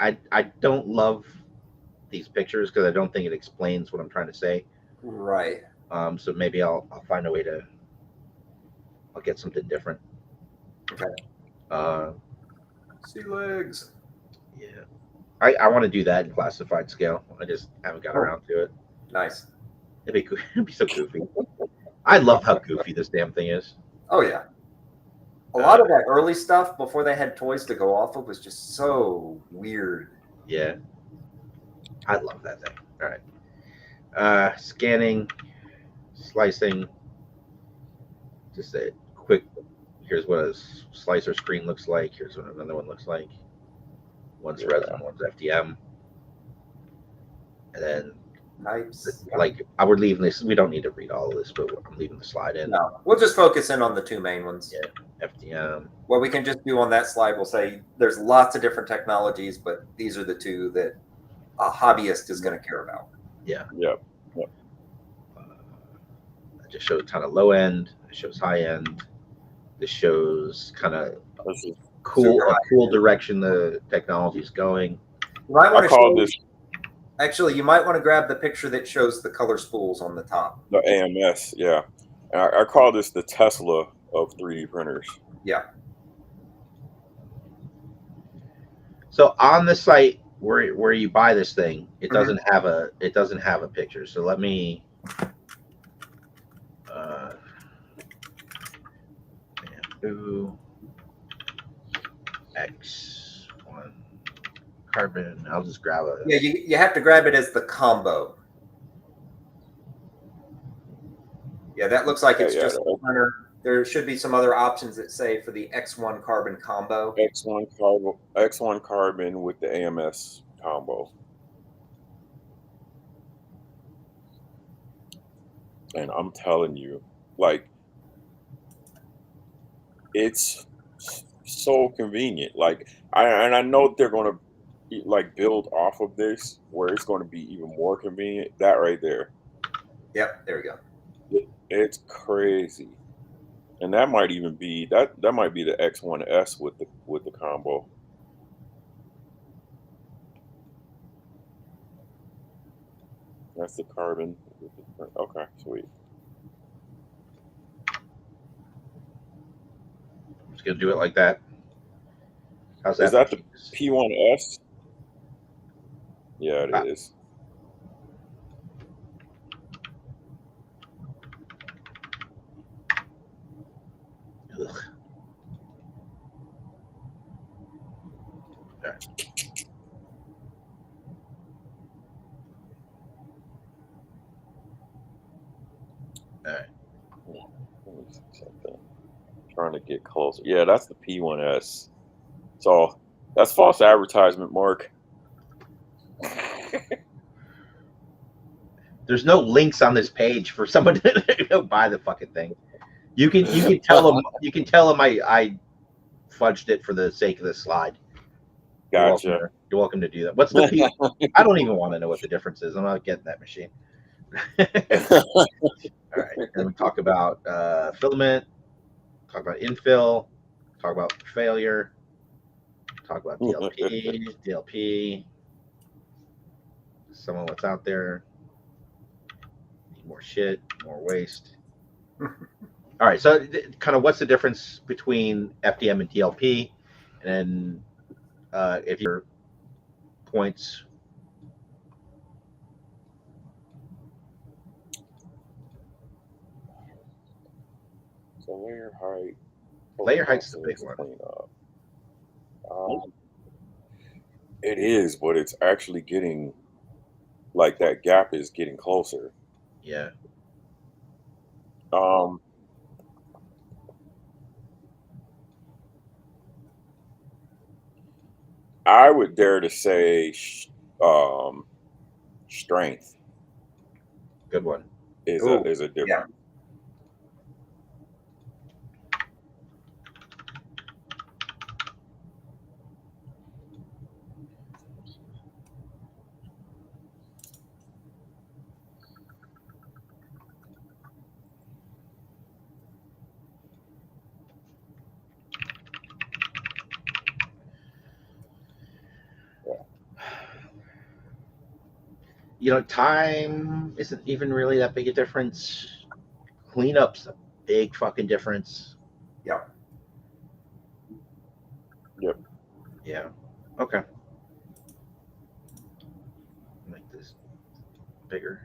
[SPEAKER 1] I don't love these pictures because I don't think it explains what I'm trying to say.
[SPEAKER 2] Right.
[SPEAKER 1] So maybe I'll find a way to I'll get something different.
[SPEAKER 2] Okay. Sea legs.
[SPEAKER 1] Yeah, I want to do that in classified scale. I just haven't got around to it.
[SPEAKER 2] Nice.
[SPEAKER 1] It'd be so goofy. I love how goofy this damn thing is.
[SPEAKER 2] Oh yeah. A lot of that early stuff before they had toys to go off of was just so weird.
[SPEAKER 1] Yeah, I love that thing. All right, scanning, slicing. Just a quick. Here's what a slicer screen looks like. Here's what another one looks like. One's resin, one's FDM, and then
[SPEAKER 2] Types.
[SPEAKER 1] like I would leave this. We don't need to read all of this, but I'm leaving the slide in.
[SPEAKER 2] No, we'll just focus in on the two main ones.
[SPEAKER 1] Yeah, FDM.
[SPEAKER 2] What we can just do on that slide, we'll say there's lots of different technologies, but these are the two that a hobbyist is going to care about.
[SPEAKER 1] Yeah.
[SPEAKER 3] Yep.
[SPEAKER 1] It just shows kind of low end. It shows high end. This shows kind of cool direction the technology is going.
[SPEAKER 2] You might want
[SPEAKER 3] I call this.
[SPEAKER 2] Actually, you might want to grab the picture that shows the color spools on the top.
[SPEAKER 3] The AMS, yeah. And I call this the Tesla of 3D printers.
[SPEAKER 2] Yeah.
[SPEAKER 1] So on the site where you buy this thing, it doesn't have a picture. So let me X1 carbon. I'll just grab it.
[SPEAKER 2] Yeah, you have to grab it as the combo. Yeah, that looks like it's just a printer. There should be some other options that say for the X1 carbon combo.
[SPEAKER 3] X1 carbon with the AMS combo. And I'm telling you, like, it's so convenient. Like, I know they're going to like build off of this where it's going to be even more convenient. That right there.
[SPEAKER 2] Yep, there we go.
[SPEAKER 3] It's crazy. And that might even be that might be the X1S with the combo. That's the carbon. Okay, sweet.
[SPEAKER 1] I'm just gonna do it like that. How's that?
[SPEAKER 3] Is that the P1S? Yeah, it is.
[SPEAKER 1] Ugh. There. All right.
[SPEAKER 3] Let me see something. Trying to get closer. Yeah, that's the P1S. So that's false advertisement, Mark.
[SPEAKER 1] There's no links on this page for someone to go buy the fucking thing. You can tell them I fudged it for the sake of the slide.
[SPEAKER 3] Gotcha.
[SPEAKER 1] You're welcome to do that. What's the P? I don't even want to know what the difference is. I'm not getting that machine. All right, and we talk about filament, talk about infill, talk about failure, talk about DLP, some of what's out there. Need more shit, more waste. All right, so kind of what's the difference between FDM and DLP, and if your points.
[SPEAKER 3] So layer height.
[SPEAKER 1] Layer height's the big one.
[SPEAKER 3] It is, but it's actually getting like that gap is getting closer.
[SPEAKER 1] Yeah.
[SPEAKER 3] I would dare to say strength
[SPEAKER 1] Good one.
[SPEAKER 3] is
[SPEAKER 2] Ooh,
[SPEAKER 3] a
[SPEAKER 2] yeah.
[SPEAKER 3] difference.
[SPEAKER 1] Time isn't even really that big a difference. Cleanup's a big fucking difference.
[SPEAKER 2] Yeah.
[SPEAKER 3] Yep.
[SPEAKER 1] Yeah. Okay. Make this bigger.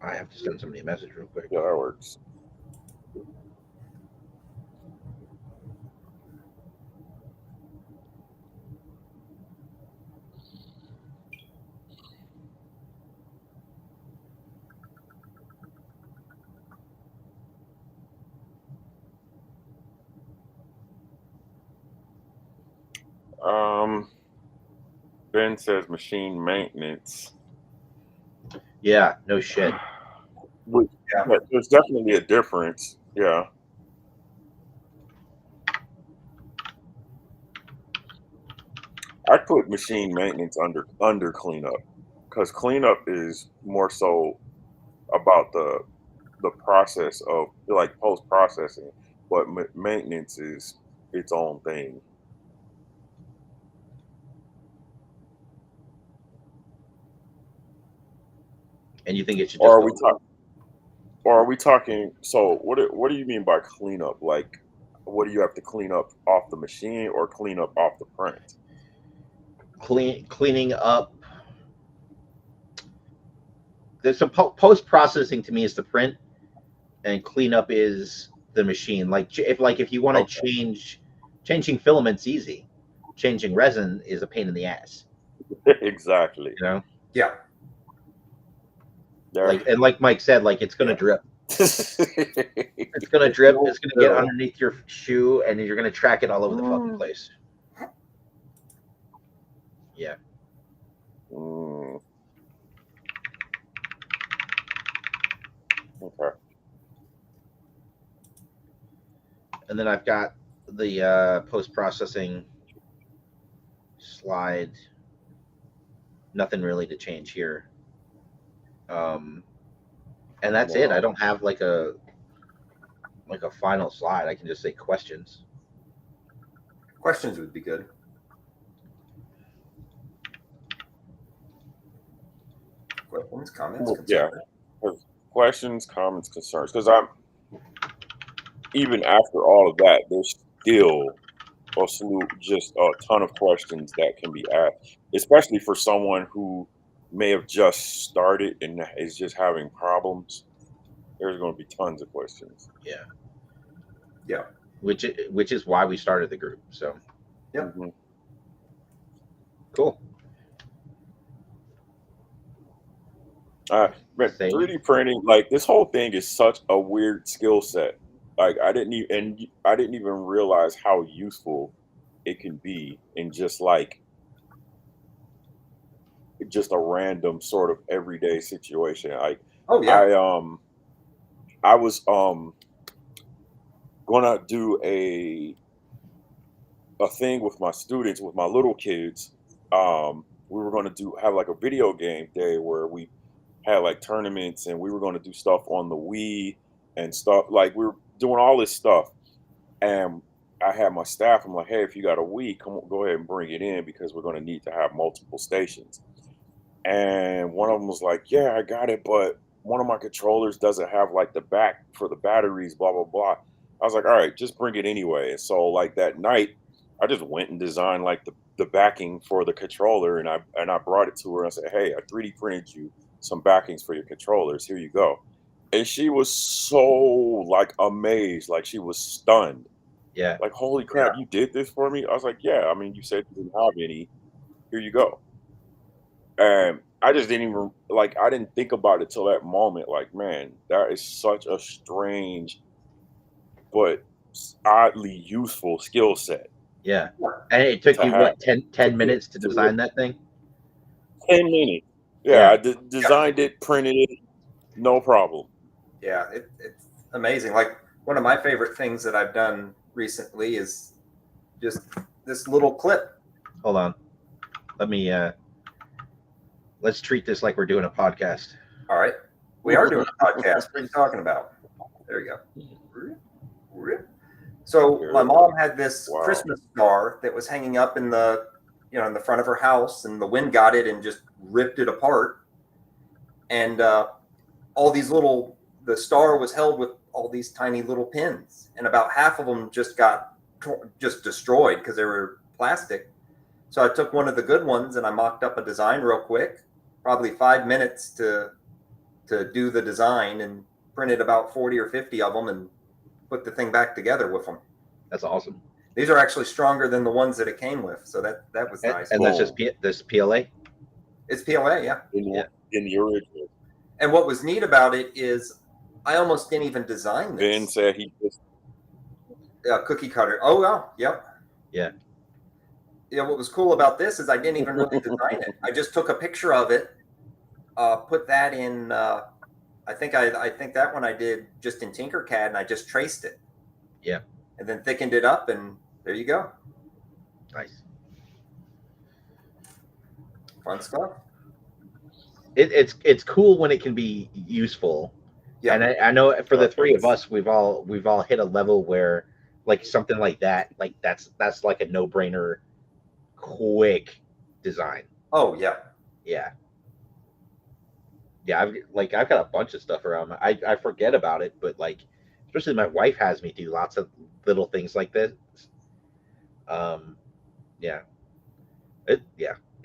[SPEAKER 1] I have to send somebody a message real quick.
[SPEAKER 3] Yeah, that works. Ben says machine maintenance.
[SPEAKER 1] Yeah, no shit.
[SPEAKER 2] Yeah.
[SPEAKER 3] But there's definitely a difference. Yeah. I put machine maintenance under cleanup because cleanup is more so about the process of like post processing, but maintenance is its own thing.
[SPEAKER 1] And you think it should
[SPEAKER 3] Or
[SPEAKER 1] just
[SPEAKER 3] are
[SPEAKER 1] go?
[SPEAKER 3] we talking? Or are we talking? So what do you mean by cleanup? Like, what do you have to clean up off the machine or clean up off the print?
[SPEAKER 1] Cleaning up. There's some post processing to me is the print, and cleanup is the machine. If you want to
[SPEAKER 3] Okay,
[SPEAKER 1] changing filaments easy, changing resin is a pain in the ass.
[SPEAKER 3] exactly.
[SPEAKER 1] You know,
[SPEAKER 2] Yeah.
[SPEAKER 3] There.
[SPEAKER 1] like Mike said, like it's gonna
[SPEAKER 2] Yeah.
[SPEAKER 1] drip.
[SPEAKER 3] It's
[SPEAKER 1] It's gonna drip.
[SPEAKER 3] no
[SPEAKER 1] It's gonna get
[SPEAKER 3] spill.
[SPEAKER 1] underneath your shoe, and you're gonna track it all over the fucking place. Yeah.
[SPEAKER 3] Mm, okay.
[SPEAKER 1] And then I've got the post processing slide. Nothing really to change here. And that's it. I
[SPEAKER 3] No.
[SPEAKER 1] don't have like a final slide. I can just say questions.
[SPEAKER 2] Questions would be good. Questions, comments,
[SPEAKER 3] Well, yeah.
[SPEAKER 2] concerns.
[SPEAKER 3] Questions, comments, concerns. Because I'm even after all of that, there's still just a ton of questions that can be asked, especially for someone who may have just started and is just having problems. There's going to be tons of questions.
[SPEAKER 1] Yeah.
[SPEAKER 2] Yeah.
[SPEAKER 1] Which is why we started the group. So
[SPEAKER 2] Yep.
[SPEAKER 3] Hmm.
[SPEAKER 1] cool.
[SPEAKER 3] Man,
[SPEAKER 1] Save.
[SPEAKER 3] 3D printing, like this whole thing is such a weird skill set. Like I didn't even realize how useful it can be in just a random sort of everyday situation. Like
[SPEAKER 2] Oh yeah.
[SPEAKER 3] I I was gonna do a thing with my students, with my little kids. We were gonna do have like a video game day where we had like tournaments and we were gonna do stuff on the Wii and stuff. Like we were doing all this stuff. And I had my staff, I'm like, hey, if you got a Wii, come on, go ahead and bring it in because we're gonna need to have multiple stations. And one of them was like, yeah, I got it, but one of my controllers doesn't have like the back for the batteries, blah, blah, blah. I was like, all right, just bring it anyway. And so like that night, I just went and designed like the backing for the controller and I brought it to her and I said, hey, I 3D printed you some backings for your controllers. Here you go. And she was so like amazed, like she was stunned.
[SPEAKER 1] Yeah.
[SPEAKER 3] Like, holy
[SPEAKER 2] Yeah.
[SPEAKER 3] crap, you did this for me? I was like, yeah, I mean, you said you didn't have any. Here you go. And I just didn't even like. I didn't think about it till that moment. Like, man, that is such a strange but oddly useful skill set
[SPEAKER 1] Yeah. And it took
[SPEAKER 3] to
[SPEAKER 1] you
[SPEAKER 3] have.
[SPEAKER 1] what 10 minutes to design that thing?
[SPEAKER 3] 10 minutes. Yeah,
[SPEAKER 1] Yeah.
[SPEAKER 3] I designed it, printed it, no problem.
[SPEAKER 2] Yeah, it's amazing. Like one of my favorite things that I've done recently is just this little clip.
[SPEAKER 1] Hold on. Let me let's treat this like we're doing a podcast.
[SPEAKER 2] All right. We are doing a podcast. What are you talking about? There you go. So my mom had this Christmas star that was hanging up in the, in the front of her house, and the wind got it and just ripped it apart. And all these the star was held with all these tiny little pins, and about half of them just got destroyed because they were plastic. So I took one of the good ones and I mocked up a design real quick, probably 5 minutes to do the design, and printed about 40 or 50 of them and put the thing back together with them.
[SPEAKER 1] That's awesome.
[SPEAKER 2] These are actually stronger than the ones that it came with, so that was nice.
[SPEAKER 1] And that's just this PLA?
[SPEAKER 2] It's PLA, yeah.
[SPEAKER 3] In the original.
[SPEAKER 2] And what was neat about it is I almost didn't even design this.
[SPEAKER 3] Ben said he just
[SPEAKER 2] cookie cutter. Oh well, yep.
[SPEAKER 1] Yeah.
[SPEAKER 2] Yeah, what was cool about this is I didn't even really design it. I just took a picture of it, put that in. I think that one I did just in Tinkercad, and I just traced it.
[SPEAKER 1] Yeah.
[SPEAKER 2] And then thickened it up, and there you go.
[SPEAKER 1] Nice.
[SPEAKER 2] Fun stuff.
[SPEAKER 1] It's cool when it can be useful. Yeah. And I know for the three of us, we've all hit a level where like something like that, like that's like a no-brainer, quick design.
[SPEAKER 2] Oh yeah.
[SPEAKER 1] Yeah. Yeah, I've got a bunch of stuff around. I forget about it, but like, especially my wife has me do lots of little things like this. Yeah.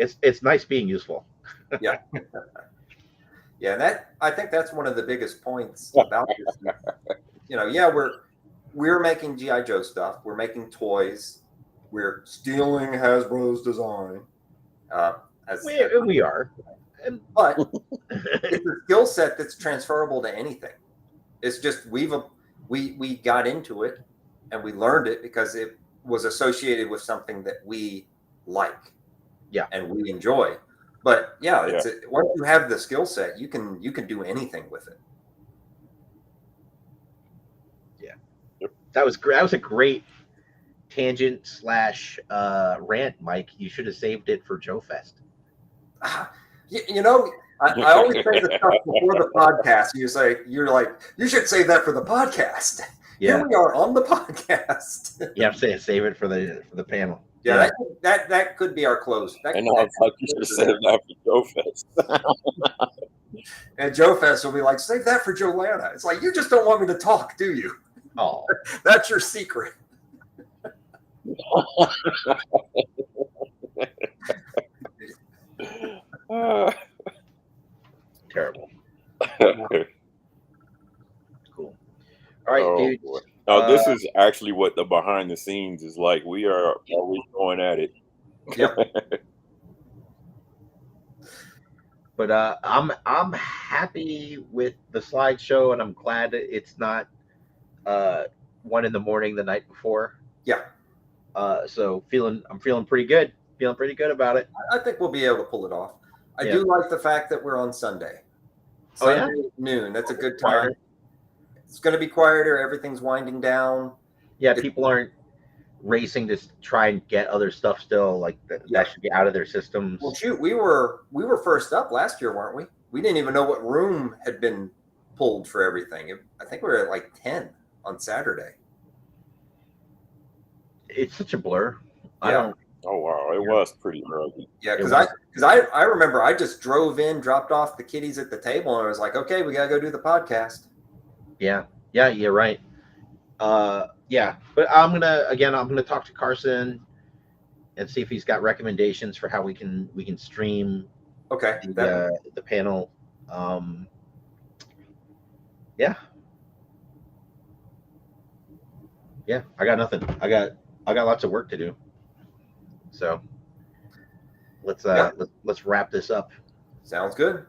[SPEAKER 1] It's nice being useful.
[SPEAKER 2] Yeah. Yeah, and I think that's one of the biggest points about this. Yeah, we're making G.I. Joe stuff. We're making toys. We're stealing Hasbro's design.
[SPEAKER 1] We are.
[SPEAKER 2] But it's a skill set that's transferable to anything. It's just we got into it and we learned it because it was associated with something that we like, and we enjoy. But once you have the skill set, you can do anything with it.
[SPEAKER 1] Yeah, that was great. That was a great tangent / rant, Mike. You should have saved it for JOEFEST.
[SPEAKER 2] I always say the stuff before the podcast. You're like, you should save that for the podcast. Yeah. Here we are on the podcast.
[SPEAKER 1] You have to save it for the panel.
[SPEAKER 2] Yeah, that could be our close.
[SPEAKER 3] I know. I thought you should have saved that for JOEFEST.
[SPEAKER 2] And JOEFEST will be like, save that for Jolana. It's like, you just don't want me to talk, do you?
[SPEAKER 1] Oh,
[SPEAKER 2] that's your secret.
[SPEAKER 1] Terrible. Cool. All right, dude.
[SPEAKER 3] Boy. Now, this is actually what the behind the scenes is like. We are always going at it.
[SPEAKER 2] Yep.
[SPEAKER 1] But I'm happy with the slideshow, and I'm glad that it's not 1 a.m. the night before.
[SPEAKER 2] Yeah.
[SPEAKER 1] So I'm feeling pretty good. Feeling pretty good about it.
[SPEAKER 2] I think we'll be able to pull it off. I do like the fact that we're on Sunday. Sunday at noon. That's a good time. It's going to be quieter. Everything's winding down.
[SPEAKER 1] Yeah, people aren't racing to try and get other stuff still. Like that should be out of their systems.
[SPEAKER 2] Well, shoot, we were first up last year, weren't we? We didn't even know what room had been pulled for everything. I think we were at like 10 on Saturday.
[SPEAKER 1] It's such a blur.
[SPEAKER 2] Yeah.
[SPEAKER 3] Oh wow, it was pretty early.
[SPEAKER 2] Yeah, because I remember I just drove in, dropped off the kiddies at the table, and I was like, okay, we gotta go do the podcast.
[SPEAKER 1] Yeah, you're right. Yeah, but I'm gonna talk to Carson and see if he's got recommendations for how we can stream.
[SPEAKER 2] Okay.
[SPEAKER 1] The panel. Yeah. I got nothing. I got lots of work to do. So let's wrap this up.
[SPEAKER 2] Sounds good.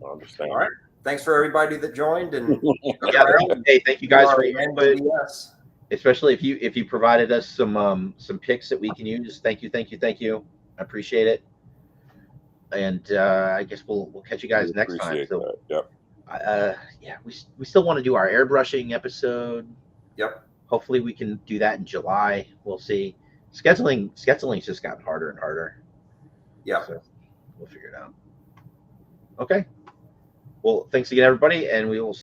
[SPEAKER 3] I understand.
[SPEAKER 2] All right. Thanks for everybody that joined. And
[SPEAKER 1] Yeah, hey, thank you guys for your input,
[SPEAKER 2] BS.
[SPEAKER 1] especially if you provided us some picks that we can use. Thank you. I appreciate it. And I guess we'll catch you guys
[SPEAKER 3] We
[SPEAKER 1] next time.
[SPEAKER 3] appreciate
[SPEAKER 1] So,
[SPEAKER 3] that. Yep.
[SPEAKER 1] yeah, we still want to do our airbrushing episode.
[SPEAKER 2] Yep.
[SPEAKER 1] Hopefully, we can do that in July. We'll see. Scheduling's just gotten harder and harder.
[SPEAKER 2] Yep.
[SPEAKER 1] So we'll figure it out. Okay. Well, thanks again, everybody, and we will